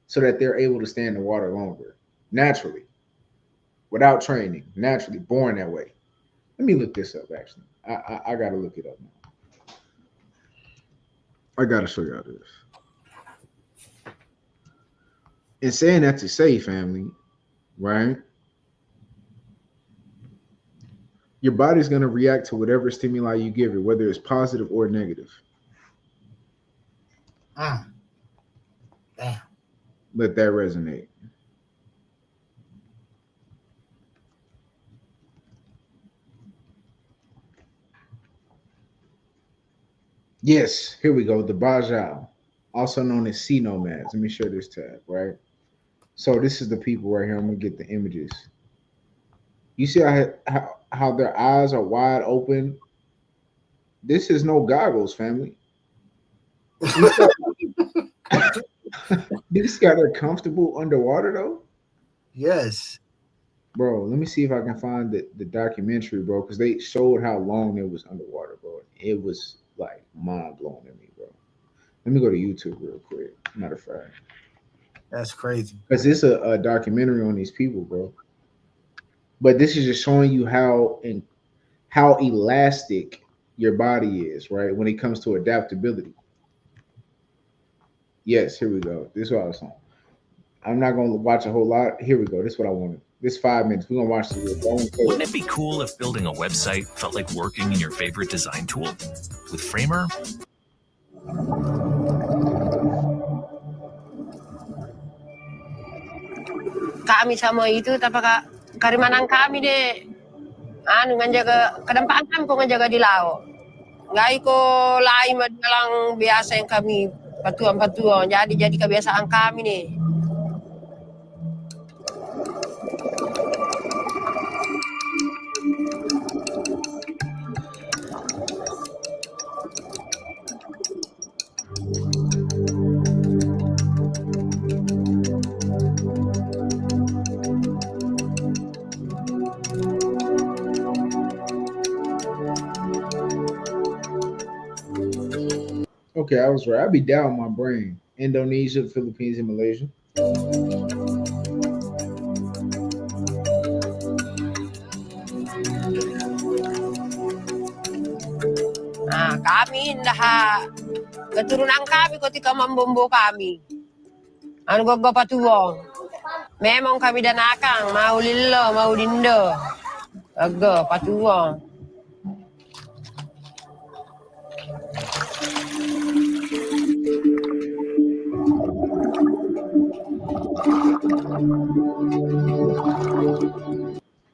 so that they're able to stay in the water longer naturally without training, naturally born that way. Let me look this up. Actually, I gotta look it up now. I gotta show y'all this. And saying that to say, family, right? Your body's gonna react to whatever stimuli you give it, whether it's positive or negative. Mm, damn. Let that resonate. Yes, here we go. The Bajau, also known as sea nomads. Let me share this tab, right? So this is the people right here. I'm gonna get the images. You see how their eyes are wide open. This is no goggles, family. You see these guys are comfortable underwater though, Yes. bro. Let me see if I can find the documentary, bro, because they showed how long it was underwater, bro. It was like mind blowing to me, bro. Let me go to YouTube real quick. Matter of fact, That's crazy. because it's a documentary on these people, bro. But this is just showing you how elastic your body is, right? When it comes to adaptability. Yes, here we go. This is what I was on. I'm not gonna watch a whole lot. Here we go. This is what I wanted. This 5 minutes. We're gonna watch this. Wouldn't it be cool if building a website felt like working in your favorite design tool? With Framer, kami sama itu tapaka karimanang kami de anu nganjaga kedampaan kami ko nganjaga di lao ngai ko lai madalang biasa yang kami patuan jadi kebiasaan kami nih. Okay, I was right. I'd be down my brain. Indonesia, Philippines, and Malaysia. Nah, kami dah keturunan kami ketika membombo kami. Anu gogo patuong. Memang kami danakang mau lillo mau dindo. Gogo patuong.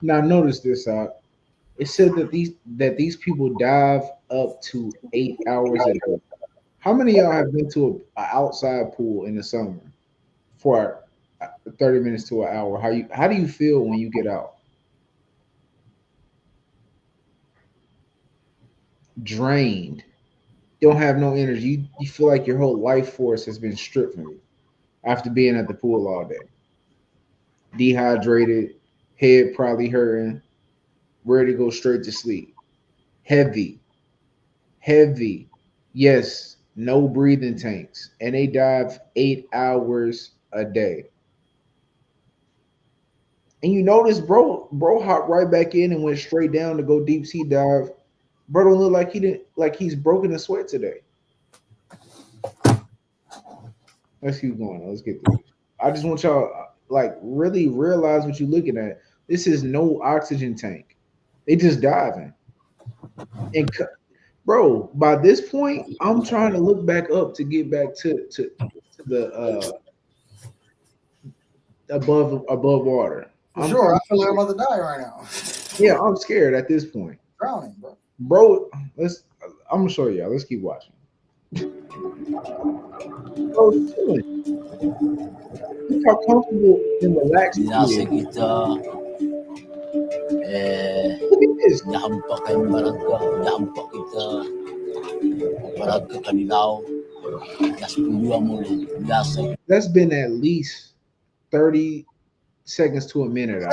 Now notice this out. It said that these people dive up to 8 hours a day. How many of y'all have been to an outside pool in the summer for 30 minutes to an hour? How do you feel when you get out? Drained. You don't have no energy. You feel like your whole life force has been stripped from you after being at the pool all day. Dehydrated, head probably hurting, ready to go straight to sleep. Heavy. Yes, no breathing tanks. And they dive 8 hours a day. And you notice bro hopped right back in and went straight down to go deep sea dive. Bro don't look like he's broken a sweat today. Let's keep going. Let's get through. I just want y'all like really realize what you're looking at. This is no oxygen tank. They just diving. And bro, by this point, I'm trying to look back up to get back to the above water. I'm sure. I feel like I'm about to die right now. Yeah, I'm scared at this point. Drowning, bro. Bro, I'm gonna show y'all. Let's keep watching. Bro, look how comfortable and relaxed he is. Kita Look at this. nahampak kami nahampak kita baraga kanilaw das puluhan muli biasa. That's been at least 30 seconds to a minute.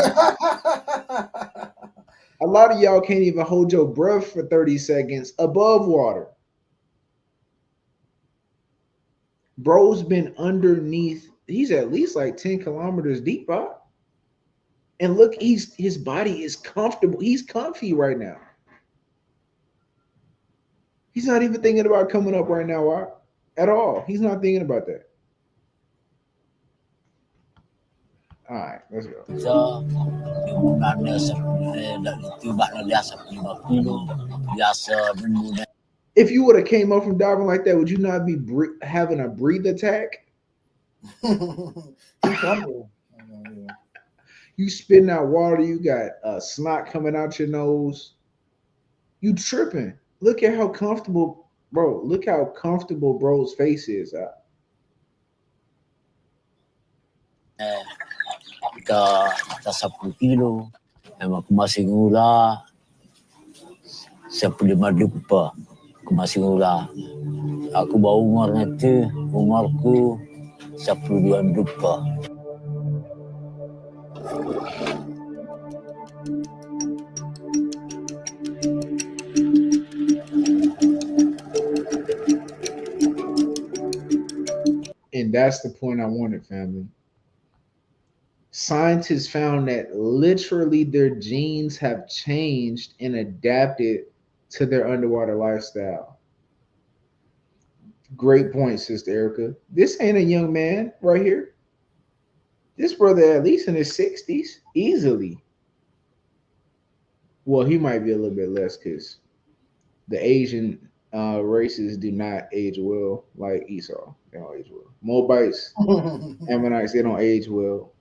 A lot of y'all can't even hold your breath for 30 seconds above water. Bro's been underneath. He's at least like 10 kilometers deep, huh? And look, his body is comfortable. He's comfy right now. He's not even thinking about coming up right now, huh? At all. He's not thinking about that. All right, let's go. Kita dimana itu bakal biasa 5 kilo biasa benda. If you would have came up from diving like that, would you not be having a breathe attack? You spitting out water, you got snot coming out your nose. You tripping. Look at how comfortable, bro. Look how comfortable bro's face is. Kita 10 kilo memang masih ngula 15 lupa masih ngula. Aku bawa umarku 12 lupa. And that's the point I wanted, family. Scientists found that literally their genes have changed and adapted to their underwater lifestyle. Great point, Sister Erica. This ain't a young man right here. This brother at least in his 60s, easily. Well, he might be a little bit less because the Asian races do not age well like Esau. They don't age well. Moabites, Ammonites, they don't age well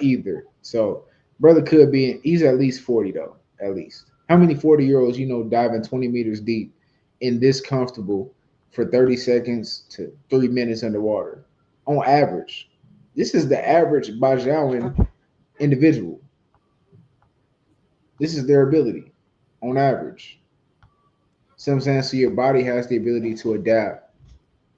either. So brother could be he's at least 40 though, at least. How many 40-year-olds diving 20 meters deep in this comfortable for 30 seconds to 3 minutes underwater on average? This is the average Bajawan individual. This is their ability on average. So I'm saying, so your body has the ability to adapt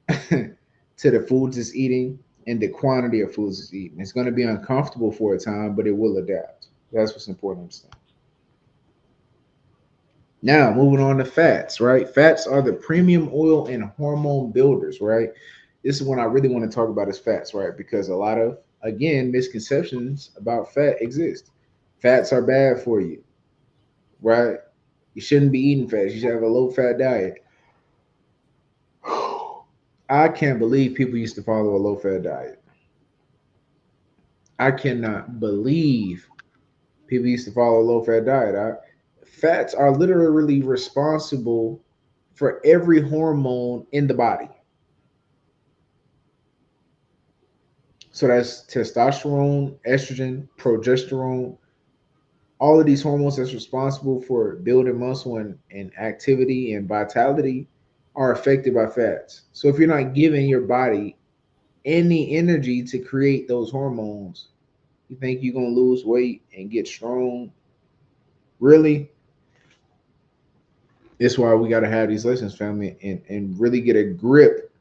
to the foods it's eating and the quantity of foods it's eating. It's going to be uncomfortable for a time, but it will adapt. That's what's important to understand. Now, moving on to fats, right? Fats are the premium oil and hormone builders, right? This is what I really want to talk about is fats, right? Because a lot of, again, misconceptions about fat exist. Fats are bad for you, right? You shouldn't be eating fat. You should have a low-fat diet. I can't believe people used to follow a low-fat diet. I cannot believe people used to follow a low-fat diet. Fats are literally responsible for every hormone in the body. So that's testosterone, estrogen, progesterone, all of these hormones that's responsible for building muscle and activity and vitality are affected by fats. So if you're not giving your body any energy to create those hormones, you think you're going to lose weight and get strong? Really? That's why we got to have these lessons, family, and really get a grip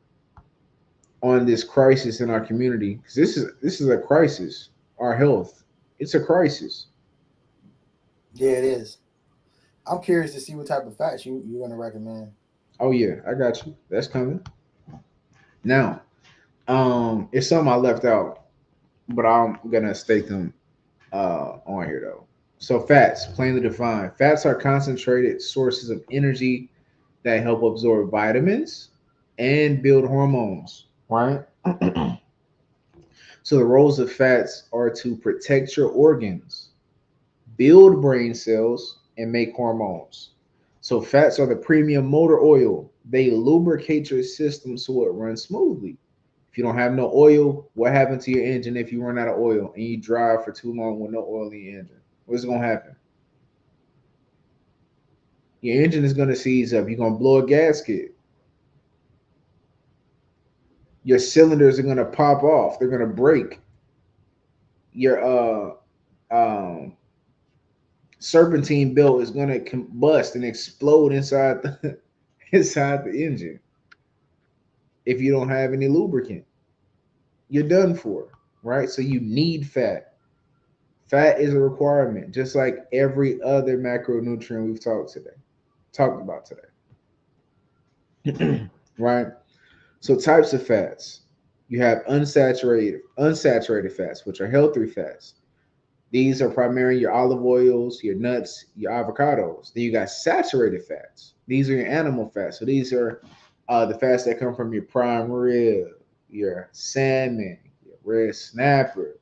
on this crisis in our community. Because this is a crisis. Our health, it's a crisis. Yeah, it is. I'm curious to see what type of fats you're going to recommend. Oh yeah, I got you. That's coming. Now, it's something I left out, but I'm gonna state them on here though. So fats, plainly defined, fats are concentrated sources of energy that help absorb vitamins and build hormones, right? So the roles of fats are to protect your organs, build brain cells, and make hormones. So fats are the premium motor oil. They lubricate your system so it runs smoothly. If you don't have no oil, what happens to your engine if you run out of oil and you drive for too long with no oil in your engine? What's going to happen? Your engine is going to seize up. You're going to blow a gasket. Your cylinders are going to pop off. They're going to break. Your serpentine belt is going to combust and explode inside the engine. If you don't have any lubricant, you're done for, right? So you need fat. Fat is a requirement, just like every other macronutrient we've talked about today. Right? So types of fats. You have unsaturated fats, which are healthy fats. These are primarily your olive oils, your nuts, your avocados. Then you got saturated fats. These are your animal fats. So these are the fats that come from your prime rib, your salmon, your red snapper,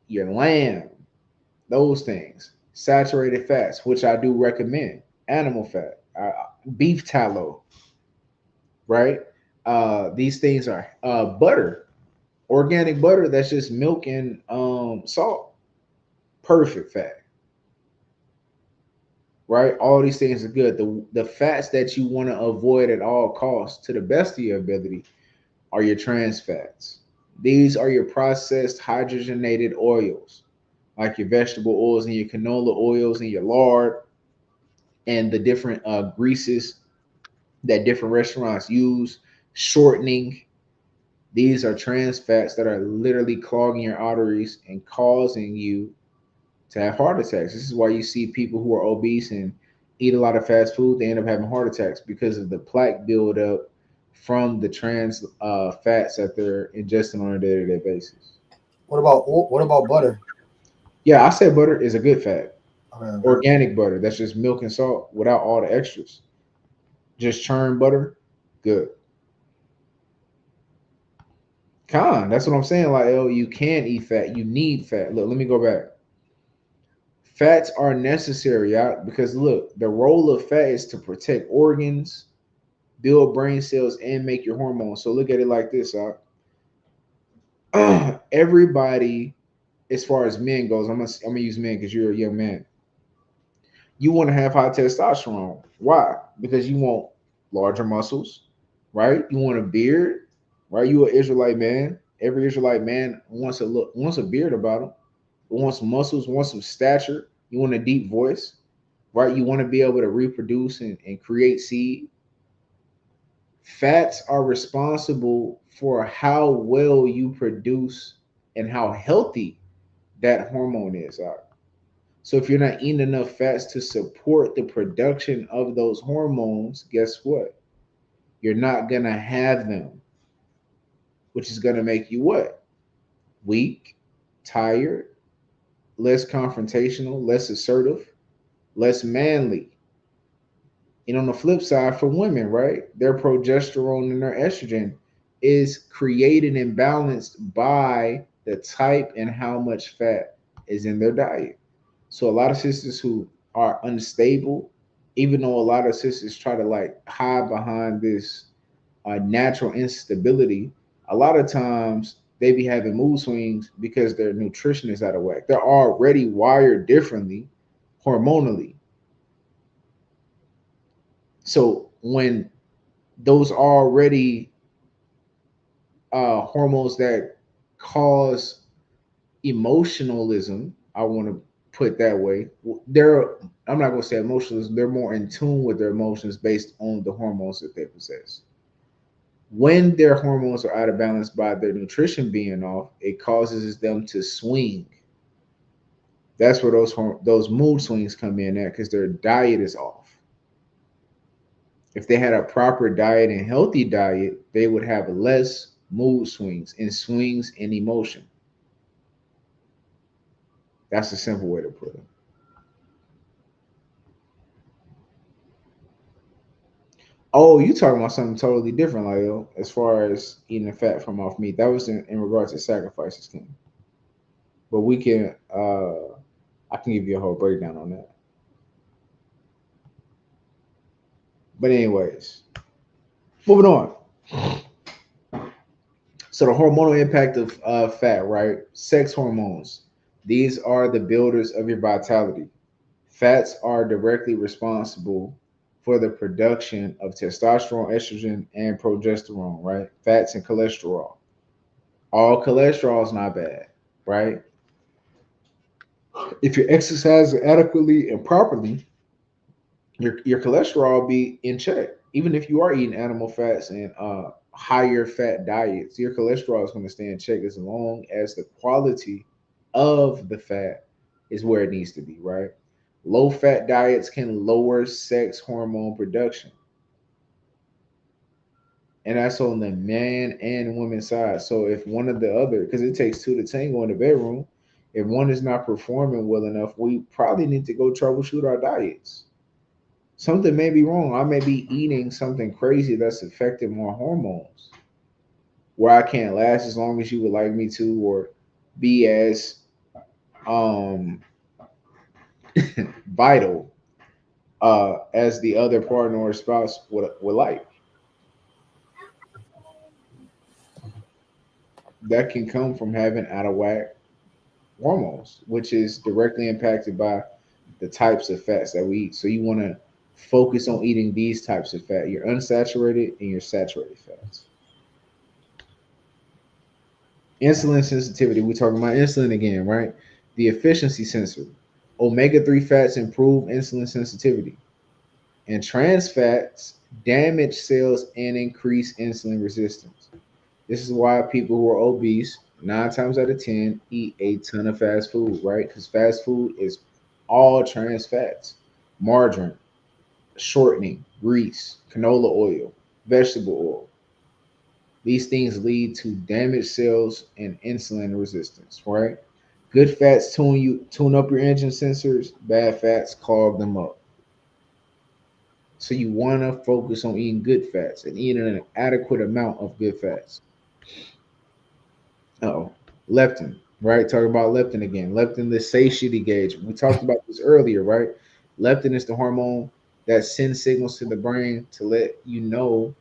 your lamb, those things. Saturated fats, which I do recommend. Animal fat, beef tallow, right? These things are butter, organic butter that's just milk and salt. Perfect fat, right? All these things are good. The fats that you want to avoid at all costs, to the best of your ability, are your trans fats. These are your processed hydrogenated oils, like your vegetable oils and your canola oils and your lard, and the different greases that different restaurants use, shortening. These are trans fats that are literally clogging your arteries and causing you to have heart attacks. This is why you see people who are obese and eat a lot of fast food, they end up having heart attacks because of the plaque buildup from the trans fats that they're ingesting on a day-to-day basis. What about butter? Yeah, I said butter is a good fat. Okay. Organic butter, that's just milk and salt without all the extras. Just churned butter, good. That's what I'm saying. Like, you can eat fat. You need fat. Look, let me go back. Fats are necessary, because look, the role of fat is to protect organs, build brain cells, and make your hormones. So look at it like this, everybody, as far as men goes, I'm gonna use men because you're a young man. You want to have high testosterone. Why? Because you want larger muscles, right? You want a beard, right? You an Israelite man. Every Israelite man wants a beard about him. Wants some muscles, wants some stature. You want a deep voice, right? You want to be able to reproduce and create seed. Fats are responsible for how well you produce and how healthy that hormone is. So if you're not eating enough fats to support the production of those hormones, guess what? You're not going to have them, which is going to make you what? Weak, tired, less confrontational, less assertive, less manly. And on the flip side, for women, right, their progesterone and their estrogen is created and balanced by the type and how much fat is in their diet. So a lot of sisters who are unstable, even though a lot of sisters try to like hide behind this natural instability, a lot of times they be having mood swings because their nutrition is out of whack. They're already wired differently hormonally. So when those already hormones that cause emotionalism, I want to put that way, I'm not going to say emotionalism, they're more in tune with their emotions based on the hormones that they possess. When their hormones are out of balance by their nutrition being off, it causes them to swing. That's where those mood swings come in at, because their diet is off. If they had a proper diet and healthy diet, they would have less mood swings and swings in emotion. That's a simple way to put it. Oh, you talking about something totally different, Lyle, as far as eating the fat from off meat. That was in regards to sacrifices, King. But we can, I can give you a whole breakdown on that. But anyways, moving on. So the hormonal impact of fat, right? Sex hormones. These are the builders of your vitality. Fats are directly responsible for the production of testosterone, estrogen, and progesterone, right? Fats and cholesterol. All cholesterol is not bad, right? If you're exercising adequately and properly, your cholesterol will be in check. Even if you are eating animal fats and higher fat diets, your cholesterol is going to stay in check as long as the quality of the fat is where it needs to be, right? Low fat diets can lower sex hormone production. And that's on the man and woman side. So if one of the other, because it takes two to tango in the bedroom, if one is not performing well enough, we probably need to go troubleshoot our diets. Something may be wrong. I may be eating something crazy that's affecting my hormones, where I can't last as long as you would like me to, or be as vital as the other partner or spouse would like. That can come from having out of whack hormones, which is directly impacted by the types of fats that we eat. So you want to focus on eating these types of fat, your unsaturated and your saturated fats. Insulin sensitivity. We're talking about insulin again, right? The efficiency sensor. Omega-3 fats improve insulin sensitivity. And trans fats damage cells and increase insulin resistance. This is why people who are obese, 9 times out of 10, eat a ton of fast food, right? Because fast food is all trans fats, margarine, shortening, grease, canola oil, vegetable oil. These things lead to damaged cells and insulin resistance, right? Good fats tune up your engine sensors, bad fats clog them up. So you want to focus on eating good fats and eating an adequate amount of good fats. Oh, leptin, right? Talk about leptin again. Leptin, the satiety gauge. We talked about this earlier, right? Leptin is the hormone that sends signals to the brain to let you know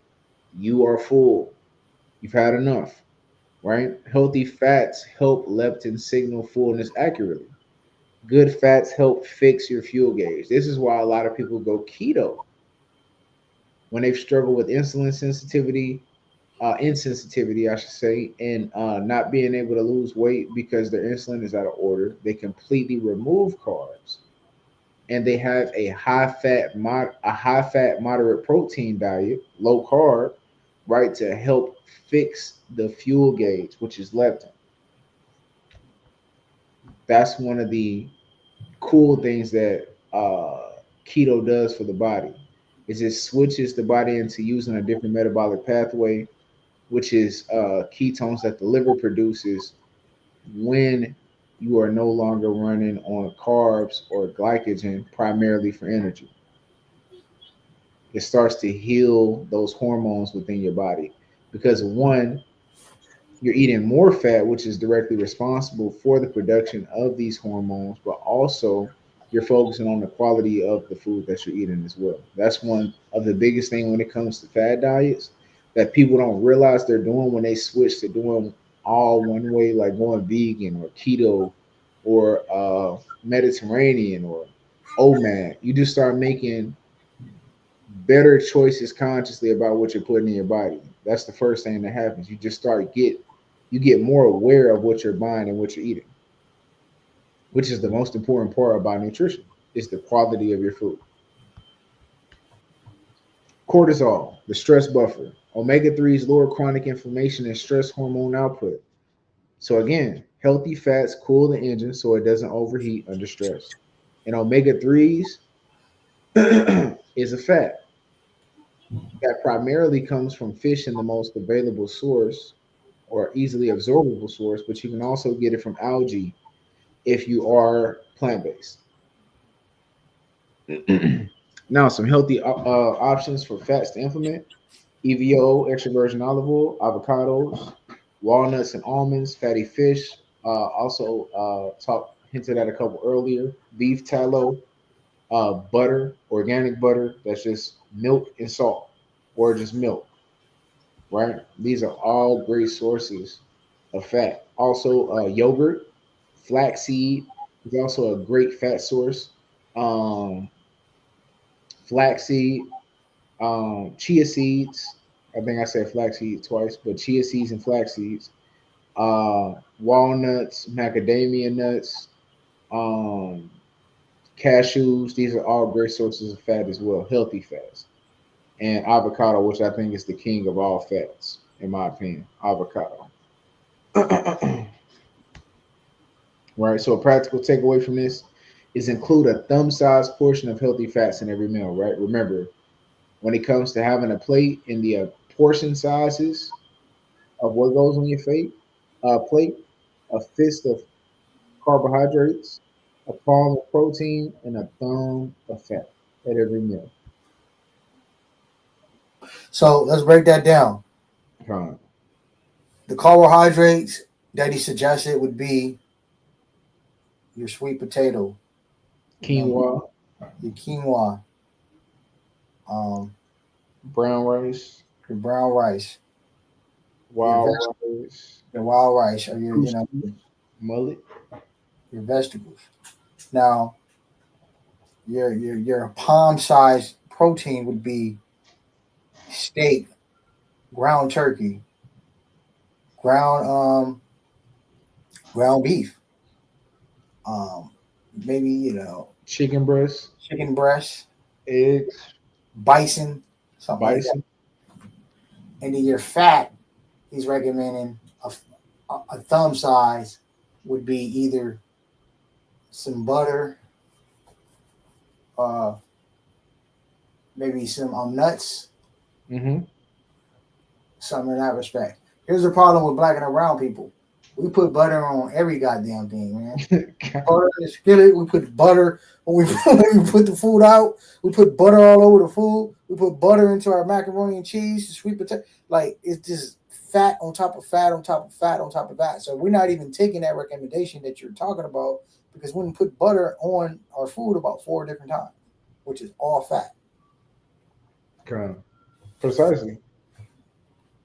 you are full. You've had enough, right? Healthy fats help leptin signal fullness accurately. Good fats help fix your fuel gauge. This is why a lot of people go keto when they've struggled with insensitivity, I should say, and not being able to lose weight because their insulin is out of order. They completely remove carbs, and they have a high fat moderate protein diet, low carb, right, to help fix the fuel gauge, which is leptin. That's one of the cool things that keto does for the body. Is it switches the body into using a different metabolic pathway, which is ketones that the liver produces when you are no longer running on carbs or glycogen primarily for energy. It starts to heal those hormones within your body because one, you're eating more fat, which is directly responsible for the production of these hormones, but also you're focusing on the quality of the food that you're eating as well. That's one of the biggest thing when it comes to fad diets that people don't realize they're doing when they switch to doing all one way, like going vegan or keto or Mediterranean or OMAD. You just start making better choices consciously about what you're putting in your body. That's the first thing that happens. You get more aware of what you're buying and what you're eating, which is the most important part about nutrition, is the quality of your food. Cortisol, the stress buffer. Omega-3s lower chronic inflammation and stress hormone output. So again, healthy fats cool the engine so it doesn't overheat under stress. And omega-3s is a fat that primarily comes from fish in the most available source or easily absorbable source, but you can also get it from algae if you are plant-based. Now, some healthy options for fats to implement: EVO, extra virgin olive oil, avocados, walnuts and almonds, fatty fish. Hinted at a couple earlier. Beef tallow, butter, organic butter. That's just milk and salt, or just milk. Right? These are all great sources of fat. Also, yogurt, flaxseed is also a great fat source. Um, Flaxseed, chia seeds. I think I said flaxseed twice, but chia seeds and flax seeds, walnuts, macadamia nuts, um, cashews. These are all great sources of fat as well, healthy fats. And avocado, which I think is the king of all fats, in my opinion. Avocado. Right. So a practical takeaway from this is include a thumb-sized portion of healthy fats in every meal. Right. Remember, when it comes to having a plate in the portion sizes of what goes on your plate, a fist of carbohydrates, a palm of protein, and a thumb of fat at every meal. So let's break that down. Fine. The carbohydrates that he suggested would be your sweet potato, Quinoa, your quinoa, brown rice, your brown rice, wild rice, your wild rice, or your mullet. your vegetables. Now, your palm-sized protein would be steak, ground turkey, ground ground beef, maybe Chicken breast, chicken breast, eggs, bison, something like that. bison. And then your fat, he's recommending a thumb size would be either some butter, uh, maybe some nuts, Mm-hmm. something in that respect. Here's the problem with black and brown people. We put butter on every goddamn thing, man. Butter in the skillet. We put butter when we put the food out. We put butter all over the food. We put butter into our macaroni and cheese, sweet potato. Like, it's just fat on top of fat on top of fat on top of that. So we're not even taking that recommendation that you're talking about, because we put butter on our food about 4 different times, which is all fat. Precisely.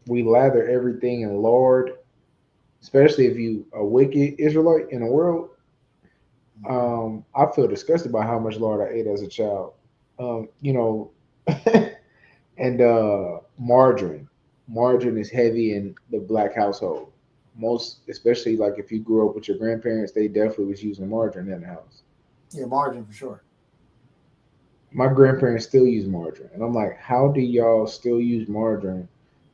We lather everything in lard, especially if you a wicked Israelite in the world. I feel disgusted by how much lard I ate as a child. And margarine. Margarine is heavy in the black household. Most, especially like if you grew up with your grandparents, they definitely was using margarine in the house. Yeah, margarine for sure. My grandparents still use margarine, and I'm like, how do y'all still use margarine?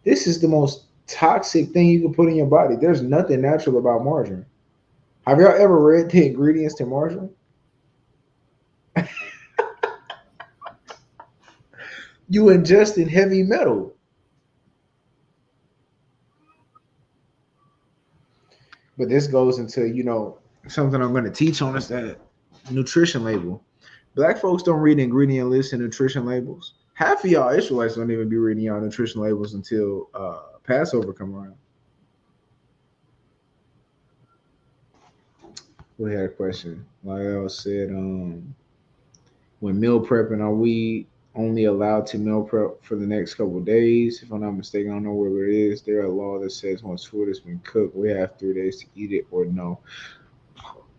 This is the most toxic thing you can put in your body. There's nothing natural about margarine. Have y'all ever read the ingredients to margarine? You ingesting heavy metal. But this goes into, something I'm going to teach on is that nutrition label. Black folks don't read ingredient lists and nutrition labels. Half of y'all Israelites don't even be reading y'all nutrition labels until Passover come around. We had a question. Like I said, when meal prepping, are we only allowed to meal prep for the next couple of days? If I'm not mistaken, I don't know where it is. There a law that says once food has been cooked, we have 3 days to eat it, or no?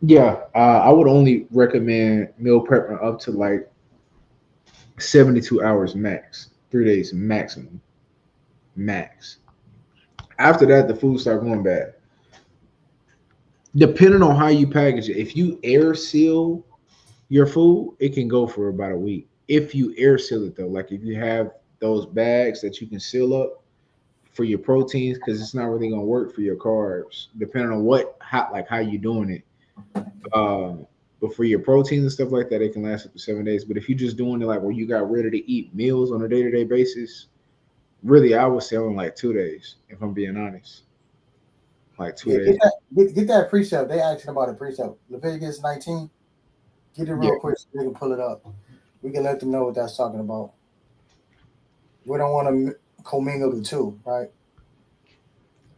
Yeah, I would only recommend meal prepping up to like 72 hours max, 3 days maximum, max. After that, the food start going bad. Depending on how you package it, if you air seal your food, it can go for about a week. If you air seal it though, like if you have those bags that you can seal up for your proteins, because it's not really gonna work for your carbs, depending on how you doing it. But for your proteins and stuff like that, it can last up to 7 days. But if you're just doing it like where you got ready to eat meals on a day-to-day basis, really, I would say on like 2 days, if I'm being honest. Like 2 days. Get that precept. They asking about a precept. Leviticus 19. Get it real quick so we can pull it up. We can let them know what that's talking about. We don't want to commingle the two, right?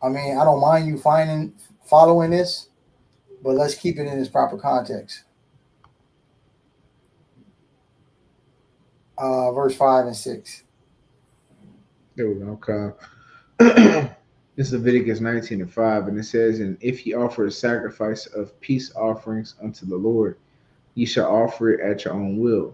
I mean, I don't mind you following this, but let's keep it in its proper context. Verse 5 and 6. There we go. Okay. This is Leviticus 19 and 5, and it says, "And if ye offer a sacrifice of peace offerings unto the Lord, ye shall offer it at your own will.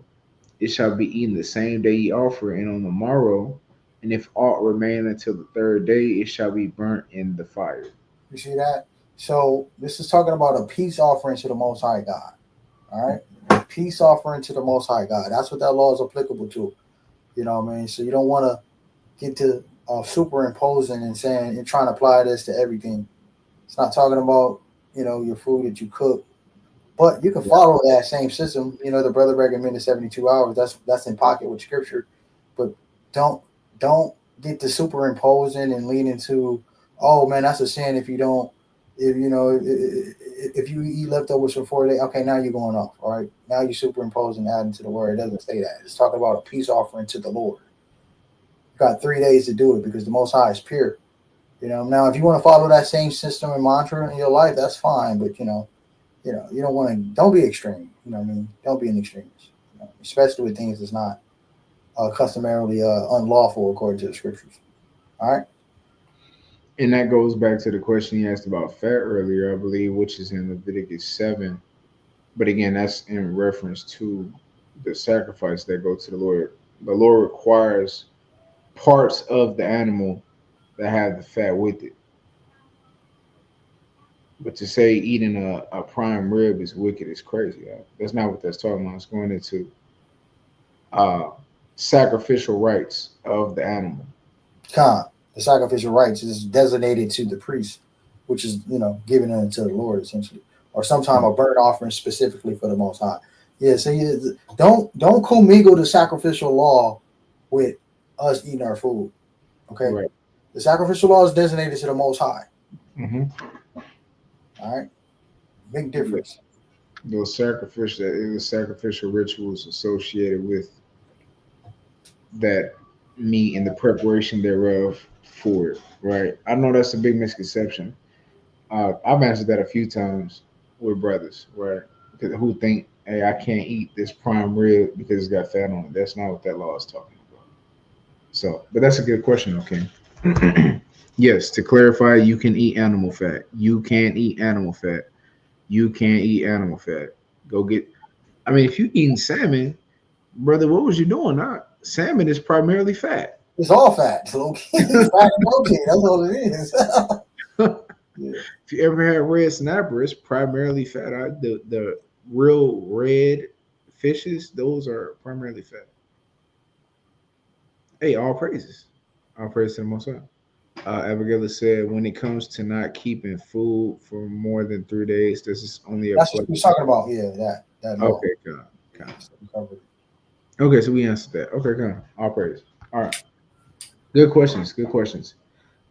It shall be eaten the same day ye offer it, and on the morrow. And if aught remain until the 3rd day, it shall be burnt in the fire." You see that? So this is talking about a peace offering to the Most High God. All right? A peace offering to the Most High God. That's what that law is applicable to. You know what I mean? So you don't want to get to superimposing and saying and trying to apply this to everything. It's not talking about, your food that you cook. But you can follow that same system. The brother recommended 72 hours. That's in pocket with scripture. But don't get to superimposing and lean into, oh man, that's a sin if you don't, if you eat leftovers for 4 days, okay, now you're going off. All right. Now you're superimposing, adding to the word. It doesn't say that. It's talking about a peace offering to the Lord. You got 3 days to do it because the Most High is pure. Now if you want to follow that same system and mantra in your life, that's fine. But you don't want to. Don't be extreme. You know what I mean? Don't be an extremist, especially with things that's not customarily unlawful according to the scriptures. All right. And that goes back to the question you asked about fat earlier, I believe, which is in Leviticus 7. But again, that's in reference to the sacrifice that go to the Lord. The Lord requires parts of the animal that have the fat with it. But to say eating a prime rib is wicked is crazy. That's not what that's talking about. It's going into sacrificial rights of the animal. The sacrificial rights is designated to the priest, which is, giving it to the Lord essentially, or sometime a burnt offering specifically for the Most High. Yeah, so don't commingle the sacrificial law with us eating our food. Okay, right. The sacrificial law is designated to the Most High. All right, big difference. Those sacrificial rituals associated with that meat and the preparation thereof for it, right? I know that's a big misconception. I've answered that a few times with brothers, right? Who think, hey, I can't eat this prime rib because it's got fat on it. That's not what that law is talking about. So, but that's a good question, okay? Yes, to clarify, you can eat animal fat. You can't eat animal fat. You can't eat animal fat. Go get, I mean, if you eating salmon, brother, what was you doing? Salmon is primarily fat. It's all fat. So it's fat and protein. That's all it is. Yeah. If you ever had red snapper, it's primarily fat. The real red fishes, those are primarily fat. Hey, all praises. All praise to the Most High. Abigail said, when it comes to not keeping food for more than 3 days, this is only That's what we're talking about. Yeah, that law. Okay, God. Okay, so we answered that. Okay, God. All praise. All right. Good questions. Good questions.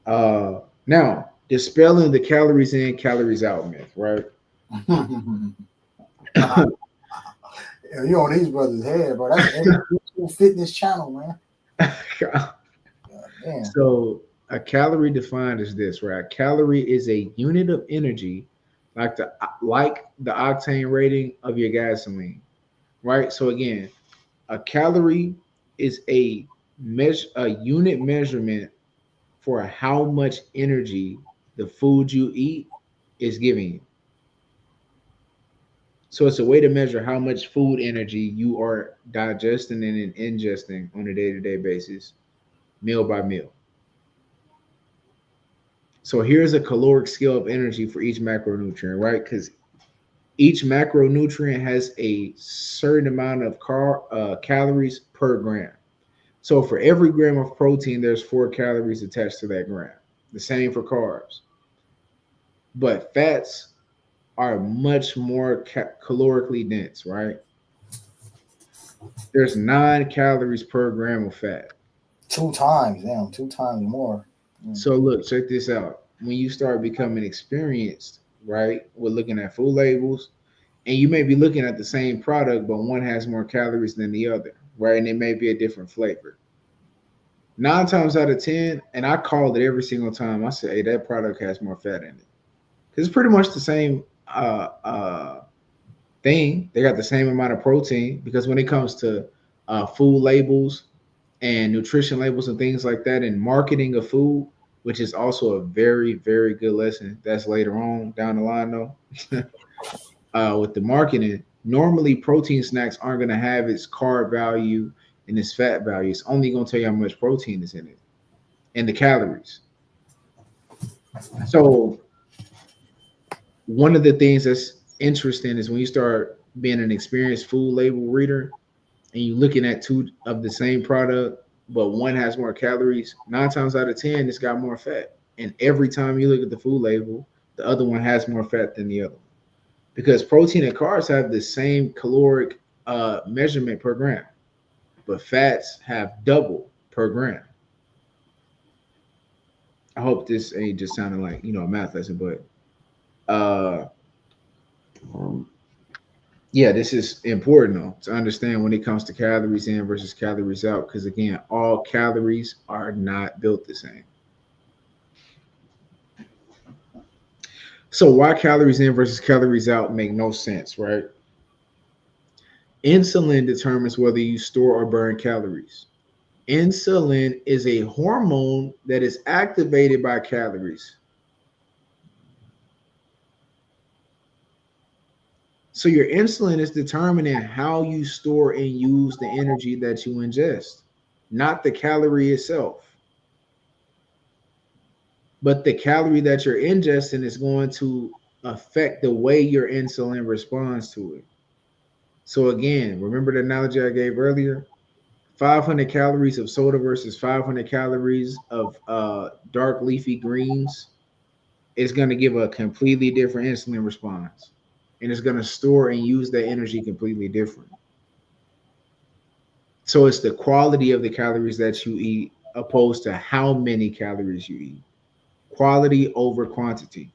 Now, dispelling the calories in, calories out myth, right? You on these brothers' head, bro. That's an fitness channel, man. Yeah. So a calorie defined as this, right? A calorie is a unit of energy, like the octane rating of your gasoline, right? So again, a calorie is a unit measurement for how much energy the food you eat is giving you. So it's a way to measure how much food energy you are digesting and ingesting on a day-to-day basis, meal by meal. So here's a caloric scale of energy for each macronutrient, right? Because each macronutrient has a certain amount of calories per gram. So for every gram of protein, there's 4 calories attached to that gram. The same for carbs. But fats are much more calorically dense, right? There's 9 calories per gram of fat. 2 times more. So look, check this out. When you start becoming experienced, right, with looking at food labels, and you may be looking at the same product, but one has more calories than the other, right? And it may be a different flavor. 9 times out of 10, and I called it every single time, I said, hey, that product has more fat in it. Because it's pretty much the same thing. They got the same amount of protein, because when it comes to food labels and nutrition labels and things like that, and marketing of food, which is also a very, very good lesson. That's later on down the line, though. With the marketing, normally protein snacks aren't going to have its carb value and its fat value. It's only going to tell you how much protein is in it and the calories. So one of the things that's interesting is when you start being an experienced food label reader and you're looking at 2 of the same product, but one has more calories, 9 times out of 10, it's got more fat. And every time you look at the food label, the other one has more fat than the other one. Because protein and carbs have the same caloric measurement per gram, but fats have double per gram. I hope this ain't just sounding like, a math lesson, but yeah, this is important though to understand when it comes to calories in versus calories out, because again, all calories are not built the same. So why calories in versus calories out make no sense, right? Insulin determines whether you store or burn calories. Insulin is a hormone that is activated by calories. So your insulin is determining how you store and use the energy that you ingest, not the calorie itself. But the calorie that you're ingesting is going to affect the way your insulin responds to it. So again, remember the analogy I gave earlier? 500 calories of soda versus 500 calories of dark leafy greens is going to give a completely different insulin response. And it's going to store and use that energy completely different. So it's the quality of the calories that you eat opposed to how many calories you eat. Quality over quantity.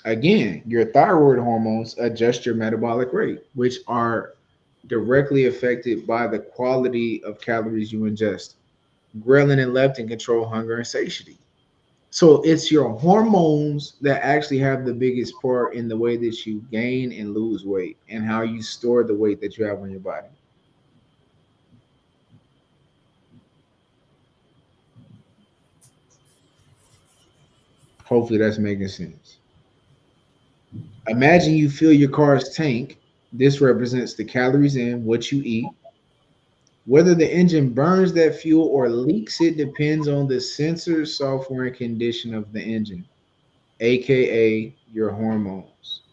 Again, your thyroid hormones adjust your metabolic rate, which are directly affected by the quality of calories you ingest. Ghrelin and leptin control hunger and satiety. So it's your hormones that actually have the biggest part in the way that you gain and lose weight and how you store the weight that you have on your body. Hopefully that's making sense. Imagine you fill your car's tank. This represents the calories in what you eat. Whether the engine burns that fuel or leaks it depends on the sensor, software, and condition of the engine, aka your hormones.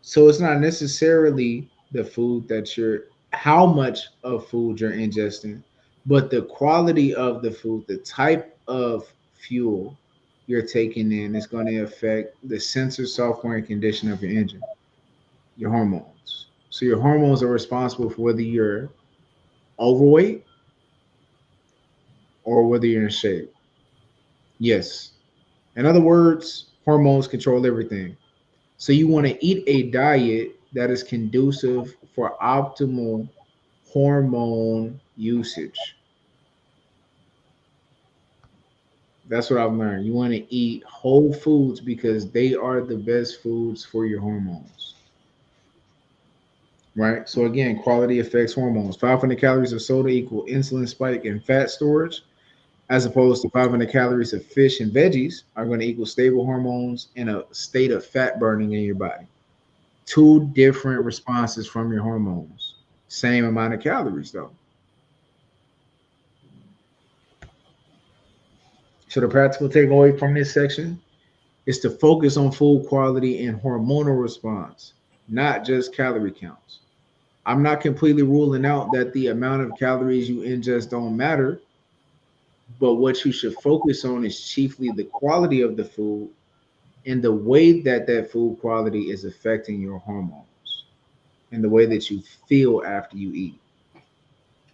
So it's not necessarily the food that you're, how much of food you're ingesting, but the quality of the food, the type of fuel you're taking in is going to affect the sensor, software, and condition of your engine, your hormones. So your hormones are responsible for whether you're overweight or whether you're in shape. Yes. In other words, hormones control everything. So you want to eat a diet that is conducive for optimal hormone usage. That's what I've learned. You want to eat whole foods because they are the best foods for your hormones. Right? So again, quality affects hormones. 500 calories of soda equal insulin spike and fat storage, as opposed to 500 calories of fish and veggies are going to equal stable hormones and a state of fat burning in your body. Two different responses from your hormones. Same amount of calories, though. So the practical takeaway from this section is to focus on food quality and hormonal response, not just calorie counts. I'm not completely ruling out that the amount of calories you ingest don't matter, but what you should focus on is chiefly the quality of the food and the way that that food quality is affecting your hormones and the way that you feel after you eat.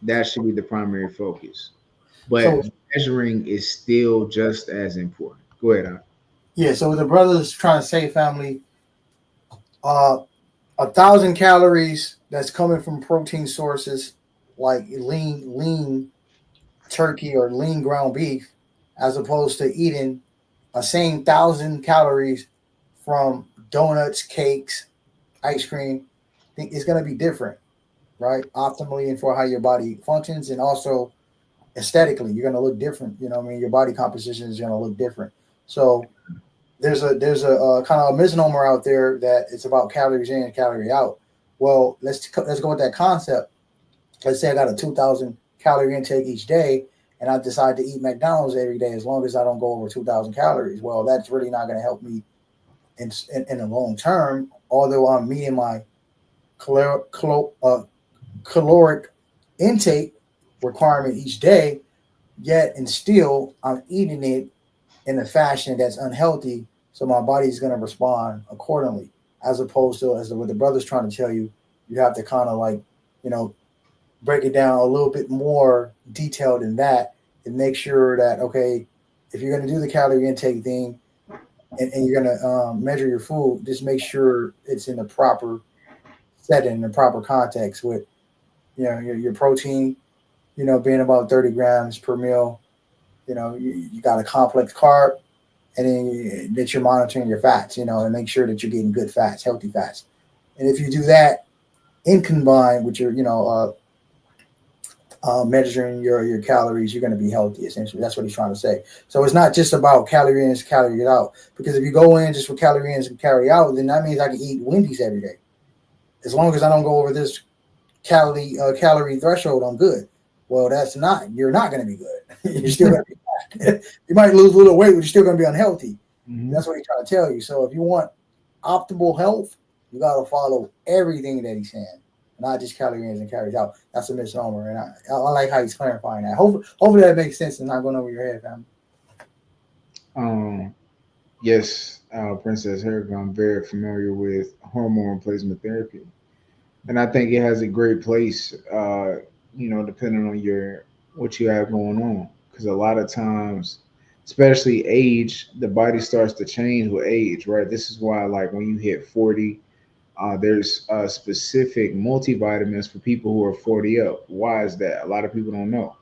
That should be the primary focus. So But measuring is still just as important. Go ahead, Al. yeah, so the brother's trying to say, family, 1,000 calories that's coming from protein sources like lean turkey or lean ground beef, as opposed to eating a same 1,000 calories from donuts, cakes, ice cream. I think it's going to be different, right? Optimally and for how your body functions, and also aesthetically, you're going to look different. You know what I mean? Your body composition is going to look different. So there's a kind of a misnomer out there that it's about calories in and calorie out. Well, let's go with that concept. Let's say I got a 2,000 calorie intake each day, and I decide to eat McDonald's every day as long as I don't go over 2,000 calories. Well, that's really not going to help me in the long term. Although I'm meeting my caloric intake requirement each day, yet and still I'm eating it in a fashion that's unhealthy, so my body's going to respond accordingly. As opposed to, as what the brother's trying to tell you, you have to kind of like, break it down a little bit more detailed than that, and make sure that, okay, if you're going to do the calorie intake thing and you're going to measure your food, just make sure it's in the proper setting, in the proper context, with your protein, being about 30 grams per meal. You got a complex carb, and then that you're monitoring your fats, and make sure that you're getting good fats, healthy fats. And if you do that in combined with your, measuring your calories, you're going to be healthy. Essentially, that's what he's trying to say. So it's not just about calorie in, calorie out. Because if you go in just for calorie in and calorie out, then that means I can eat Wendy's every day. As long as I don't go over this calorie threshold, I'm good. Well, you're not going to be good. You're still going to be fat. You might lose a little weight, but you're still going to be unhealthy. Mm-hmm. That's what he's trying to tell you. So if you want optimal health, you got to follow everything that he's saying, not just calories in and calories out. That's a misnomer, and I like how he's clarifying that. Hopefully that makes sense and not going over your head, family. Yes, Princess Erica, I'm very familiar with hormone replacement therapy, and I think it has a great place depending on what you have going on. Because a lot of times, especially age, the body starts to change with age, right? This is why, like, when you hit 40, there's specific multivitamins for people who are 40 up. Why is that? A lot of people don't know.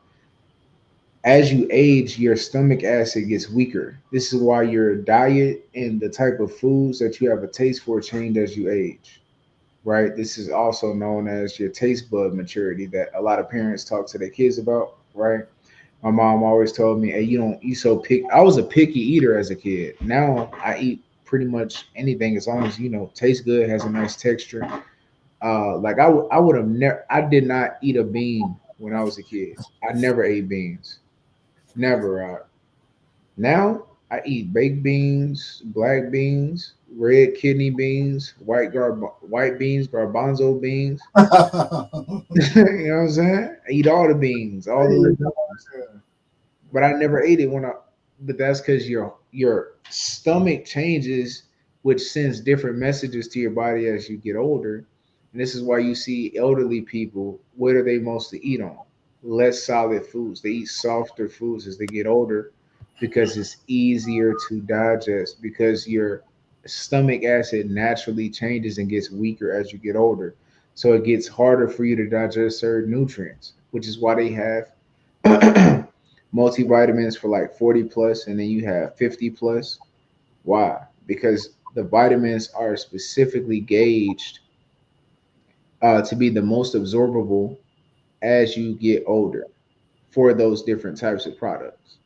As you age, your stomach acid gets weaker. This is why your diet and the type of foods that you have a taste for change as you age, right? This is also known as your taste bud maturity that a lot of parents talk to their kids about, right? My mom always told me, "Hey, you don't eat so pick." I was a picky eater as a kid. Now I eat pretty much anything as long as tastes good, has a nice texture. Like I would have never. I did not eat a bean when I was a kid. I never ate beans. Never. Now I eat baked beans, black beans, red kidney beans, white beans, garbanzo beans. You know what I'm saying? I eat all the beans, all the legumes, but I never ate it when I. But that's because your stomach changes, which sends different messages to your body as you get older. And this is why you see elderly people. What do they mostly eat on? Less solid foods. They eat softer foods as they get older because it's easier to digest because your stomach acid naturally changes and gets weaker as you get older. So it gets harder for you to digest certain nutrients, which is why they have multivitamins for like 40 plus and then you have 50 plus. Why? Because the vitamins are specifically gauged to be the most absorbable as you get older for those different types of products,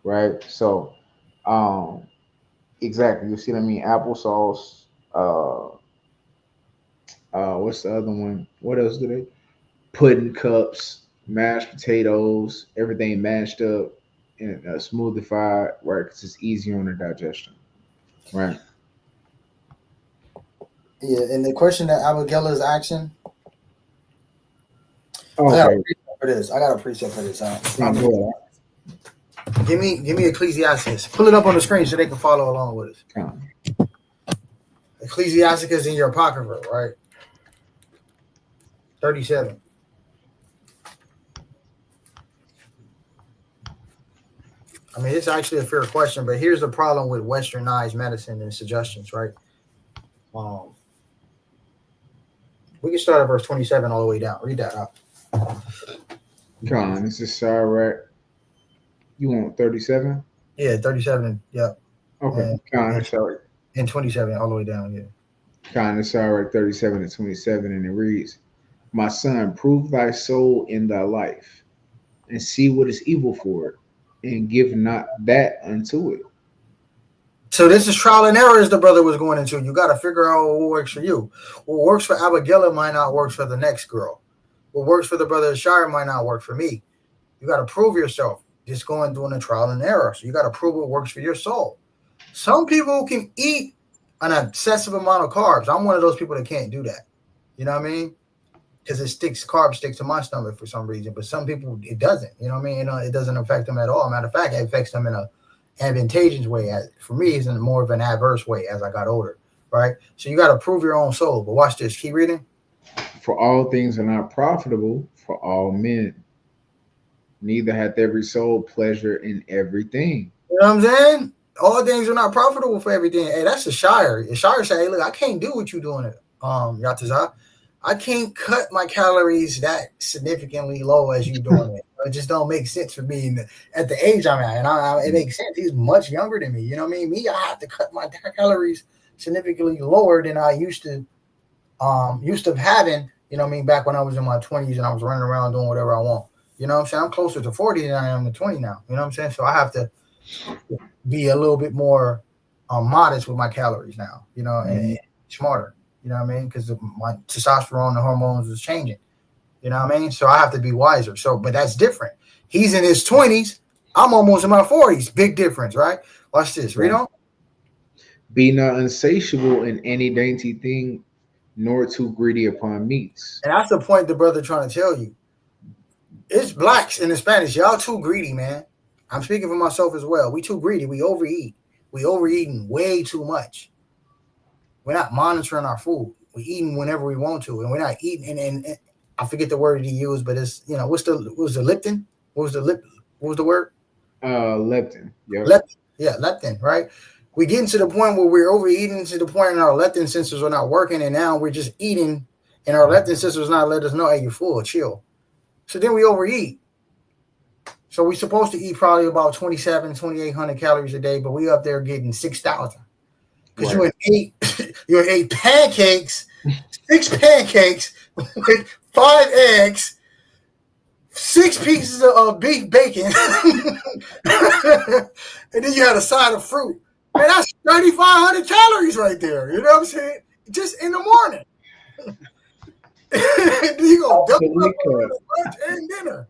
right? So, um, exactly. You see what I mean? Applesauce. What's the other one? What else do they? Pudding cups, mashed potatoes, everything mashed up and smoothified, right? Because it's easier on the digestion, right? Yeah, and the question that Abigail is asking, Okay. I got a preset for this. Now, go ahead. Give me Ecclesiastes. Pull it up on the screen so they can follow along with us. Come on. Ecclesiastes is in your apocrypha, right? 37. I mean, it's actually a fair question, but here's the problem with westernized medicine and suggestions, right? We can start at verse 27 all the way down. Read that out. Come on, this is Sirach. You want 37? Yeah, 37. Yeah. Okay. Come on, sorry. And 27 all the way down. Yeah. Kind of Sirach 37 and 27, and it reads, "My son, prove thy soul in thy life, and see what is evil for it, and give not that unto it." So this is trial and error as the brother was going into. You got to figure out what works for you. What works for Abigail might not work for the next girl. What works for the brother Shire might not work for me. You got to prove yourself. Just going doing a trial and error. So you got to prove what works for your soul. Some people can eat an excessive amount of carbs. I'm one of those people that can't do that. You know what I mean? Because carbs stick to my stomach for some reason. But some people, it doesn't. You know what I mean? It doesn't affect them at all. Matter of fact, it affects them in a advantageous way. For me, it's in more of an adverse way as I got older, right? So you got to prove your own soul. But watch this. Keep reading. For all things are not profitable for all men. Neither hath every soul pleasure in everything. You know what I'm saying? All things are not profitable for everything. Hey, that's the Shire. The Shire say, hey, look, I can't do what you're doing. Yatazah. I can't cut my calories that significantly low as you doing it. It just don't make sense for me at the age I'm at. And it makes sense. He's much younger than me. You know what I mean? Me, I have to cut my calories significantly lower than I used to having, you know what I mean, back when I was in my 20s and I was running around doing whatever I want. You know what I'm saying? I'm closer to 40 than I am to 20 now. You know what I'm saying? So I have to be a little bit more modest with my calories now, you know, and smarter. You know what I mean? Because my testosterone and hormones is changing. You know what I mean? So I have to be wiser. So, but that's different. He's in his 20s. I'm almost in my 40s. Big difference, right? Watch this. Read on. Be not insatiable in any dainty thing, nor too greedy upon meats. And that's the point the brother trying to tell you. It's blacks and Hispanics. Y'all too greedy, man. I'm speaking for myself as well. We too greedy. We overeat. We overeating way too much. We're not monitoring our food. We're eating whenever we want to, and we're not eating. And I forget the word he used, but it's what's the leptin? What was the word? Leptin. Yep. Leptin, right? We getting to the point where we're overeating to the point and our leptin sensors are not working, and now we're just eating, and our leptin sensors not let us know, hey, you're full, chill. So then we overeat. So we're supposed to eat probably about 2,800 calories a day, but we up there getting 6,000 because you ate pancakes, 6 pancakes with 5 eggs, 6 pieces of beef bacon, and then you had a side of fruit. Man, that's 3,500 calories right there. You know what I'm saying? Just in the morning. Then you go double up on lunch and dinner.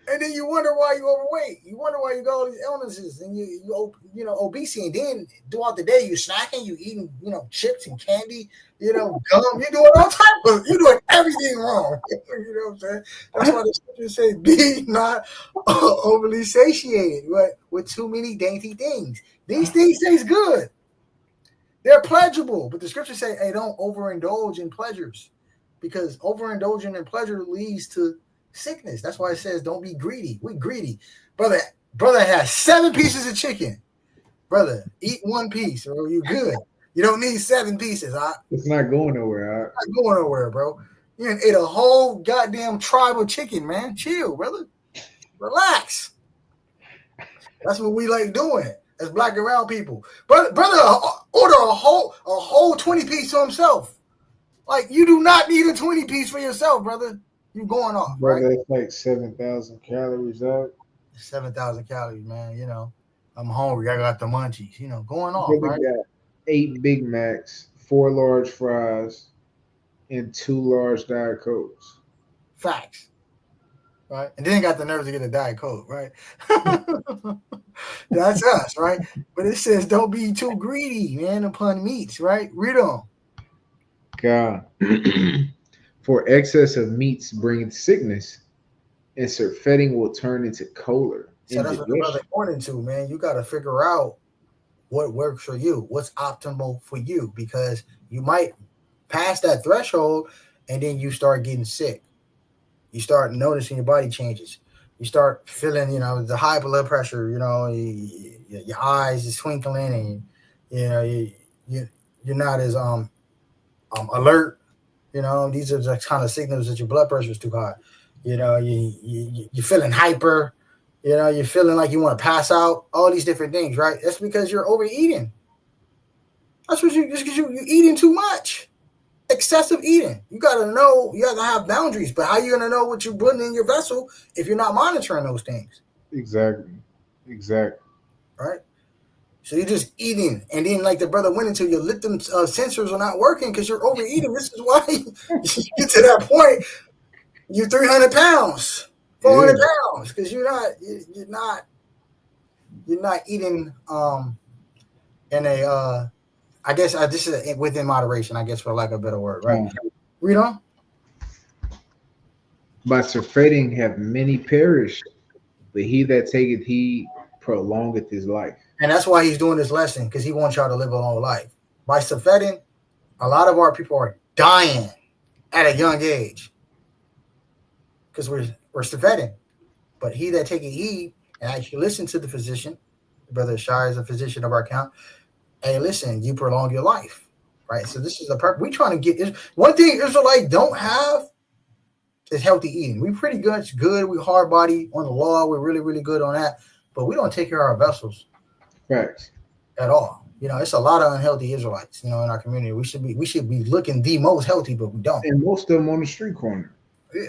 And then you wonder why you're overweight. You wonder why you got all these illnesses and you obesity. And then throughout the day, you're snacking, you eating, chips and candy, gum. You're doing all types of, you're doing everything wrong. You know what I'm saying? That's why the scriptures say, be not overly satiated with too many dainty things. These things taste good. They're pleasurable. But the scriptures say, hey, don't overindulge in pleasures, because overindulging in pleasure leads to sickness. That's why it says don't be greedy. We greedy. Brother has 7 pieces of chicken. Brother, eat 1 piece or you good. You don't need 7 pieces. It's not going nowhere. It's not going nowhere, bro. You ate a whole goddamn tribe of chicken, man. Chill, brother. Relax. That's what we like doing as black and brown people. Brother order a whole 20 piece to himself. Like, you do not need a 20 piece for yourself, brother. You going off, brother, right? It's like 7,000 calories up. 7,000 calories, man. I'm hungry. I got the munchies. Going off, right? Got 8 Big Macs, 4 large fries, and 2 large Diet Cokes. Facts, right? And then got the nerve to get a Diet Coke, right? That's us, right? But it says don't be too greedy, man, upon meats, right? Read on. God. For excess of meats brings sickness, and surfeiting will turn into choler. So that's what the brother pointing to, man. You got to figure out what works for you, what's optimal for you, because you might pass that threshold and then you start getting sick. You start noticing your body changes. You start feeling, the high blood pressure, your eyes is twinkling, and, you're not as alert. These are the kind of signals that your blood pressure is too high. You're feeling hyper. You're feeling like you want to pass out. All these different things, right? That's because you're overeating. That's what just because you're eating too much. Excessive eating. You got to know. You have to have boundaries. But how are you going to know what you're putting in your vessel if you're not monitoring those things? Exactly. Right? So you're just eating, and then like the brother went into, your leptin sensors are not working because you're overeating. This is why you get to that point. You're 300 pounds, 400 pounds, because you're not eating in a I guess this is within moderation, I guess, for lack of a better word, right? Read on. By surfeiting have many perished, but he that taketh heed prolongeth his life. And that's why he's doing this lesson, because he wants y'all to live a long life. By surfeiting, a lot of our people are dying at a young age because we're surfeiting. But he that taketh heed and actually listen to the physician, Brother Shai is a physician of our count. Hey, listen, you prolong your life, right? So this is the purpose. We're trying to get one thing Israelites don't have is healthy eating. We're pretty good. It's good. We're hard body on the law. We're really, really good on that. But we don't take care of our vessels. Facts. At all. It's a lot of unhealthy Israelites, in our community. We should be looking the most healthy, but we don't. And most of them on the street corner. Yeah.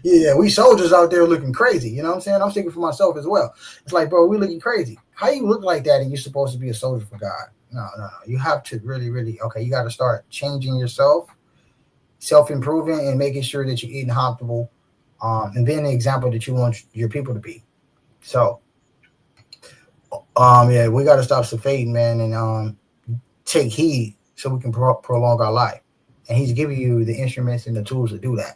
Yeah, we soldiers out there looking crazy. You know what I'm saying? I'm speaking for myself as well. It's like, bro, we looking crazy. How you look like that and you're supposed to be a soldier for God? No. You have to really, really, you got to start changing yourself, self-improving, and making sure that you're eating optimal, and being the example that you want your people to be. So, we got to stop surfeiting, man, and take heed so we can prolong our life. And he's giving you the instruments and the tools to do that.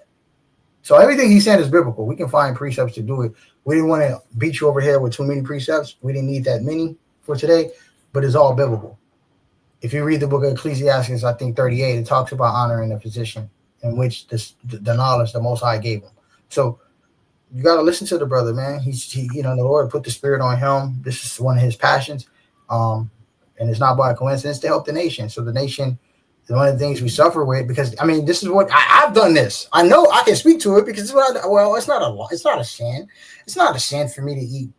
So everything he said is biblical. We can find precepts to do it. We didn't want to beat you over here with too many precepts. We didn't need that many for today, but it's all biblical. If you read the book of Ecclesiastes, I think 38, it talks about honoring a physician in which the knowledge the Most High gave him. So you got to listen to the brother, man. He the Lord put the spirit on him. This is one of his passions, and it's not by coincidence to help the nation. So the nation is one of the things we suffer with, because I mean, this is what I've done. This I know I can speak to it because it's what it's not a sin. It's not a sin for me to eat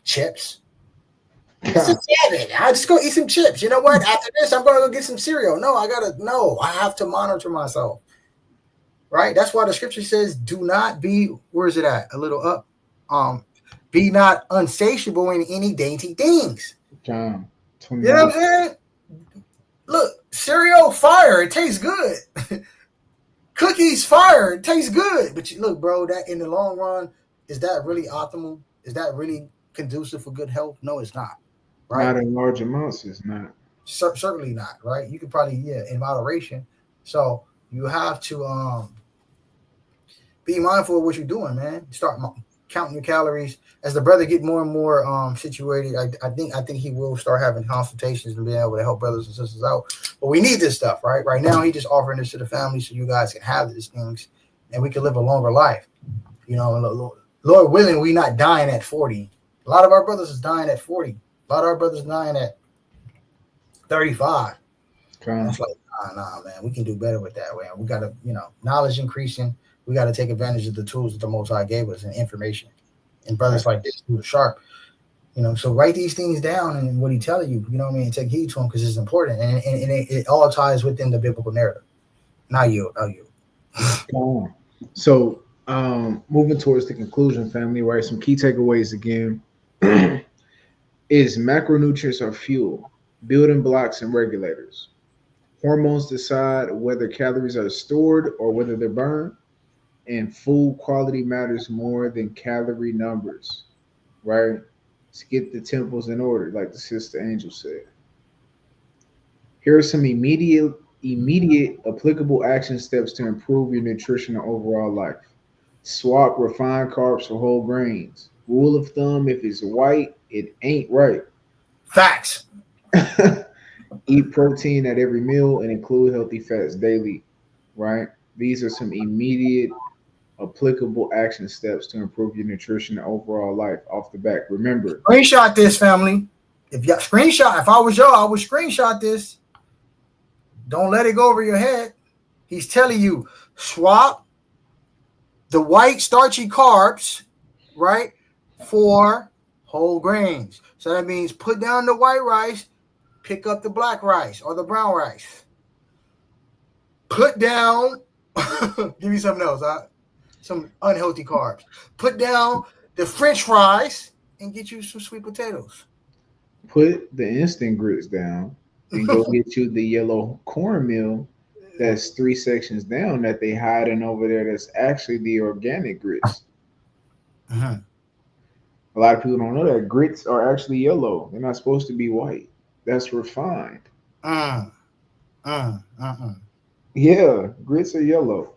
chips. It's a habit. I just go eat some chips. You know what? After this, I'm gonna go get some cereal. I have to monitor myself. Right? That's why the scripture says, do not be, where is it at? A little up. Be not unsatiable in any dainty things. John 20. You know what I'm saying? Look, cereal fire, it tastes good. Cookies fire, it tastes good. But look, bro, that in the long run, is that really optimal? Is that really conducive for good health? No, it's not. Right? Not in large amounts, it's not. Certainly not, right? You could probably, in moderation. So you have to be mindful of what you're doing, man. Start counting your calories. As the brother get more and more situated, I think he will start having consultations and being able to help brothers and sisters out. But we need this stuff, right? Right now, he just offering this to the family so you guys can have these things and we can live a longer life. You know, Lord willing, we not dying at 40. A lot of our brothers is dying at 40. A lot of our brothers dying at 35. It's like, nah, man, we can do better with that, man. We got to, knowledge increasing. We got to take advantage of the tools that the Most High gave us and information. And brothers like this who are sharp, so write these things down and what he telling you, you know what I mean? Take heed to them because it's important. And it all ties within the biblical narrative. Not you. So moving towards the conclusion, family, right? Some key takeaways again is macronutrients are fuel, building blocks, and regulators. Hormones decide whether calories are stored or whether they're burned. And food quality matters more than calorie numbers, right? Let's get the temples in order, like the Sister Angel said. Here are some immediate applicable action steps to improve your nutrition and overall life. Swap refined carbs for whole grains. Rule of thumb, if it's white, it ain't right. Facts. Eat protein at every meal and include healthy fats daily, right? These are some immediate applicable action steps to improve your nutrition and overall life off the back. Remember, screenshot this, family. If I was y'all, I would screenshot this. Don't let it go over your head. He's telling you, swap the white starchy carbs, right, for whole grains. So that means put down the white rice, pick up the black rice or the brown rice. Put down, give me something else, some unhealthy carbs. Put down the French fries and get you some sweet potatoes. Put the instant grits down and go get you the yellow cornmeal that's 3 sections down that they hiding over there. That's actually the organic grits. Uh-huh. A lot of people don't know that grits are actually yellow. They're not supposed to be white. That's refined. Yeah, grits are yellow.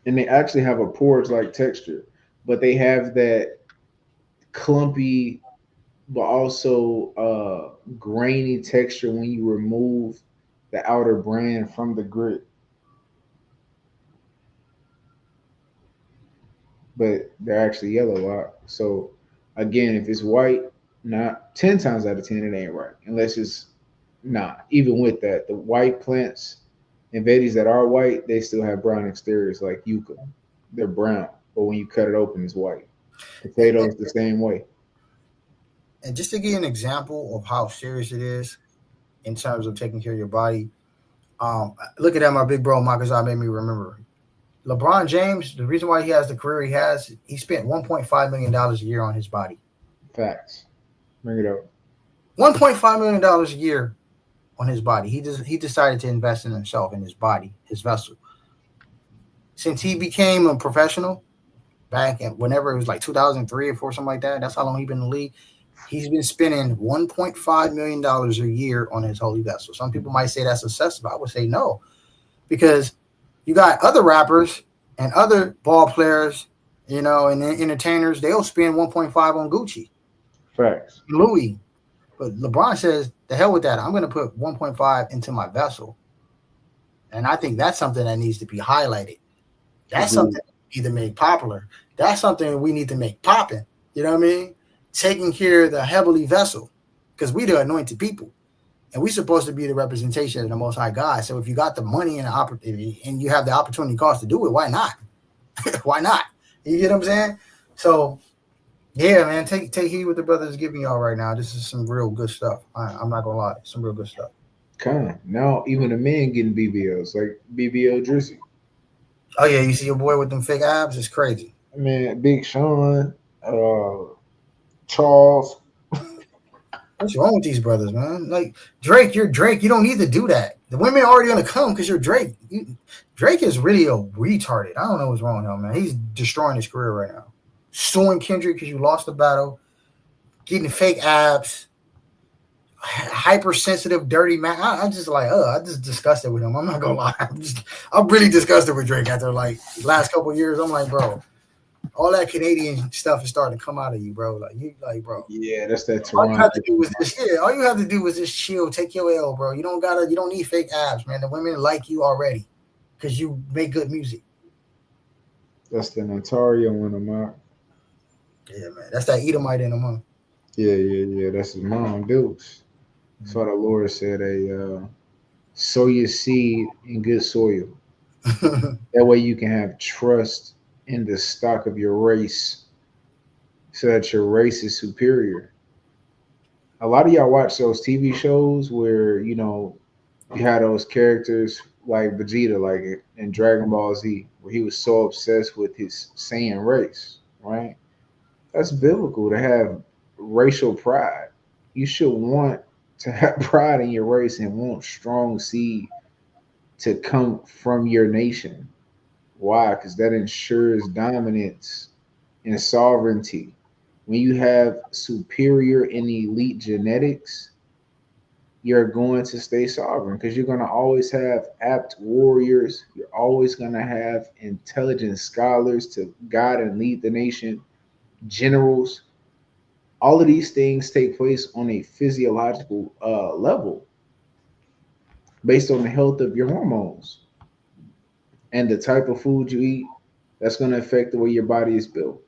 And they actually have a porridge-like texture, but they have that clumpy, but also grainy texture when you remove the outer bran from the grit. But they're actually yellow. So again, if it's white, not 10 times out of 10, it ain't right. Unless it's not. Even with that, the white plants and veggies that are white, they still have brown exteriors like yucca. They're brown, but when you cut it open, it's white. Potatoes the same way. And just to give you an example of how serious it is in terms of taking care of your body, looking at my big bro, Makazah, made me remember. LeBron James, the reason why he has the career he has, he spent $1.5 million a year on his body. Facts. Bring it up. $1.5 million a year on his body. He decided to invest in himself, in his body, his vessel. Since he became a professional, back in whenever it was like 2003 or 4, something like that, that's how long he's been in the league. He's been spending $1.5 million a year on his holy vessel. Some people might say that's excessive. I would say no, because you got other rappers and other ball players, and entertainers. They'll spend 1.5 on Gucci, Facts, Louis. But LeBron says, "The hell with that! I'm going to put 1.5 into my vessel, And I think that's something that needs to be highlighted. That's Agreed. something we need to make popular. That's something we need to make popping. You know what I mean? Taking care of the heavenly vessel, because we the anointed people, and we're supposed to be the representation of the Most High God. So if you got the money and the opportunity, and you have the opportunity cost to do it, why not? Why not? You get what I'm saying? So yeah, man, take heed what the brothers giving y'all right now. This is some real good stuff. I'm not gonna lie, some real good stuff. Kind of. Now even the men getting BBLs, like BBL Drizzy. Oh yeah, you see your boy with them fake abs? It's crazy. I mean, Big Sean, Charles. What's wrong with these brothers, man? Like Drake, you're Drake. You don't need to do that. The women are already gonna come because you're Drake. Drake is really a retarded. I don't know what's wrong with him, man. He's destroying his career right now. Suing Kendrick because you lost the battle, getting fake abs, hypersensitive, dirty man. I'm just like, I'm just disgusted with him. I'm not gonna lie. I'm really disgusted with Drake after like last couple of years. I'm like, bro, all that Canadian stuff is starting to come out of you, bro. Bro. Yeah, that's that All you Toronto. have to do was just all you have to do was just chill, take your L, bro. You don't need fake abs, man. The women like you already because you make good music. That's the Ontario one of mine. Yeah, man. That's that Edomite in them, huh? Yeah. That's his mom, Dukes. That's why the Lord said, sow your seed in good soil. That way you can have trust in the stock of your race so that your race is superior. A lot of y'all watch those TV shows where, you had those characters like Vegeta, like in Dragon Ball Z, where he was so obsessed with his Saiyan race, right? That's biblical to have racial pride. You should want to have pride in your race and want strong seed to come from your nation. Why? Because that ensures dominance and sovereignty. When you have superior and elite genetics, you're going to stay sovereign because you're going to always have apt warriors. You're always going to have intelligent scholars to guide and lead the nation, generals. All of these things take place on a physiological level based on the health of your hormones and the type of food you eat. That's going to affect the way your body is built.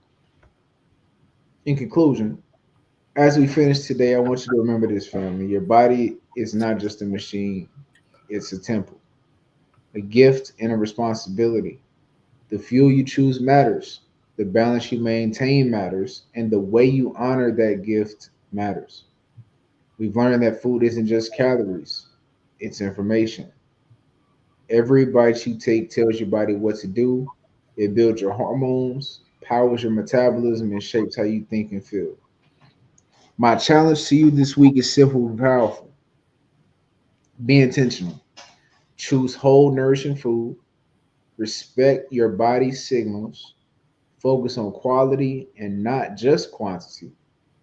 In conclusion, as we finish today, I want you to remember this, family. Your body is not just a machine, it's a temple, a gift, and a responsibility. The fuel you choose matters, the balance you maintain matters, and the way you honor that gift matters. We've learned that food isn't just calories, it's information. Every bite you take tells your body what to do. It builds your hormones, powers your metabolism, and shapes how you think and feel. My challenge to you this week is simple and powerful. Be intentional. Choose whole, nourishing food. Respect your body's signals. Focus on quality and not just quantity.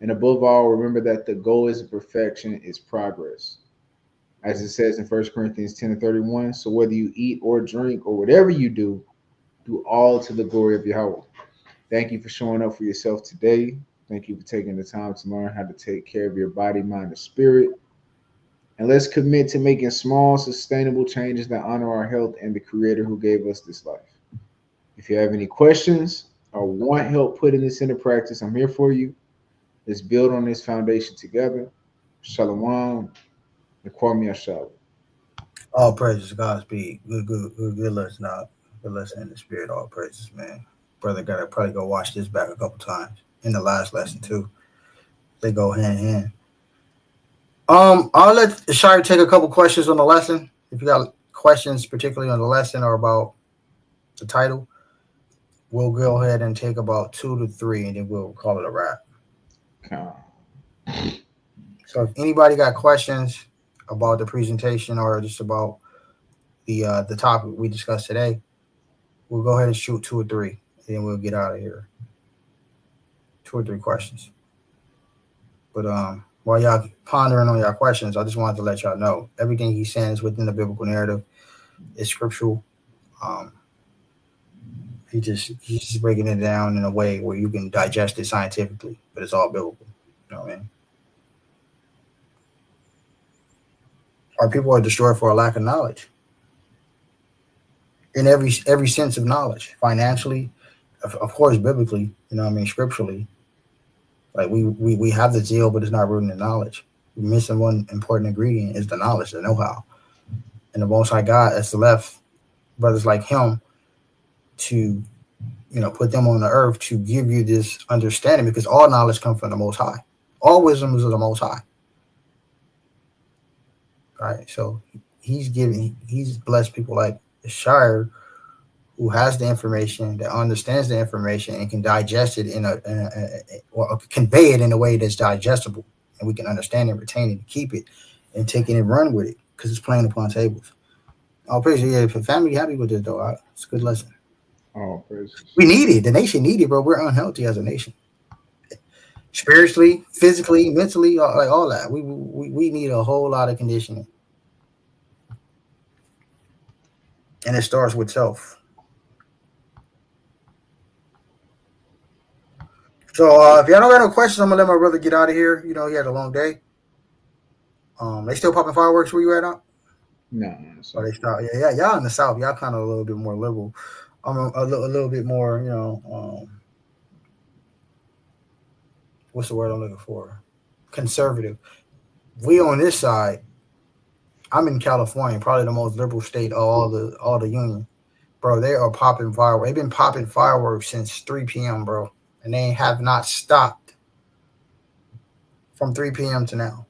And above all, remember that the goal isn't perfection, it's progress. As it says in 1 Corinthians 10:31, so whether you eat or drink or whatever you do all to the glory of Yahweh. Thank you for showing up for yourself today. Thank you for taking the time to learn how to take care of your body, mind, and spirit. And let's commit to making small, sustainable changes that honor our health and the Creator who gave us this life. If you have any questions or want help putting this into practice, I'm here for you. Let's build on this foundation together. Shalom. And Kwame Ashala. All praises, Godspeed. Good lesson out. Good lesson in the spirit. All praises, man. Brother gotta probably go watch this back a couple times. In the last lesson too. They go hand in hand. I'll let Shire take a couple questions on the lesson. If you got questions, particularly on the lesson or about the title, we'll go ahead and take about 2 to 3, and then we'll call it a wrap. So if anybody got questions about the presentation or just about the topic we discussed today, we'll go ahead and shoot 2 or 3, and then we'll get out of here. 2 or 3 questions. But while y'all pondering on your questions, I just wanted to let y'all know everything he's saying is within the biblical narrative. It's scriptural. He's just breaking it down in a way where you can digest it scientifically, but it's all biblical. You know what I mean? Our people are destroyed for a lack of knowledge. in every sense of knowledge, financially, of course, biblically. You know what I mean, scripturally. Like we have the zeal, but it's not rooted in knowledge. We're missing one important ingredient is the knowledge, the know-how. And the Most High God has left brothers like him to, put them on the earth to give you this understanding, because all knowledge comes from the Most High. All wisdom is of the Most High. Right? So he's blessed people like Shire, who has the information, that understands the information, and can digest it or convey it in a way that's digestible, and we can understand it, retain it, keep it, and take it and run with it, because it's playing upon tables. Oh, praise yeah, if the family happy with it though, it's a good lesson. Oh, praises. We need it. The nation need it, bro. We're unhealthy as a nation, spiritually, physically, mentally, like all that. We need a whole lot of conditioning, and it starts with self. So if y'all don't got no questions, I'm gonna let my brother get out of here. He had a long day. They still popping fireworks where you at now? No. Or they start? Yeah. Y'all in the South, y'all kind of a little bit more liberal. I'm a little bit more, what's the word I'm looking for? Conservative. We on this side. I'm in California, probably the most liberal state of all the union, bro. They are popping fireworks. They've been popping fireworks since 3 p.m., bro, and they have not stopped from 3 p.m. to now.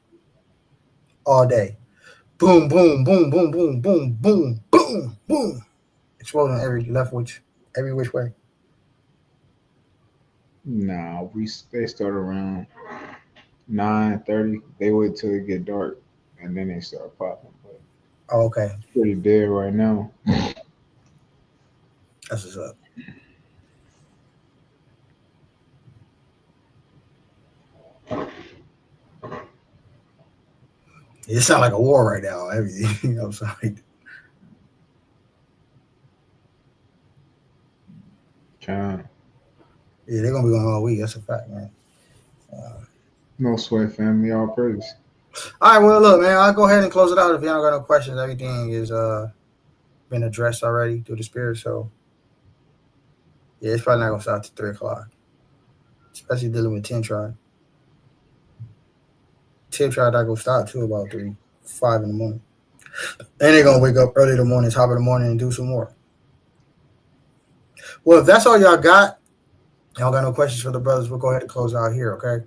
All day. Boom, boom, boom, boom, boom, boom, boom, boom, boom. Exploding every which way. Nah, they start around 9:30. They wait till it get dark, and then they start popping. But Oh, okay. it's pretty dead right now. That's what's up. It sounds like a war right now. Everything, sorry. Kind. Yeah, they're gonna be going all week. That's a fact, man. No sweat, family. All praise. All right, well, look, man, I'll go ahead and close it out. If y'all don't got no questions, everything is been addressed already through the Spirit. So yeah, it's probably not gonna start till 3:00, especially dealing with 10 tribe. 10 tribe not gonna stop till about 5 in the morning. And they're gonna wake up early in the morning, top of the morning, and do some more. Well, if that's all y'all got no questions for the brothers, we'll go ahead and close out here, okay?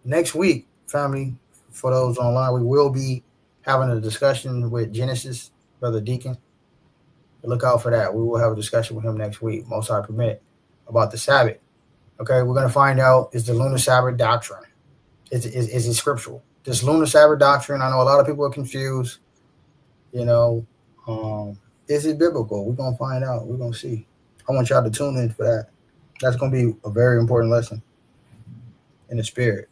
Next week, family, for those online, we will be having a discussion with Genesis, Brother Deacon. Look out for that. We will have a discussion with him next week, most I permit, about the Sabbath. Okay, we're going to find out, is the lunar Sabbath doctrine, is it scriptural? This lunar Sabbath doctrine, I know a lot of people are confused. Is it biblical? We're going to find out. We're going to see. I want y'all to tune in for that. That's going to be a very important lesson in the spirit.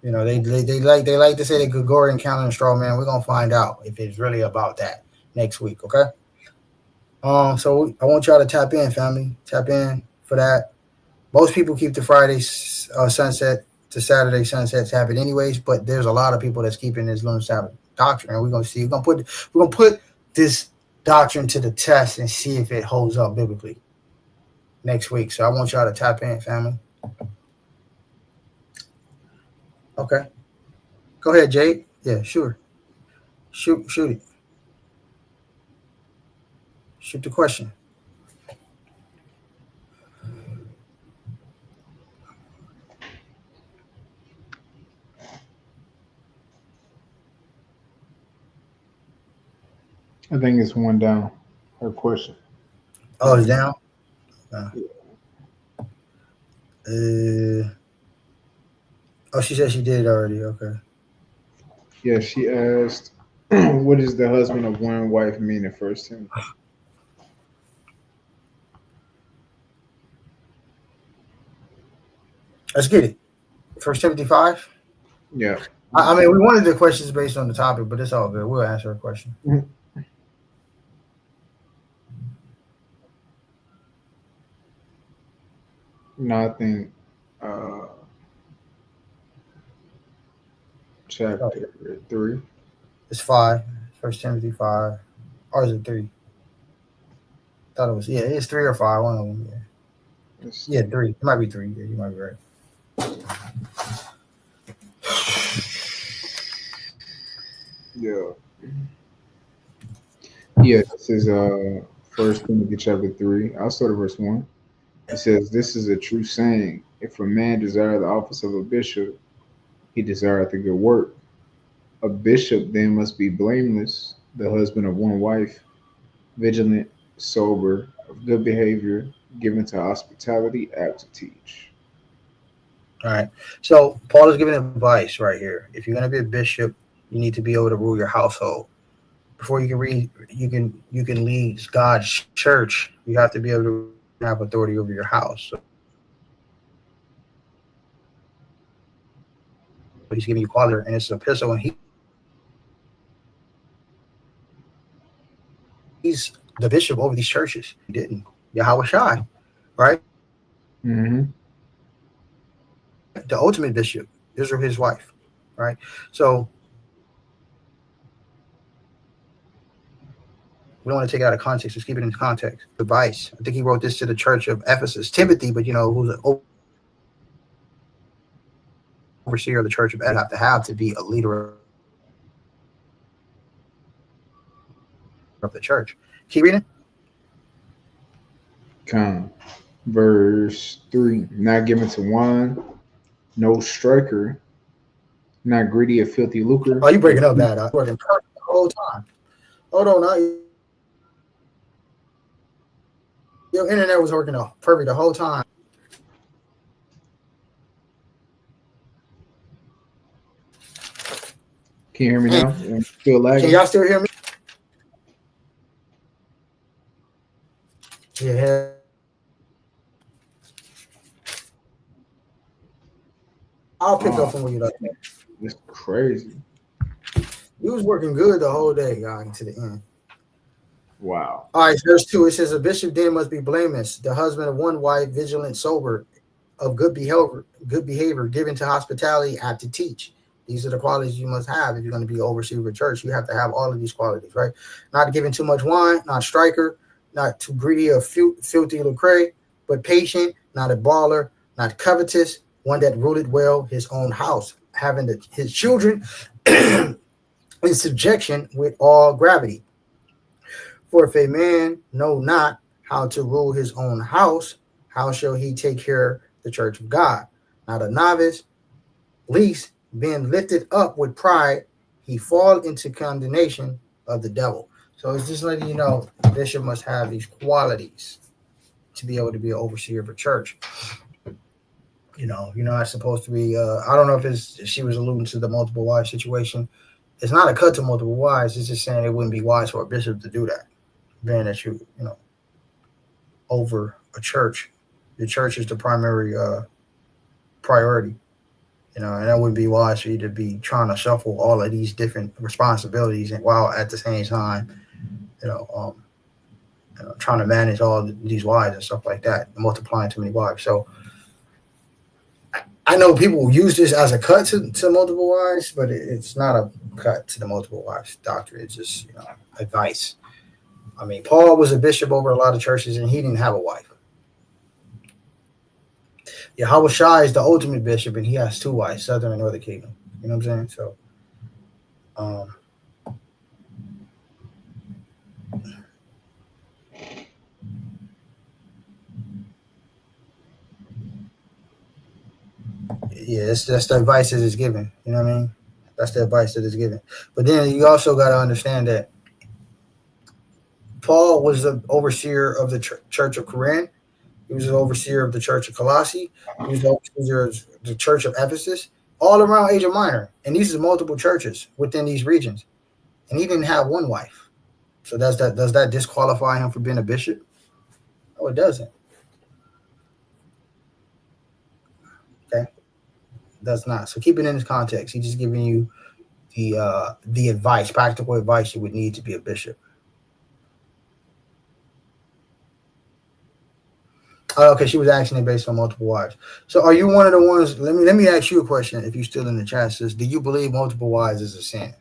They like to say the Gregorian calendar straw man. We're gonna find out if it's really about that next week. Okay. So I want y'all to tap in, family. Tap in for that. Most people keep the Friday sunset to Saturday sunset Sabbath anyways, but there's a lot of people that's keeping this lunar Sabbath doctrine, and we're gonna see. We're gonna put this doctrine to the test and see if it holds up biblically next week. So I want y'all to tap in, family. Okay. Go ahead, Jade. Yeah, sure. Shoot it. Shoot the question. I think it's one down. Her question. Oh, it's down? She said she did it already. Okay. Yeah, she asked, what does the husband of one wife mean in 1 Timothy? Let's get it. 1 Timothy 5? Yeah. I mean, we wanted the questions based on the topic, but it's all good. We'll answer a question. No, I think chapter 3. It's 5. 1 Timothy 5. Or is it 3? Thought it was it's 3 or 5. One of them. Yeah, 3. It might be 3. Yeah, you might be right. Yeah. Yeah, this is 1 Timothy chapter 3. I'll start at verse 1. It says, "This is a true saying. If a man desire the office of a bishop, he desireth a good work. A bishop then must be blameless, the husband of one wife, vigilant, sober, of good behavior, given to hospitality, apt to teach." All right. So Paul is giving advice right here. If you're going to be a bishop, you need to be able to rule your household. Before you can lead God's church, you have to be able to have authority over your house. So he's giving you quality, and it's an epistle, and he's the bishop over these churches. He didn't. Yahweh Shai, right? Mm-hmm. The ultimate bishop, Israel, his wife, right? So we don't want to take it out of context. Let's keep it in context. Advice. I think he wrote this to the church of Ephesus. Timothy, but who's an overseer of the church of Ephesus, have to be a leader of the church. Keep reading. Come. Verse 3. Not given to wine, no striker, not greedy of filthy lucre. Oh, you breaking up bad. I'm working perfect the whole time. Hold on. Now. Your internet was working perfect the whole time. Can you hear me now? Still lagging? Can y'all still hear me? Yeah. I'll pick up from where you left. It's crazy. You was working good the whole day, guy, to the end. Wow. All right, verse 2, it says, "A bishop then must be blameless, the husband of one wife, vigilant, sober, of good behavior, given to hospitality, apt to teach." These are the qualities you must have if you're going to be overseer of a church. You have to have all of these qualities, right? Not giving too much wine, not striker, not too greedy of filthy lucre, but patient, not a brawler, not covetous, one that ruled well his own house, having his children in subjection with all gravity. For if a man know not how to rule his own house, how shall he take care of the church of God? Not a novice, least being lifted up with pride, he fall into condemnation of the devil. So it's just letting you know, the bishop must have these qualities to be able to be an overseer of a church. You're not supposed to be. I don't know if she was alluding to the multiple wives situation. It's not a cut to multiple wives. It's just saying it wouldn't be wise for a bishop to do that. Being that you over a church, the church is the primary priority. And that wouldn't be wise for you to be trying to shuffle all of these different responsibilities, and while at the same time, trying to manage all these wives and stuff like that, multiplying too many wives. So I know people use this as a cut to multiple wives, but it's not a cut to the multiple wives doctrine. It's just advice. I mean, Paul was a bishop over a lot of churches, and he didn't have a wife. Yahweh Shai is the ultimate bishop, and he has 2 wives, Southern and Northern Kingdom. You know what I'm saying? So, that's the advice that is given. You know what I mean? That's the advice that is given. But then you also got to understand that Paul was the overseer of the church of Corinth. He was the overseer of the church of Colossae. He was the overseer of the church of Ephesus, all around Asia Minor. And these are multiple churches within these regions. And he didn't have one wife. So does that disqualify him for being a bishop? No, it doesn't. Okay? It does not. So keep it in this context. He's just giving you the advice, practical advice you would need to be a bishop. Okay, she was asking it based on multiple wives. So are you one of the ones? Let me ask you a question. If you're still in the chat, says, do you believe multiple wives is a sin?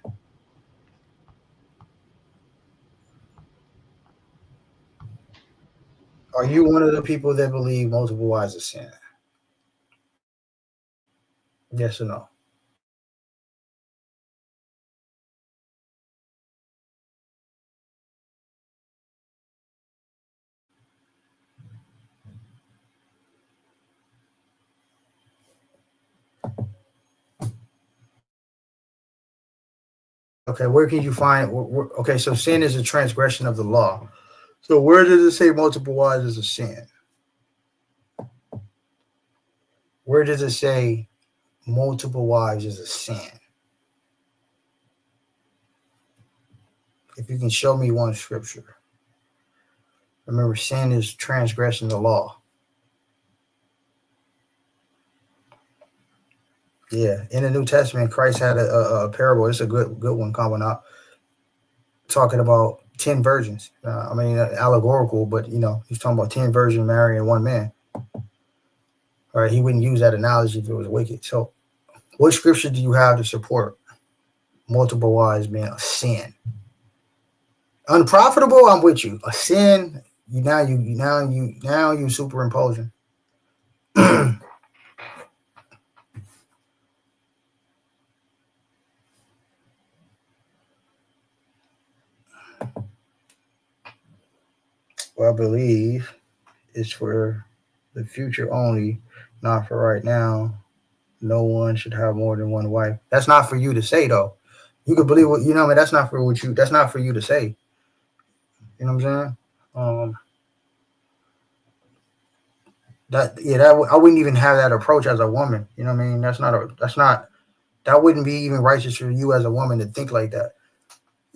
Are you one of the people that believe multiple wives is sin? Yes or no? Okay, where can you find? Okay, so sin is a transgression of the law. So where does it say multiple wives is a sin? Where does it say multiple wives is a sin? If you can show me one scripture. Remember, sin is transgressing the law. Yeah, in the New Testament, Christ had a parable. It's a good one coming up, talking about 10 virgins. Allegorical, but he's talking about 10 virgins marrying one man. All right, he wouldn't use that analogy if it was wicked. So, what scripture do you have to support multiple wives being a sin? Unprofitable, I'm with you. A sin, you superimposing. Well, I believe it's for the future only, not for right now. No one should have more than one wife. That's not for you to say, though. You could believe what that's not for what you. That's not for you to say. You know what I'm saying? I wouldn't even have that approach as a woman. You know what I mean? That wouldn't be even righteous for you as a woman to think like that.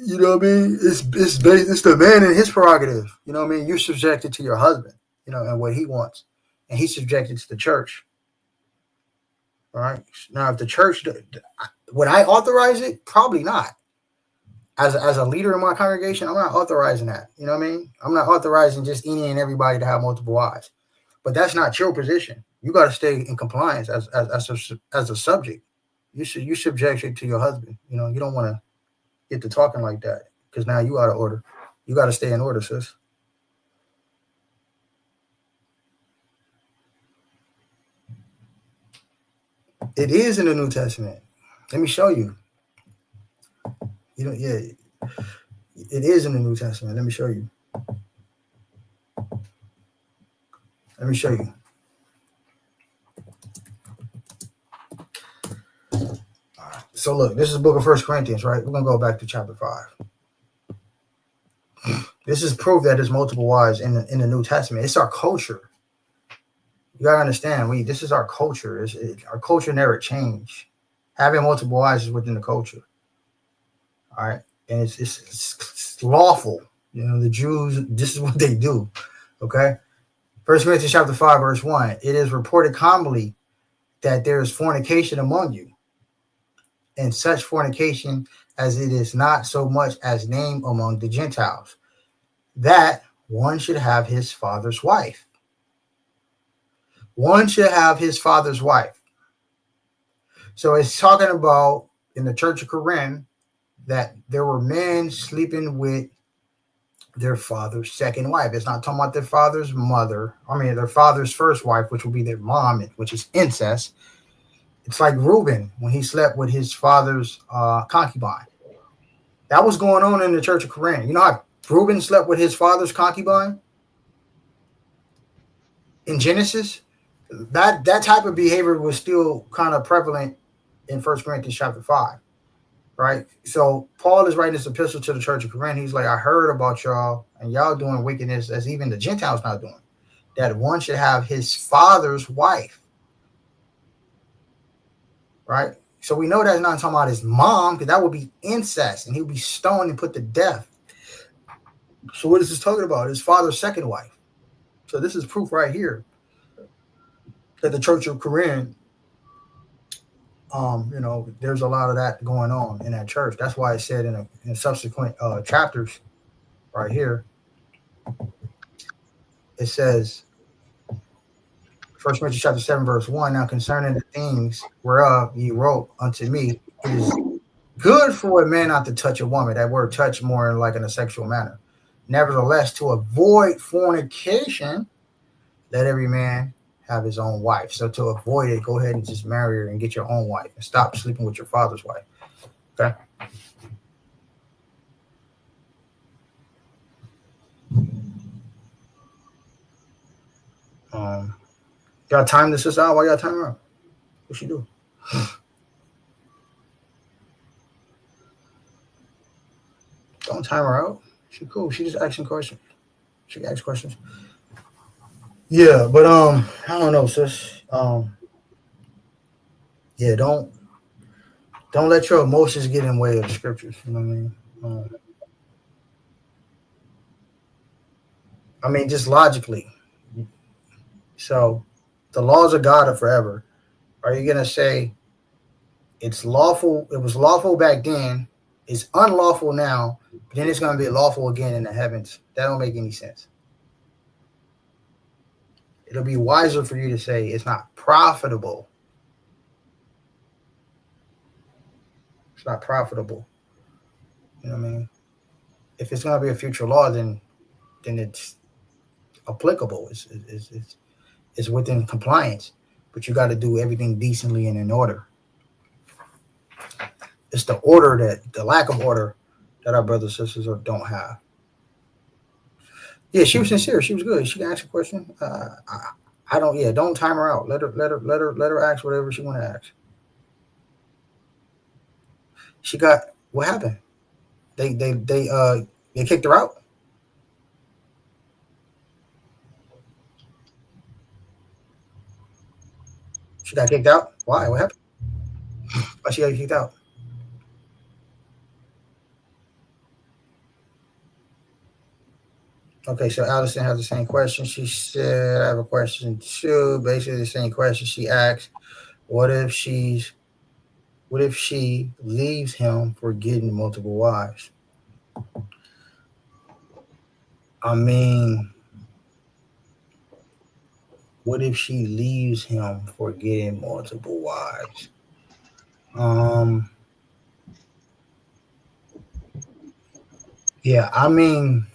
You know what I mean? It's the man and his prerogative. You know what I mean? You're subjected to your husband, and what he wants, and he's subjected to the church. All right. Now, if the church would I authorize it? Probably not. As a leader in my congregation, I'm not authorizing that. You know what I mean? I'm not authorizing just any and everybody to have multiple wives. But that's not your position. You got to stay in compliance as a subject. You subject it to your husband. You don't want to get to talking like that because now you out of order. You got to stay in order, sis. It is in the New Testament. Let me show you. It is in the New Testament. Let me show you. So look, this is the book of 1 Corinthians, right? We're going to go back to chapter 5. This is proof that there's multiple wives in the New Testament. It's our culture. You got to understand, this is our culture. Our culture never changed. Having multiple wives is within the culture. All right? And it's lawful. The Jews, this is what they do. Okay? 1 Corinthians chapter 5, verse 1. It is reported commonly that there is fornication among you, and such fornication as it is not so much as named among the Gentiles, that one should have his father's wife. One should have his father's wife. So it's talking about in the church of Corinth that there were men sleeping with their father's second wife. It's not talking about their father's mother. Their father's first wife, which will be their mom, which is incest. It's like Reuben when he slept with his father's concubine. That was going on in the church of Corinth. You know how Reuben slept with his father's concubine in Genesis? That type of behavior was still kind of prevalent in 1 Corinthians chapter 5, right? So Paul is writing this epistle to the church of Corinth. He's like, I heard about y'all, and y'all doing wickedness as even the Gentiles not doing. That one should have his father's wife. Right? So we know that's not talking about his mom, because that would be incest, and he would be stoned and put to death. So what is this talking about? His father's second wife. So this is proof right here that the church of Corinth, there's a lot of that going on in that church. That's why it said in subsequent chapters right here, it says, 1 Corinthians chapter 7, verse 1, now concerning the things whereof ye wrote unto me, it is good for a man not to touch a woman. That word touch more in a sexual manner. Nevertheless, to avoid fornication, let every man have his own wife. So to avoid it, go ahead and just marry her and get your own wife and stop sleeping with your father's wife. Okay. Y'all time this out? Why y'all time her out? What she do? Don't time her out. She cool. She just asking questions. She asks questions. Yeah, but I don't know, sis. Yeah, don't let your emotions get in the way of the scriptures. You know what I mean? Just logically. So the laws of God are forever. Are you gonna say it's lawful? It was lawful back then. It's unlawful now. But then it's gonna be lawful again in the heavens. That don't make any sense. It'll be wiser for you to say it's not profitable. It's not profitable. You know what I mean? If it's gonna be a future law, then it's applicable. It's within compliance. But you got to do everything decently and in order. It's the lack of order that our brothers and sisters don't have. Yeah, she was sincere. She was good. She can ask a question. Don't time her out. Let her ask whatever she want to ask. What happened? They kicked her out. She got kicked out. Why? What happened? Why she got kicked out? Okay, so Allison has the same question. She said, I have a question too. Basically the same question she asked. What if she leaves him for getting multiple wives? I mean, what if she leaves him for getting multiple wives? Yeah, I mean,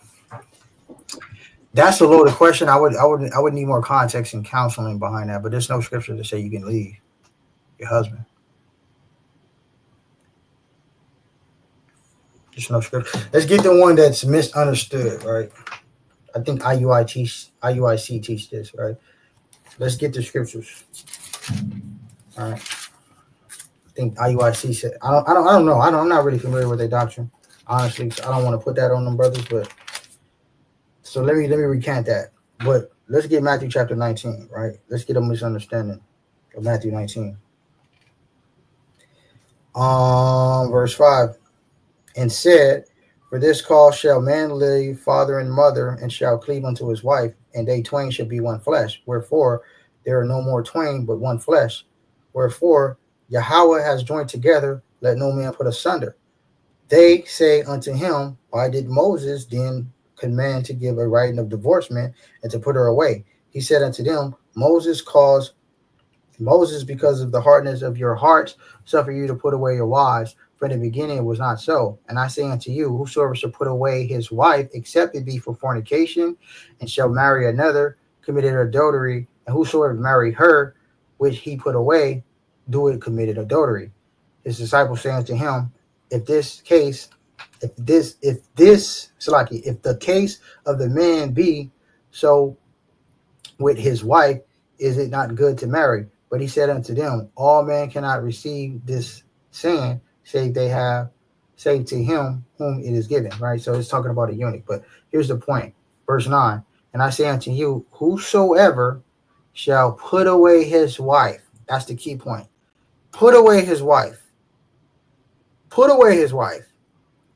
that's a loaded question. I would need more context and counseling behind that, but there's no scripture to say you can leave your husband. There's no scripture. Let's get the one that's misunderstood, right? I think IUIC teach this, right? Let's get the scriptures. All right. I think IUIC said. I don't know. I'm not really familiar with their doctrine, honestly. So I don't want to put that on them brothers, but so let me recant that. But let's get Matthew chapter 19, right? Let's get a misunderstanding of Matthew 19. Verse 5. And said, for this cause shall man leave father and mother, and shall cleave unto his wife, and they twain shall be one flesh. Wherefore there are no more twain, but one flesh. Wherefore Yahweh has joined together, let no man put asunder. They say unto him, why did Moses then command to give a writing of divorcement and to put her away? He said unto them, Moses, because of the hardness of your hearts, suffer you to put away your wives. From the beginning it was not so. And I say unto you, whosoever shall put away his wife, except it be for fornication, and shall marry another, committed adultery. And whosoever marry her, which he put away, do it committed adultery. His disciples say unto him, if the case of the man be so with his wife, is it not good to marry? But he said unto them, all men cannot receive this saying, save to him whom it is given. Right. So it's talking about a eunuch. But here's the point. Verse 9. And I say unto you, whosoever shall put away his wife. That's the key point. Put away his wife. Put away his wife.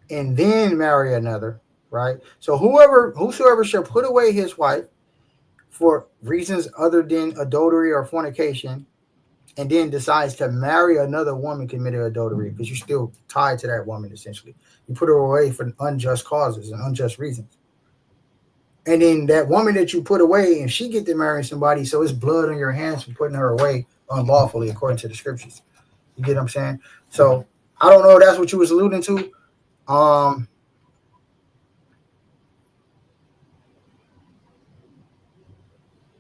And then marry another. Right. So whosoever shall put away his wife for reasons other than adultery or fornication, and then decides to marry another woman committed adultery, because you're still tied to that woman, essentially. You put her away for unjust causes and unjust reasons. And then that woman that you put away, and she get to marry somebody, so it's blood on your hands for putting her away unlawfully, according to the scriptures. You get what I'm saying? So I don't know if that's what you was alluding to.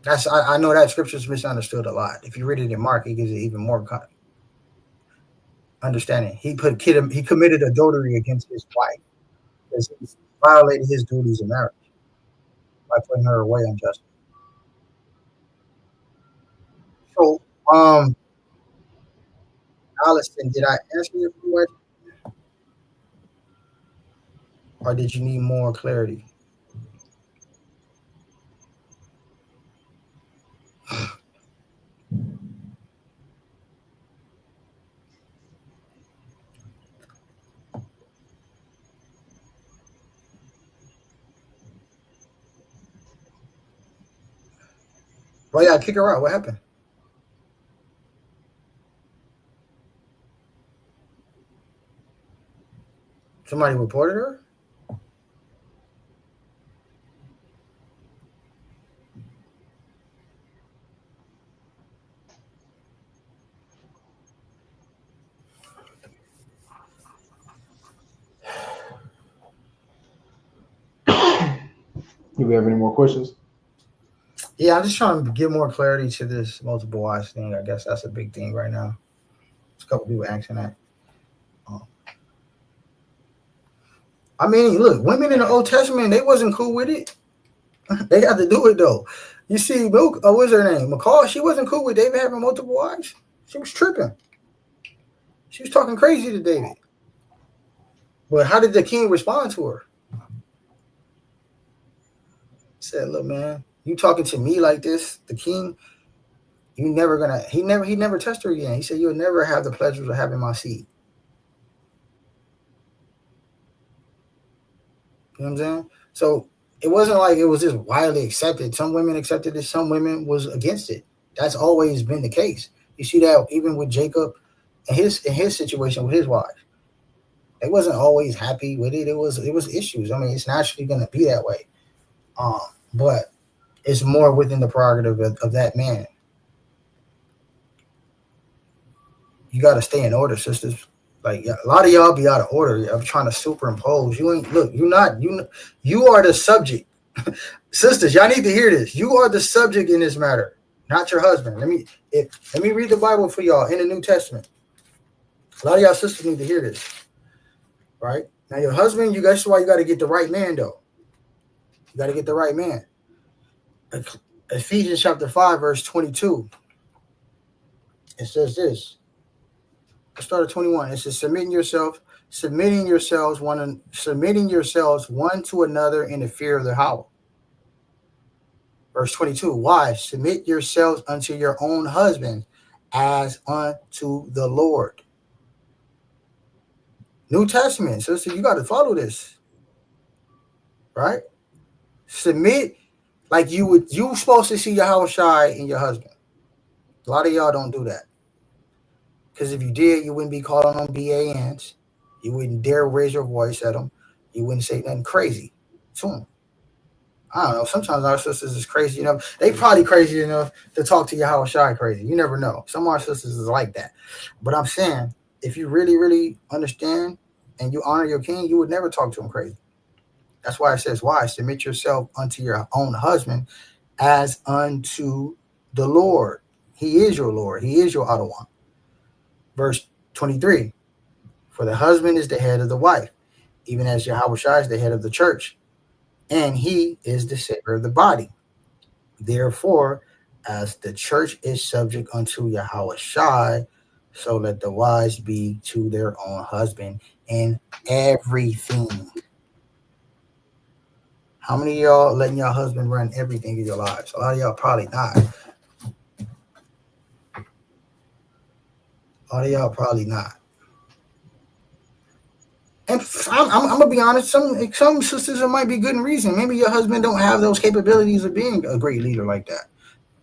I know that scripture is misunderstood a lot. If you read it in Mark, it gives it even more understanding. He committed adultery against his wife because he violated his duties in marriage by putting her away unjustly. So, Allison, did I answer your question, or did you need more clarity? Well, yeah, kick her out. What happened? Somebody reported her? Do we have any more questions? Yeah, I'm just trying to give more clarity to this multiple wives thing. I guess that's a big thing right now. There's a couple people asking that. I mean, look, women in the Old Testament, they wasn't cool with it. They had to do it though. You see, what's her name? McCall, she wasn't cool with David having multiple wives. She was tripping. She was talking crazy to David. But how did the king respond to her? He said, look, man, you talking to me like this, the king, he never touched her again. He said, you'll never have the pleasures of having my seed. You know what I'm saying? So it wasn't like it was just widely accepted. Some women accepted it, some women was against it. That's always been the case. You see that even with Jacob and his situation with his wife. They wasn't always happy with it. It was issues. I mean, it's naturally gonna be that way. But it's more within the prerogative of that man. You gotta stay in order, sisters. Like a lot of y'all be out of order. I'm trying to superimpose. You ain't look. You are the subject, sisters. Y'all need to hear this. You are the subject in this matter, not your husband. Let me read the Bible for y'all in the New Testament. A lot of y'all sisters need to hear this, right? Now your husband, that's why you got to get the right man, though. You got to get the right man. Ephesians chapter 5, verse 22. It says this. Let's start at 21. It says, submitting yourselves one to another in the fear of the Yahweh. Verse 22. Wives, submit yourselves unto your own husband as unto the Lord. New Testament. So you got to follow this. Right? Submit like you supposed to see Yahweh Shai in your husband. A lot of y'all don't do that. Because if you did, you wouldn't be calling them BANs. You wouldn't dare raise your voice at them. You wouldn't say nothing crazy to them. I don't know. Sometimes our sisters is crazy enough. They probably crazy enough to talk to Yahweh Shai crazy. You never know. Some of our sisters is like that. But I'm saying, if you really, really understand and you honor your king, you would never talk to him crazy. That's why it says, why? Submit yourself unto your own husband as unto the Lord. He is your Lord. He is your Adawan. Verse 23, for the husband is the head of the wife, even as Yahweh Shai is the head of the church, and he is the savior of the body. Therefore, as the church is subject unto Yahweh Shai, so let the wives be to their own husband in everything. How many of y'all letting your husband run everything in your lives? A lot of y'all probably not. A lot of y'all probably not. And I'm gonna be honest. Some sisters, it might be good and reason. Maybe your husband don't have those capabilities of being a great leader like that.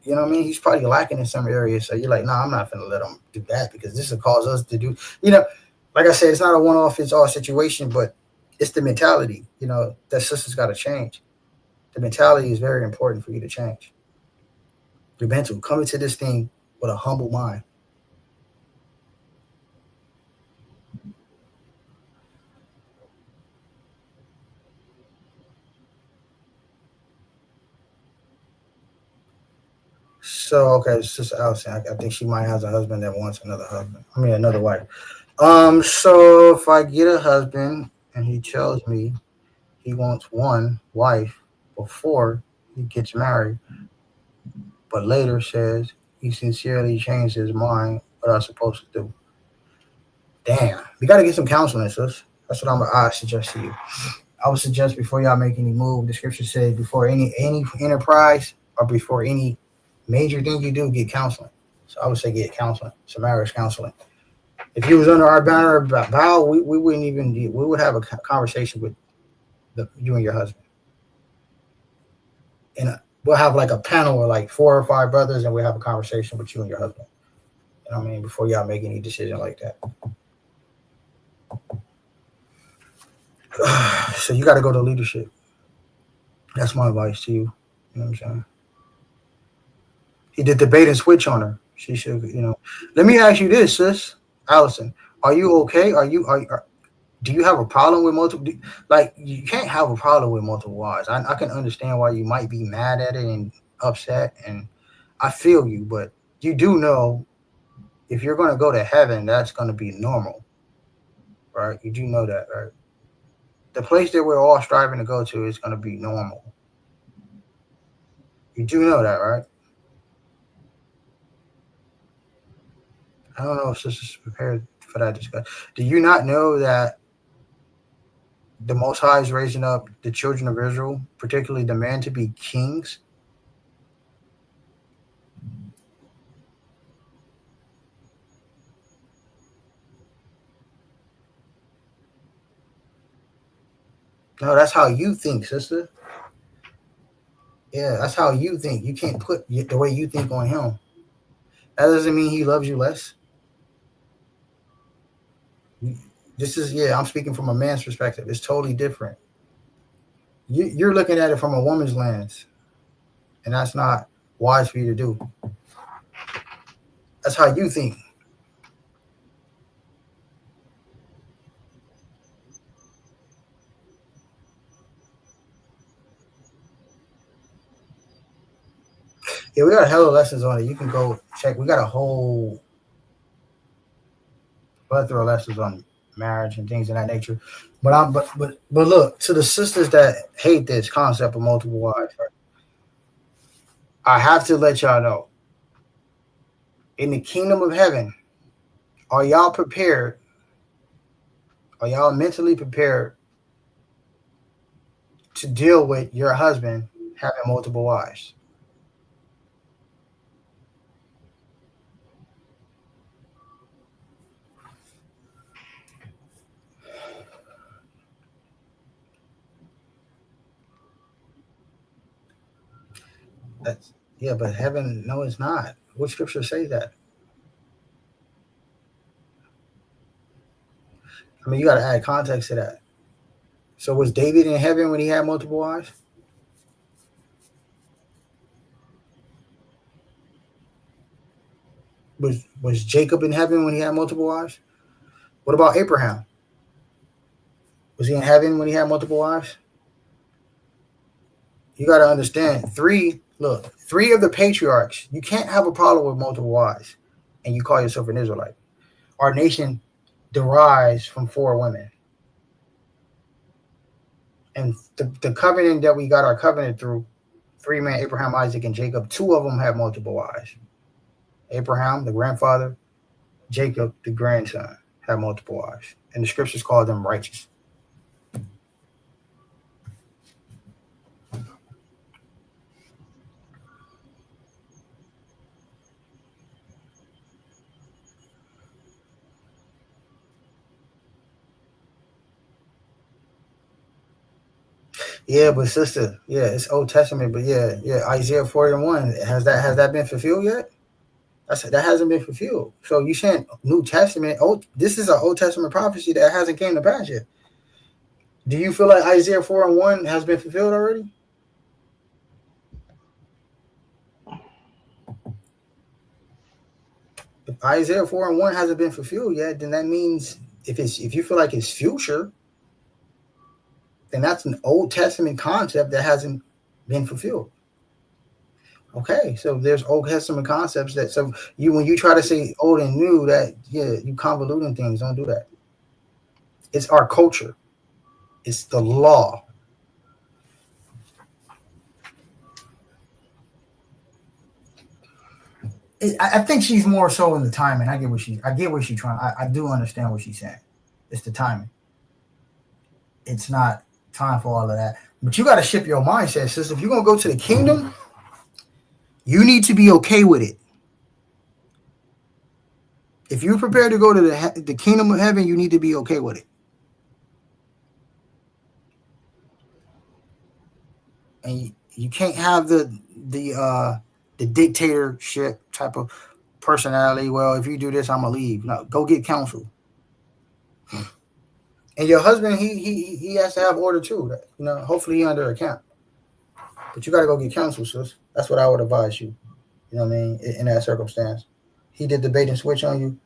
You know what I mean? He's probably lacking in some areas. So you're like, nah, I'm not gonna let him do that because this will cause us to do. Like I said, it's not a one-off fits all situation, but it's the mentality. That sisters got to change. The mentality is very important for you to change. Your mental, come into this thing with a humble mind. So okay, Sister Allison, I think she might have a husband that wants another husband. I mean, another wife. So if I get a husband and he tells me he wants one wife before he gets married, but later says he sincerely changed his mind, what am I supposed to do? Damn, we got to get some counseling, sis. That's what I suggest to you. I would suggest before y'all make any move, the scripture says before any enterprise or before any major thing you do, get counseling. So I would say get counseling, some marriage counseling. If you was under our banner bow, we wouldn't even, we would have a conversation with you and your husband. And we'll have like a panel of like 4 or 5 brothers, and we'll have a conversation with you and your husband. You know what I mean? Before y'all make any decision like that. So you got to go to leadership. That's my advice to you. You know what I'm saying? He did the bait and switch on her. She should, Let me ask you this, sis, Allison. Are you okay? Do you have a problem with multiple? Like, you can't have a problem with multiple wives. I can understand why you might be mad at it and upset, and I feel you. But you do know if you're going to go to heaven, that's going to be normal, right? You do know that, right? The place that we're all striving to go to is going to be normal. You do know that, right? I don't know if sister's prepared for that discussion. Do you not know that the Most High is raising up the children of Israel, particularly the men, to be kings? No, that's how you think, sister. Yeah, that's how you think. You can't put the way you think on him. That doesn't mean he loves you less. I'm speaking from a man's perspective. It's totally different. You're looking at it from a woman's lens, and that's not wise for you to do. That's how you think. Yeah, we got a hell of lessons on it. You can go check. We got a whole plethora of lessons on marriage and things of that nature. But look, to the sisters that hate this concept of multiple wives, right? I have to let y'all know, in the kingdom of heaven, are y'all prepared? Are y'all mentally prepared to deal with your husband having multiple wives? But heaven, no, it's not. What scripture says that? I mean, you got to add context to that. So was David in heaven when he had multiple wives? Was Jacob in heaven when he had multiple wives? What about Abraham? Was he in heaven when he had multiple wives? You got to understand, 3 of the patriarchs, you can't have a problem with multiple wives, and you call yourself an Israelite. Our nation derives from 4 women. And the covenant that we got our covenant through, 3 men, Abraham, Isaac, and Jacob, 2 of them had multiple wives. Abraham, the grandfather, Jacob, the grandson, had multiple wives. And the scriptures call them righteous. Yeah, but sister, it's Old Testament, but Isaiah 41, has that been fulfilled yet? That hasn't been fulfilled. So you saying New Testament? This is an Old Testament prophecy that hasn't came to pass yet. Do you feel like Isaiah 4:1 has been fulfilled already? If Isaiah 4:1 hasn't been fulfilled yet, then that means if you feel like it's future, then that's an Old Testament concept that hasn't been fulfilled. Okay, so there's Old Testament concepts that so you when you try to say old and new, that you convoluting things. Don't do that. It's our culture. It's the law. I think she's more so in the timing. I get what she's trying. I do understand what she's saying. It's the timing. It's not time for all of that. But you got to shift your mindset, sis. If you're gonna go to the kingdom, you need to be okay with it. If you're prepared to go to the kingdom of heaven, you need to be okay with it. And you can't have the dictatorship type of personality. Well, if you do this, I'm gonna leave. No, go get counsel. And your husband, he has to have order too. Hopefully he under account. But you got to go get counsel, sis. That's what I would advise you. You know what I mean? In that circumstance, he did the bait and switch on you.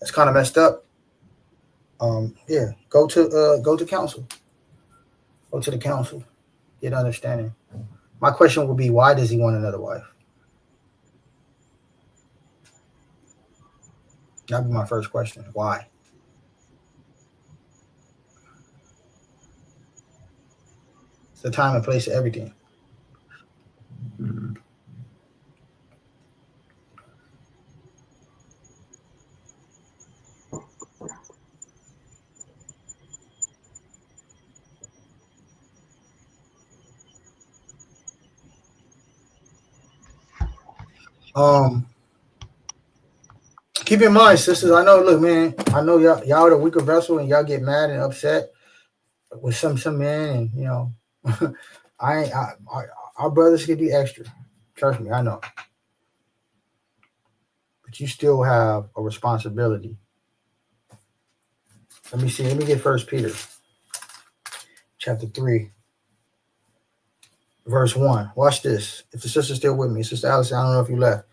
That's kind of messed up. Go to counsel. Go to the council. Get understanding. My question would be, why does he want another wife? That'd be my first question. Why? It's the time and place of everything. Keep in mind, sisters. I know. Look, man. I know y'all are the weaker vessel, and y'all get mad and upset with some men, and our brothers can be extra. Trust me, I know. But you still have a responsibility. Let me see. Let me get 1 Peter, chapter 3, verse 1. Watch this. If the sister's still with me, Sister Allison, I don't know if you left.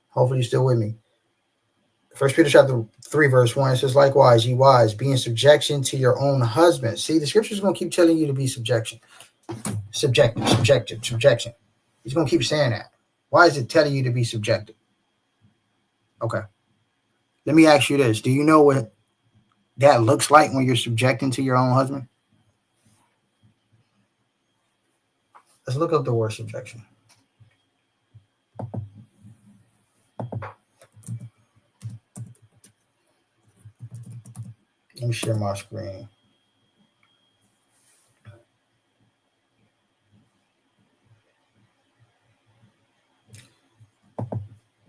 Hopefully you're still with me. 1 Peter chapter 3, verse 1, it says, likewise, ye wives, be in subjection to your own husbands. See, the scripture is going to keep telling you to be subjection. Subjection. He's going to keep saying that. Why is it telling you to be subjected? Okay. Let me ask you this. Do you know what that looks like when you're subjecting to your own husband? Let's look up the word subjection. Let me share my screen.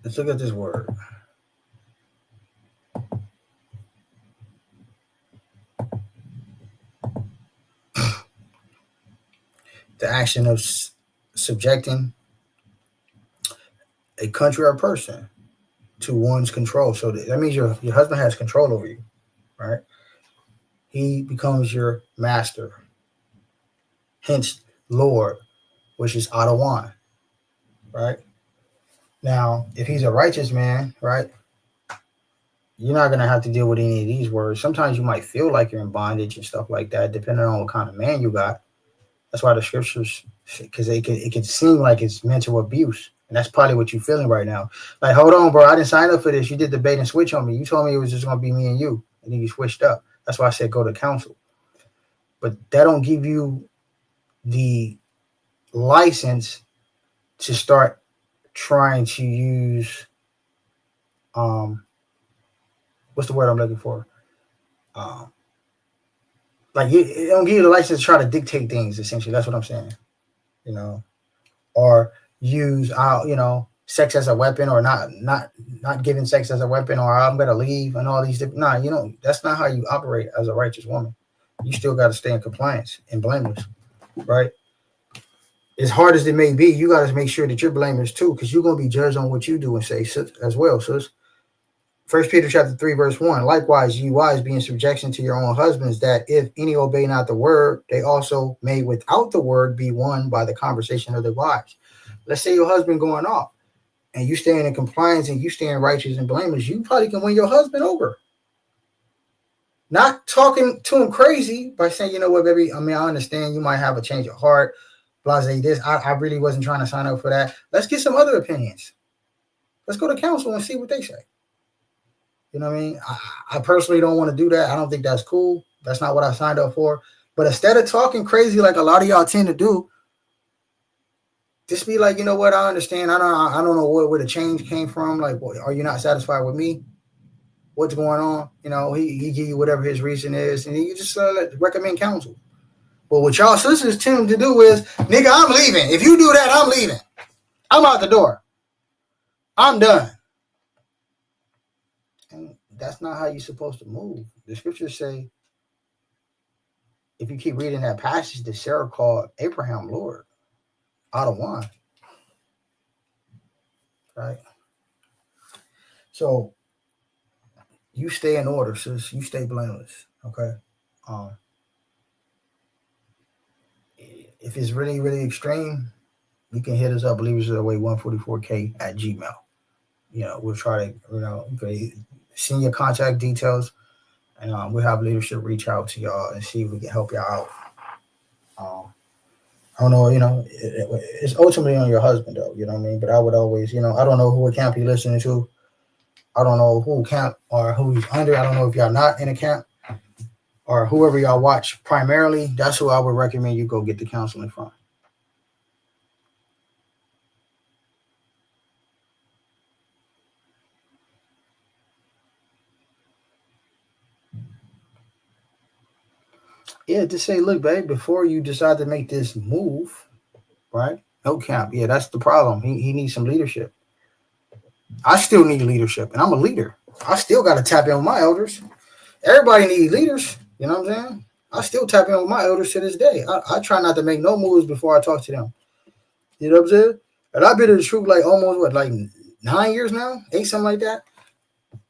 Let's look at this word. The action of subjecting a country or person to one's control. So that means your husband has control over you, right? He becomes your master. Hence, Lord, which is Adawan, right? Now, if he's a righteous man, right, you're not going to have to deal with any of these words. Sometimes you might feel like you're in bondage and stuff like that, depending on what kind of man you got. That's why the scriptures, because it can seem like it's mental abuse. And that's probably what you're feeling right now. Like, hold on, bro, I didn't sign up for this. You did the bait and switch on me. You told me it was just going to be me and you. And then you switched up. That's why I said go to counsel. But that don't give you the license to start trying to use, what's the word I'm looking for? It don't give you the license to try to dictate things, essentially. That's what I'm saying. Or use sex as a weapon, or not giving sex as a weapon, or I'm gonna leave and all these different. That's not how you operate as a righteous woman. You still got to stay in compliance and blameless, right? As hard as it may be, you got to make sure that you're blameless too, because you're gonna be judged on what you do and say as well, sis. 1 Peter chapter 3, verse 1, likewise, ye wives, be in subjection to your own husbands, that if any obey not the word, they also may without the word be won by the conversation of their wives. Let's say your husband going off and you staying in compliance and you staying righteous and blameless, you probably can win your husband over. Not talking to him crazy by saying, you know what, baby, I understand you might have a change of heart. blase this. I really wasn't trying to sign up for that. Let's get some other opinions. Let's go to council and see what they say. You know what I mean? I personally don't want to do that. I don't think that's cool. That's not what I signed up for. But instead of talking crazy like a lot of y'all tend to do, just be like, you know what? I understand. I don't know where the change came from. Like, are you not satisfied with me? What's going on? You know, he give you whatever his reason is, and you just recommend counsel. But what y'all sisters tend to do is, nigga, I'm leaving. If you do that, I'm leaving. I'm out the door. I'm done. And that's not how you're supposed to move. The scriptures say, if you keep reading that passage that Sarah called Abraham Lord, out of one. Right? So you stay in order, sis. You stay blameless. Okay. If it's really, really extreme, you can hit us up, Believers of the Way 144K at Gmail. You know, we'll try to, you can send your contact details, and we'll have leadership reach out to y'all and see if we can help y'all out. I don't know, it's ultimately on your husband, though, you know what I mean? But I would always, I don't know who camp you're listening to. I don't know who camp or who he's under. I don't know if y'all not in a camp or whoever y'all watch primarily. That's who I would recommend you go get the counseling from. Yeah, to say, look, babe, before you decide to make this move, right? No camp. Yeah, that's the problem. He needs some leadership. I still need leadership, and I'm a leader. I still got to tap in with my elders. Everybody needs leaders. You know what I'm saying? I still tap in with my elders to this day. I try not to make no moves before I talk to them. You know what I'm saying? And I've been in the truth like almost, 9 years now? 8, something like that?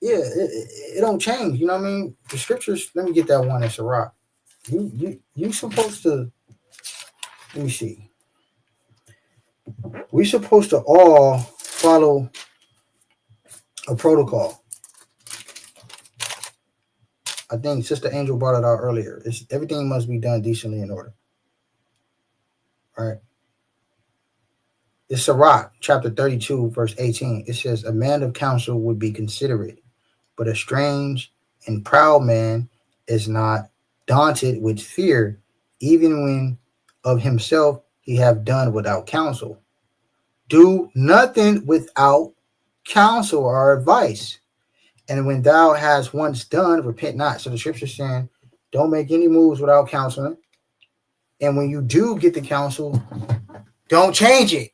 Yeah, it don't change. You know what I mean? The scriptures, let me get that one in Sirach. You supposed to, let me see. We're supposed to all follow a protocol. I think Sister Angel brought it out earlier. Everything must be done decently in order. All right. It's Sirach, chapter 32, verse 18. It says, a man of counsel would be considerate, but a strange and proud man is not daunted with fear, even when of himself he have done without counsel. Do nothing without counsel or advice. And when thou hast once done, repent not. So the scripture is saying, don't make any moves without counseling. And when you do get the counsel, don't change it.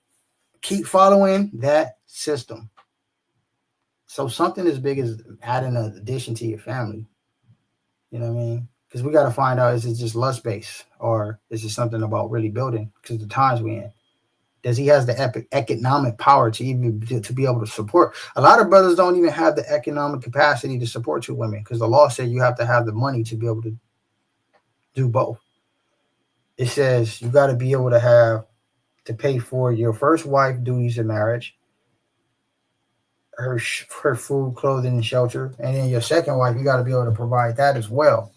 Keep following that system. So something as big as adding an addition to your family, you know what I mean? Because we got to find out, is it just lust-based, or is it something about really building? Because the times we're in. Does he has the economic power to even to be able to support? A lot of brothers don't even have the economic capacity to support 2 women, because the law said you have to have the money to be able to do both. It says you got to be able to have to pay for your first wife duties in marriage, her food, clothing, and shelter, and then your second wife, you got to be able to provide that as well,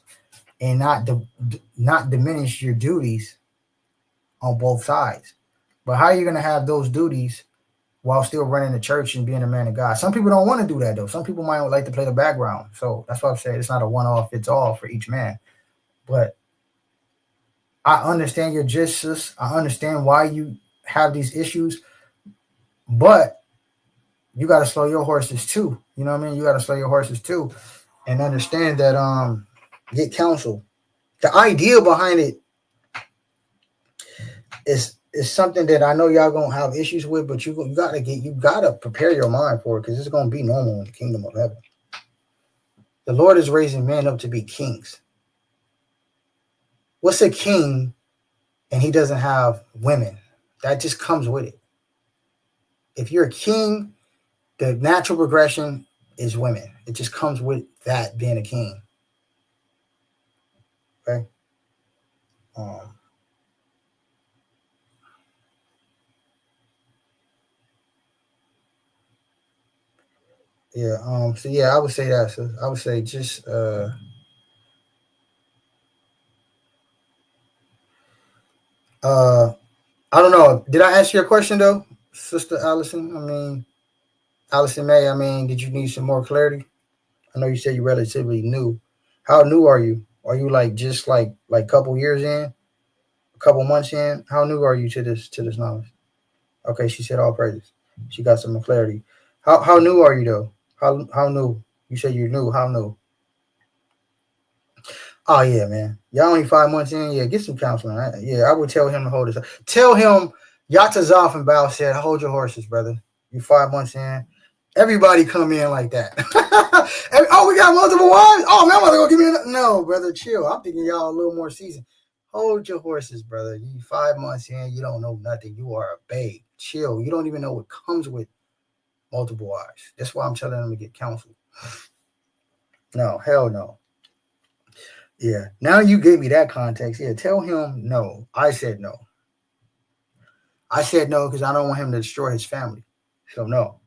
and not diminish your duties on both sides. But how are you going to have those duties while still running the church and being a man of God? Some people don't want to do that, though. Some people might like to play the background. So that's why I'm saying it's not a one-off fits all for each man. But I understand your justice. I understand why you have these issues. But you got to slow your horses too. You know what I mean? You got to slow your horses too, and understand that get counsel. The idea behind it is something that I know y'all gonna have issues with, but you gotta prepare your mind for it, because it's gonna be normal in the kingdom of heaven. The Lord is raising men up to be kings. What's a king and he doesn't have women? That just comes with it. If you're a king, the natural progression is women. It just comes with that, being a king. Okay. So yeah, I would say that. So I would say just I don't know. Did I answer your question though, Sister Allison? I mean, Allison May. I mean, did you need some more clarity? I know you said you're relatively new. How new are you? Are you like just like couple years in, a couple months in? How new are you to this knowledge? Okay, she said all praises. She got some clarity. How new are you though? How new? You said you're new. How new? Oh yeah, man. Y'all only 5 months in. Yeah, get some counseling. Right? Yeah, I would tell him to hold his. Tell him Yatazaf and Bao said, hold your horses, brother. You 5 months in. Everybody come in like that. Oh, we got multiple wives. Oh man, I'm about to go give me no, brother. Chill. I'm thinking y'all a little more seasoned. Hold your horses, brother. You 5 months in. You don't know nothing. You are a babe. Chill. You don't even know what comes with multiple wives. That's why I'm telling them to get counsel. No, hell no. Yeah. Now you gave me that context. Yeah. Tell him no. I said no. I said no because I don't want him to destroy his family. So no.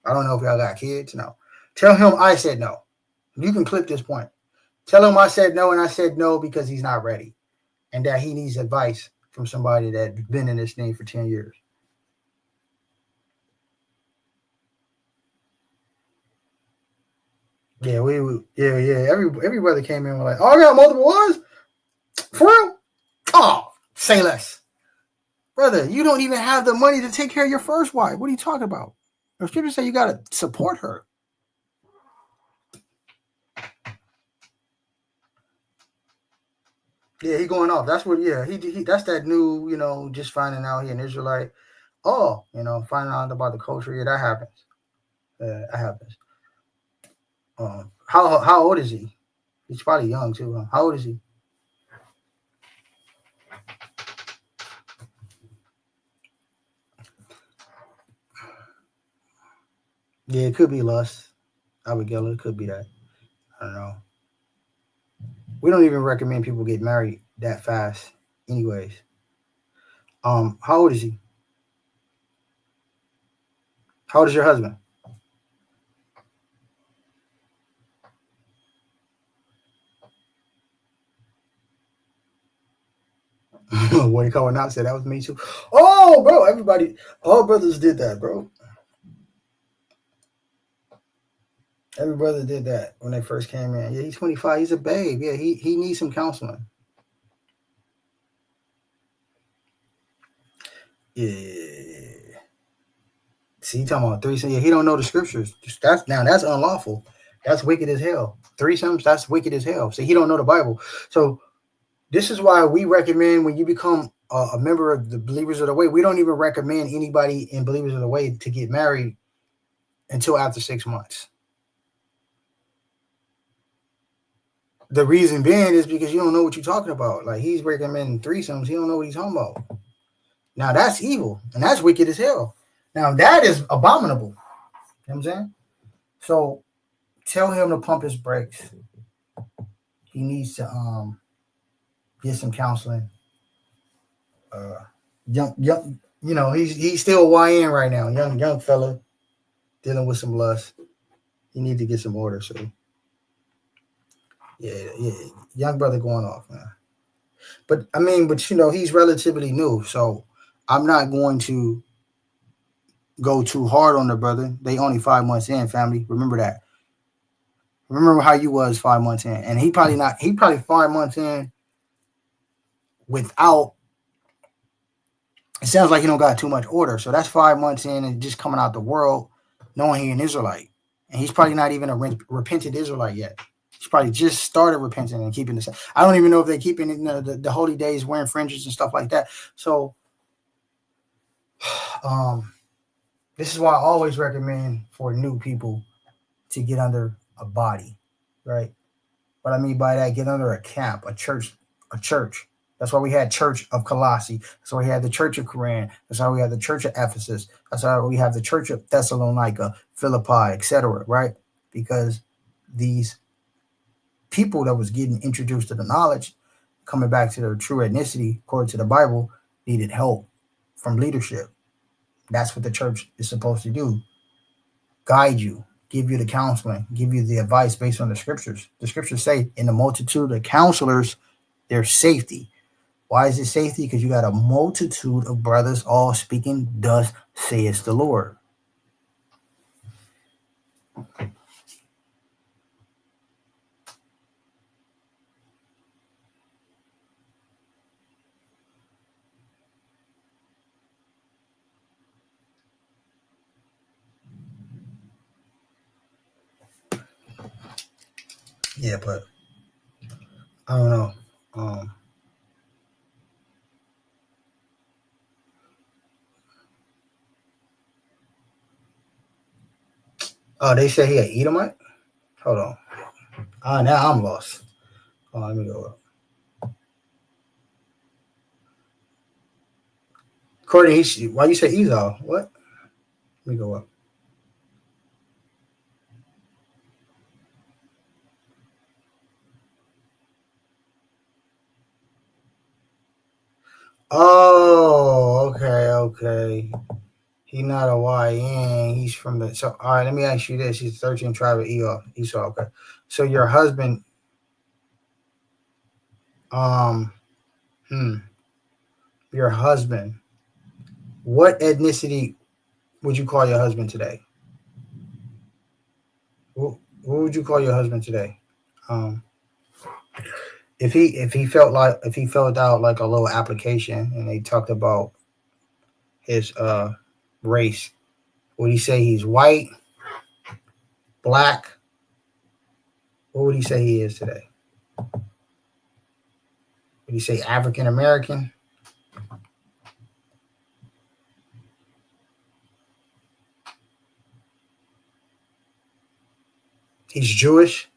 I don't know if y'all got kids. No. Tell him I said no. You can clip this point. Tell him I said no, and I said no because he's not ready. And that he needs advice from somebody that's been in this thing for 10 years. Yeah, Every brother came in and was like, oh, I got multiple wives? For real? Oh, say less. Brother, you don't even have the money to take care of your first wife. What are you talking about? The scriptures say you got to support her. Yeah, he going off. That's what, yeah, he that's that new, just finding out he an Israelite. Oh, finding out about the culture. Yeah, that happens. That happens. How old is he? He's probably young too. Huh? How old is he? Yeah, it could be lust. Abigail, it could be that. I don't know. We don't even recommend people get married that fast, anyways. How old is he? How old is your husband? What he calling out said that was me too. Oh, bro, everybody, all brothers did that, bro. Every brother did that when they first came in. Yeah, he's 25. He's a babe. Yeah, he needs some counseling. Yeah. See, he talking about threesome. Yeah, he don't know the scriptures. That's unlawful. That's wicked as hell. Threesomes, that's wicked as hell. See, he don't know the Bible. So this is why we recommend when you become a member of the Believers of the Way, we don't even recommend anybody in Believers of the Way to get married until after 6 months. The reason being is because you don't know what you're talking about. Like, he's recommending threesomes. He don't know what he's talking about. Now, that's evil, and that's wicked as hell. Now, that is abominable. You know what I'm saying? So, tell him to pump his brakes. He needs to get some counseling. Young, he's still a YN right now. Young fella dealing with some lust. He needs to get some order. So, yeah, young brother going off, man. But he's relatively new, so I'm not going to go too hard on the brother. They only 5 months in, family. Remember that. Remember how you was 5 months in, and he probably 5 months in without. It sounds like he don't got too much order, so that's 5 months in and just coming out the world, knowing he's an Israelite, and he's probably not even a repentant Israelite yet. He's probably just started repenting and keeping this. I don't even know if they're keeping the holy days, wearing fringes and stuff like that. So, this is why I always recommend for new people to get under a body, right? What I mean by that, get under a camp, a church. That's why we had Church of Colossae. That's why we had the Church of Corinth. That's why we had the Church of Ephesus. That's why we have the Church of Thessalonica, Philippi, etc., right? Because these people that was getting introduced to the knowledge, coming back to their true ethnicity, according to the Bible, needed help from leadership. That's what the church is supposed to do. Guide you, give you the counseling, give you the advice based on the scriptures. The scriptures say in the multitude of counselors, there's safety. Why is it safety? Because you got a multitude of brothers all speaking, thus saith the Lord. Yeah, but I don't know. Oh, they say he an Edomite? Hold on. Now I'm lost. Oh, let me go up. Courtney, why you say Esau? What? Let me go up. Oh, okay. He's not a YN. He's from the. So, all right, let me ask you this. He's 13th tribe of Esau. Okay. So your husband, your husband, what ethnicity would you call your husband today? What would you call your husband today? If he filled out like a little application and they talked about his race, would he say he's white, black? What would he say he is today? Would he say African American? He's Jewish,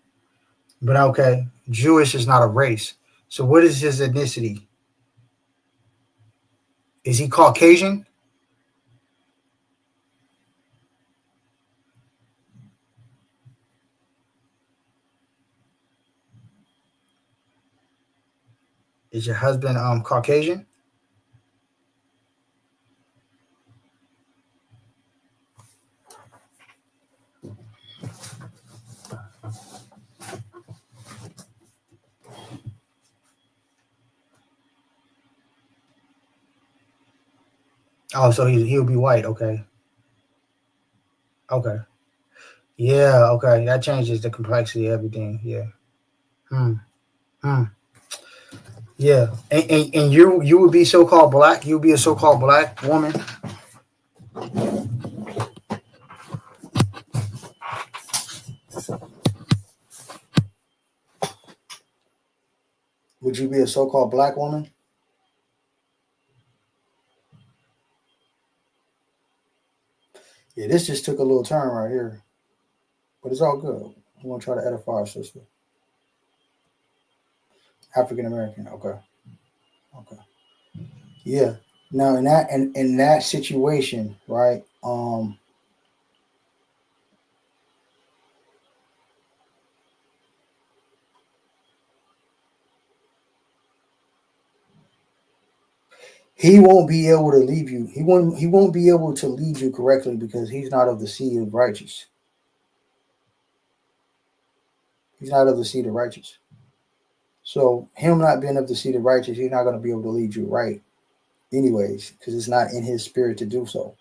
but okay, Jewish is not a race. So what is his ethnicity? Is he Caucasian? Is your husband Caucasian? Oh, so he'll be white. Okay. Yeah. Okay. That changes the complexity of everything. Yeah. Yeah. And you would be so-called black. You would be a so-called black woman. Would you be a so-called black woman? Yeah, this just took a little turn right here. But it's all good. I'm going to try to edify our sister. African American. Okay. Yeah. Now in that situation, right? He won't be able to leave you. He won't be able to lead you correctly because he's not of the seed of righteous. He's not of the seed of righteous. So him not being of the seed of righteous, he's not going to be able to lead you right anyways, because it's not in his spirit to do so.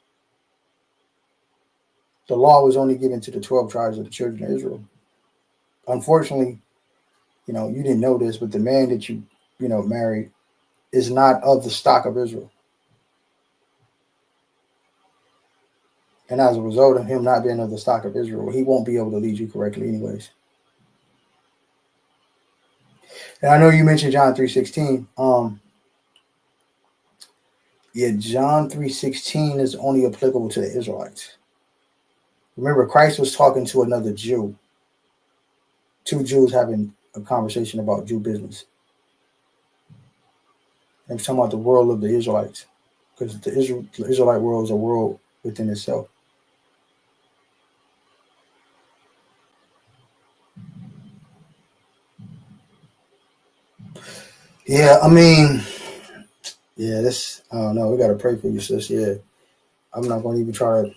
The law was only given to the 12 tribes of the children of Israel. Unfortunately, you didn't know this, but the man that you married is not of the stock of Israel. And as a result of him not being of the stock of Israel, he won't be able to lead you correctly anyways. And I know you mentioned John 3:16. John 3:16 is only applicable to the Israelites. Remember, Christ was talking to another Jew. Two Jews having a conversation about Jew business. And he's talking about the world of the Israelites. Because the Israelite world is a world within itself. Yeah, I mean, this, I don't know. We got to pray for you, sis. Yeah. I'm not going to even try to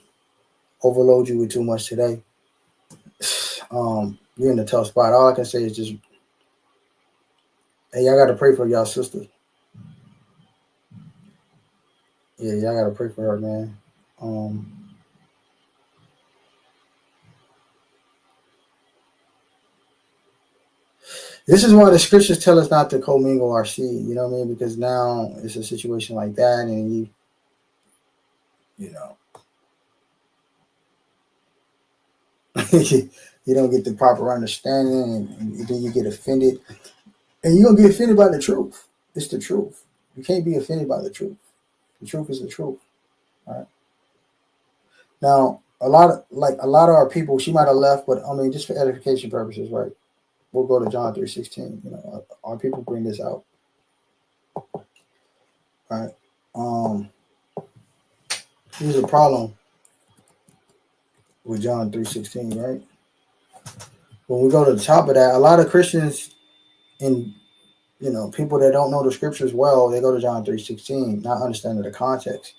overload you with too much today. You're in a tough spot. All I can say is just, hey, I got to pray for y'all sisters. Yeah, y'all gotta pray for her, man. This is why the scriptures tell us not to commingle our seed. You know what I mean? Because now it's a situation like that, and you know, you don't get the proper understanding, and then you get offended, and you're gonna get offended by the truth. It's the truth. You can't be offended by the truth. The truth is the truth. All right. Now, a lot of our people, she might have left, but I mean, just for edification purposes, right? We'll go to John 3:16. You know, our people bring this out. Right. Here's a problem with John 3:16, right? When we go to the top of that, a lot of Christians and people that don't know the scriptures well, they go to John 3:16, not understanding the context.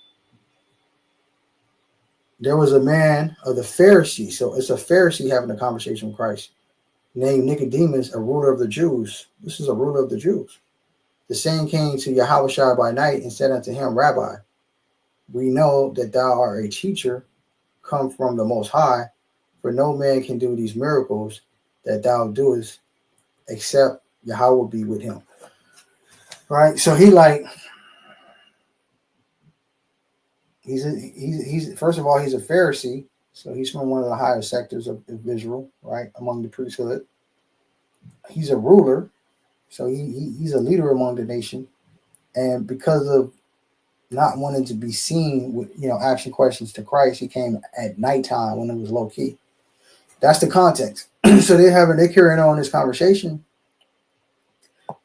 There was a man of the Pharisees, so it's a Pharisee having a conversation with Christ, named Nicodemus, a ruler of the Jews. This is a ruler of the Jews. The same came to Yahushua by night and said unto him, Rabbi, we know that thou art a teacher come from the Most High, for no man can do these miracles that thou doest except Yahweh be with him. Right? So he's first of all, he's a Pharisee, so he's from one of the higher sectors of Israel, right, among the priesthood. He's a ruler, so he's a leader among the nation, and because of not wanting to be seen with asking questions to Christ, he came at nighttime when it was low key. That's the context. So they're carrying on this conversation.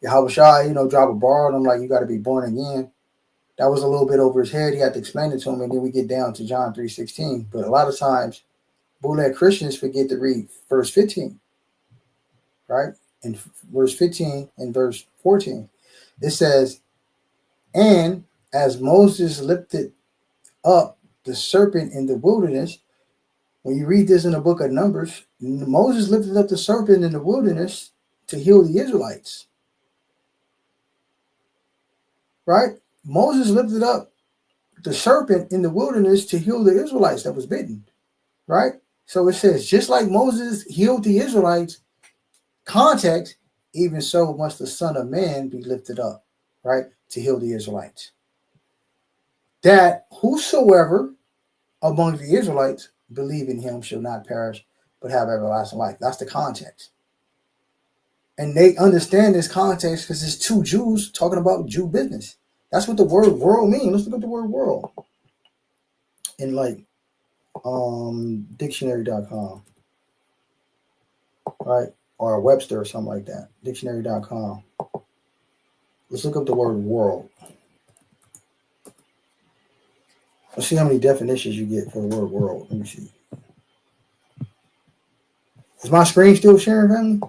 Yahushua, drop a bar on him like you got to be born again. That was a little bit over his head. He had to explain it to him, and then we get down to John 3:16. But a lot of times, bootleg Christians forget to read verse 15, right? In verse 15 and verse 14, it says, and as Moses lifted up the serpent in the wilderness, when you read this in the book of Numbers, Moses lifted up the serpent in the wilderness to heal the Israelites. Right? Moses lifted up the serpent in the wilderness to heal the Israelites that was bitten. Right? So it says, just like Moses healed the Israelites, context, even so must the Son of Man be lifted up, right, to heal the Israelites. That whosoever among the Israelites believe in him shall not perish, but have everlasting life. That's the context. And they understand this context because it's two Jews talking about Jew business. That's what the word world means. Let's look at the word world in dictionary.com, right? Or Webster or something like that. Dictionary.com. Let's look up the word world. Let's see how many definitions you get for the word world. Let me see. Is my screen still sharing, family?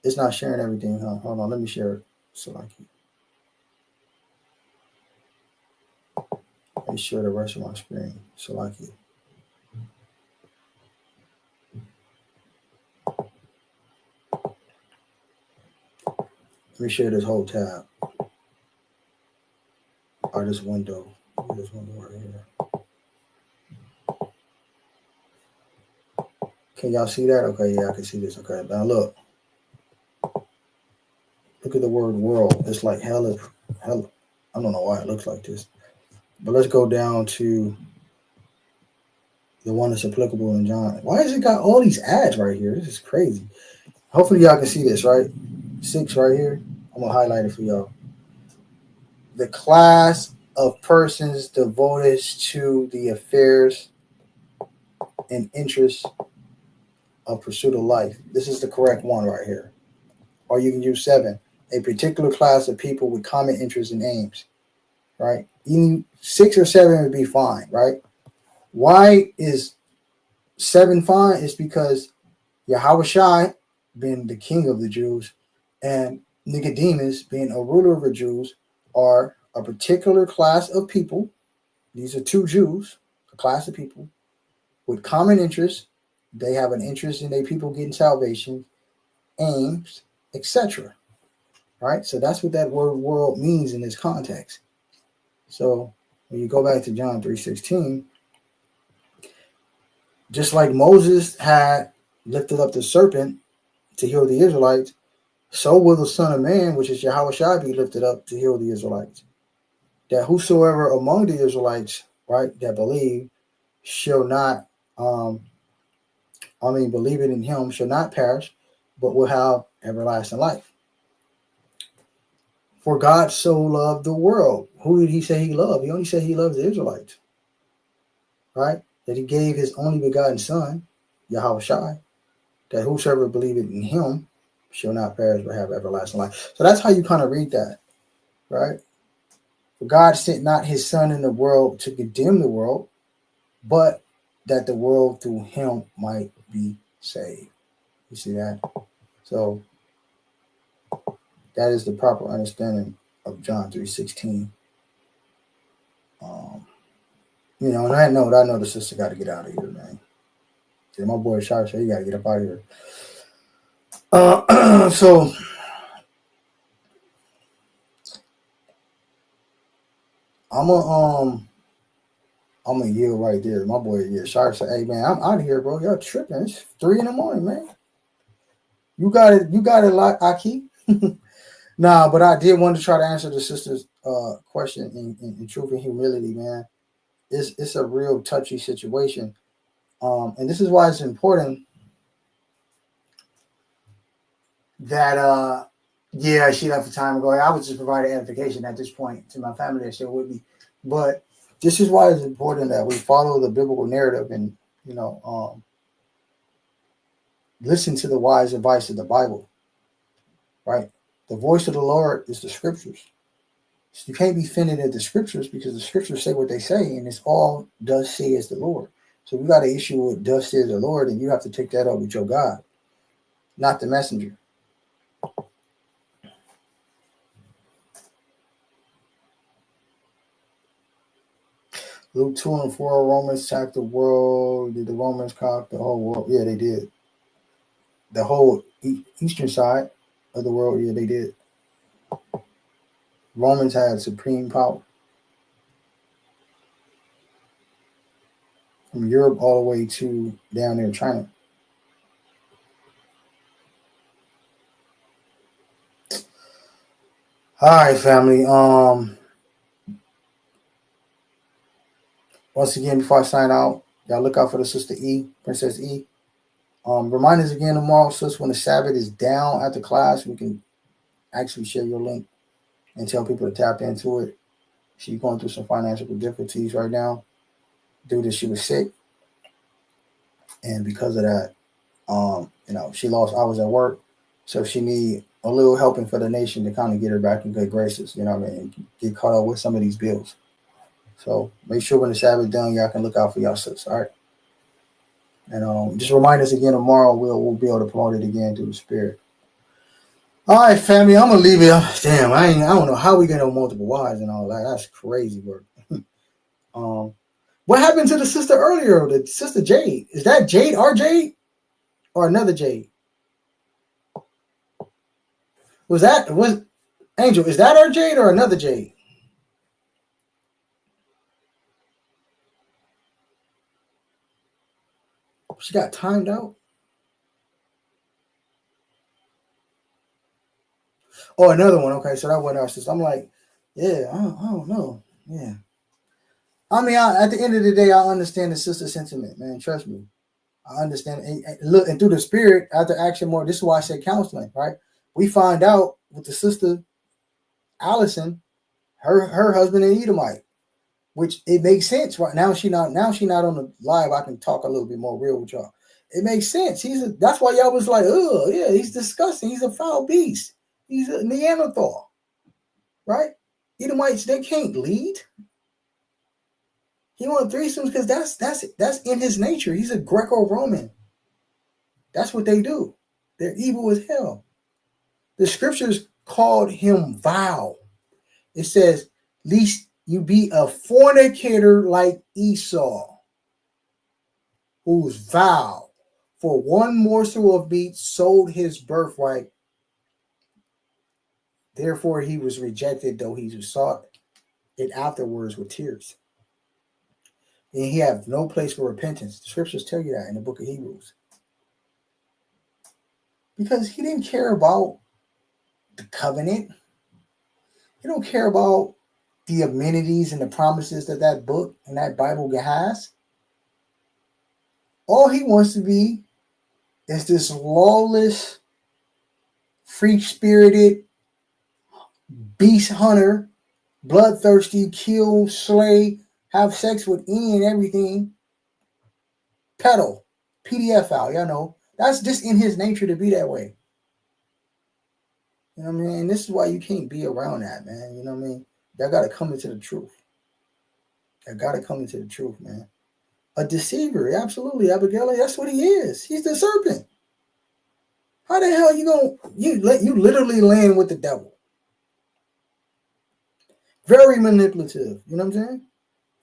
It's not sharing everything, huh? Hold on, let me share it. Let me share the rest of my screen. Let me share this whole tab. Or this window. This window right here. Can y'all see that? Okay, yeah, I can see this. Okay, now look. Look at the word world. It's like hell. I don't know why it looks like this. But let's go down to the one that's applicable in John. Why has it got all these ads right here? This is crazy. Hopefully y'all can see this, right? 6 right here. I'm going to highlight it for y'all. The class of persons devoted to the affairs and interests of pursuit of life. This is the correct one right here. Or you can use 7. A particular class of people with common interests and aims. Right? Even 6 or 7 would be fine, right? Why is 7 fine? It's because Yahushua, being the king of the Jews, and Nicodemus, being a ruler of the Jews, are a particular class of people. These are 2 Jews, a class of people with common interests. They have an interest in their people getting salvation, aims, etc. Right? So that's what that word world means in this context. So when you go back to John 3:16, just like Moses had lifted up the serpent to heal the Israelites, so will the Son of Man, which is Yahweh Shai, be lifted up to heal the Israelites. That whosoever among the Israelites, right, that believe shall not, believe it in him shall not perish, but will have everlasting life. For God so loved the world. Who did he say he loved? He only said he loves the Israelites, right? That he gave his only begotten Son, Yahweh Shai, that whosoever believeth in him shall not perish but have everlasting life. So that's how you kind of read that, right? For God sent not his Son in the world to condemn the world, but that the world through him might be saved. You see that? So that is the proper understanding of John 3:16. And I know the sister got to get out of here, man. Yeah, my boy Shar said, you got to get up out of here. So I'm gonna yield right there. My boy, Shar said, hey man, I'm out of here, bro. Y'all tripping. It's 3 a.m, man. You got it, Aki. Nah, but I did want to try to answer the sister's question in truth and humility, man. It's a real touchy situation. And this is why it's important that she left a time ago. I was just providing edification at this point to my family that still with me. But this is why it's important that we follow the biblical narrative and listen to the wise advice of the Bible. Right? The voice of the Lord is the scriptures. So you can't be offended at the scriptures because the scriptures say what they say, and it's all does say as the Lord. So we got an issue with does say the Lord, and you have to take that up with your God, not the messenger. Luke 2:4, Romans attacked the world. Did the Romans conquer the whole world? Yeah, they did. The whole eastern side of the world, yeah, they did. Romans had supreme power. From Europe all the way to down there in China. All right, family. Once again, before I sign out, y'all look out for the sister E, Princess E. Remind us again tomorrow, sis, when the Sabbath is down after class, we can actually share your link and tell people to tap into it. She's going through some financial difficulties right now due to she was sick. And because of that, she lost hours at work. So she need a little helping for the nation to kind of get her back in good graces, and get caught up with some of these bills. So make sure when the Sabbath done, y'all can look out for y'all sis, all right? And just remind us again tomorrow, we'll be able to promote it again through the Spirit. All right, family, I'm gonna leave it. Damn, I don't know how we get on multiple wives and all that. That's crazy work. What happened to the sister earlier? The sister Jade. Is that Jade, our Jade, or another Jade? Was Angel? Is that our Jade or another Jade? She got timed out. Oh, another one. Okay, so that wasn't our sister. I'm like, yeah, I don't know. Yeah. I mean, at the end of the day, I understand the sister sentiment, man. Trust me. I understand. And through the Spirit, after action more, this is why I said counseling, right? We find out with the sister Allison, her husband an Edomite, which it makes sense. Right now, she not on the live. I can talk a little bit more real with y'all. It makes sense. That's why y'all was like, oh yeah, he's disgusting. He's a foul beast. He's a Neanderthal, right? Edomites, they can't lead. He want threesomes because that's in his nature. He's a Greco-Roman. That's what they do. They're evil as hell. The scriptures called him vile. It says, "Least you be a fornicator like Esau, who's vile. For one morsel of meat sold his birthright. Therefore he was rejected, though he sought it afterwards with tears." And he have no place for repentance. The scriptures tell you that in the book of Hebrews. Because he didn't care about the covenant. He don't care about the amenities and the promises that that book and that Bible has. All he wants to be is this lawless, free-spirited, beast hunter, bloodthirsty, kill, slay, have sex with any and everything, pedal, PDF out. Y'all know that's just in his nature to be that way. You know what I mean? And this is why you can't be around that, man. You know what I mean? Y'all got to come into the truth. Y'all got to come into the truth, man. A deceiver, absolutely, Abigail. That's what he is. He's the serpent. How the hell you literally land with the devil? Very manipulative. You know what I'm saying?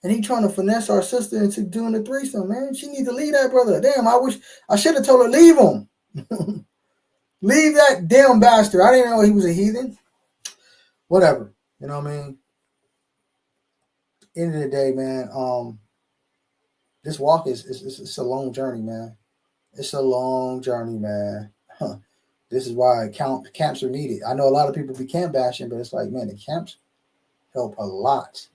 And he trying to finesse our sister into doing the threesome, man. She need to leave that brother. Damn, I should have told her leave him. Leave that damn bastard. I didn't know he was a heathen. Whatever. You know what I mean? End of the day, man. This walk is a long journey, man. It's a long journey, man. This is why camps are needed. I know a lot of people be camp bashing, but it's like, man, the camps help a lot,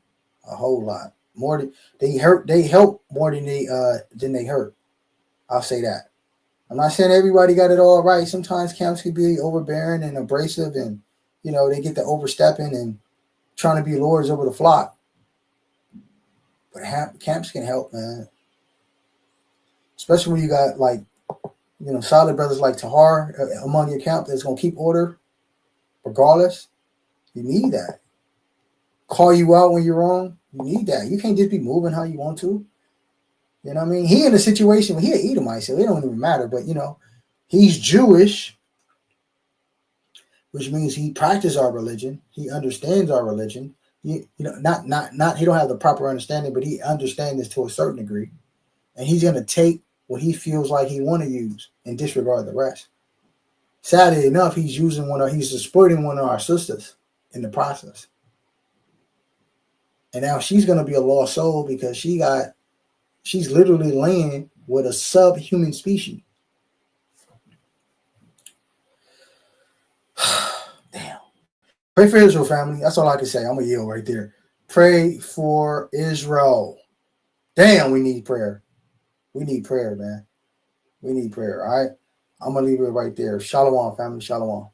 a whole lot. More than they help more than they hurt. I'll say that. I'm not saying everybody got it all right. Sometimes camps can be overbearing and abrasive, and they get to overstepping and trying to be lords over the flock. But camps can help, man. Especially when you got solid brothers like Tahar among your camp that's gonna keep order, regardless. You need that. Call you out when you're wrong. You need that. You can't just be moving how you want to. You know what I mean? He in a situation where he an Edomite, so it don't even matter. But he's Jewish, which means he practices our religion. He understands our religion. He don't have the proper understanding, but he understands this to a certain degree. And he's gonna take what he feels like he want to use and disregard the rest. Sadly enough, he's exploiting one of our sisters in the process. And now she's going to be a lost soul because she's literally laying with a subhuman species. Damn. Pray for Israel, family. That's all I can say. I'm going to yield right there. Pray for Israel. Damn, we need prayer. We need prayer, man. We need prayer, all right? I'm going to leave it right there. Shalom, family. Shalom.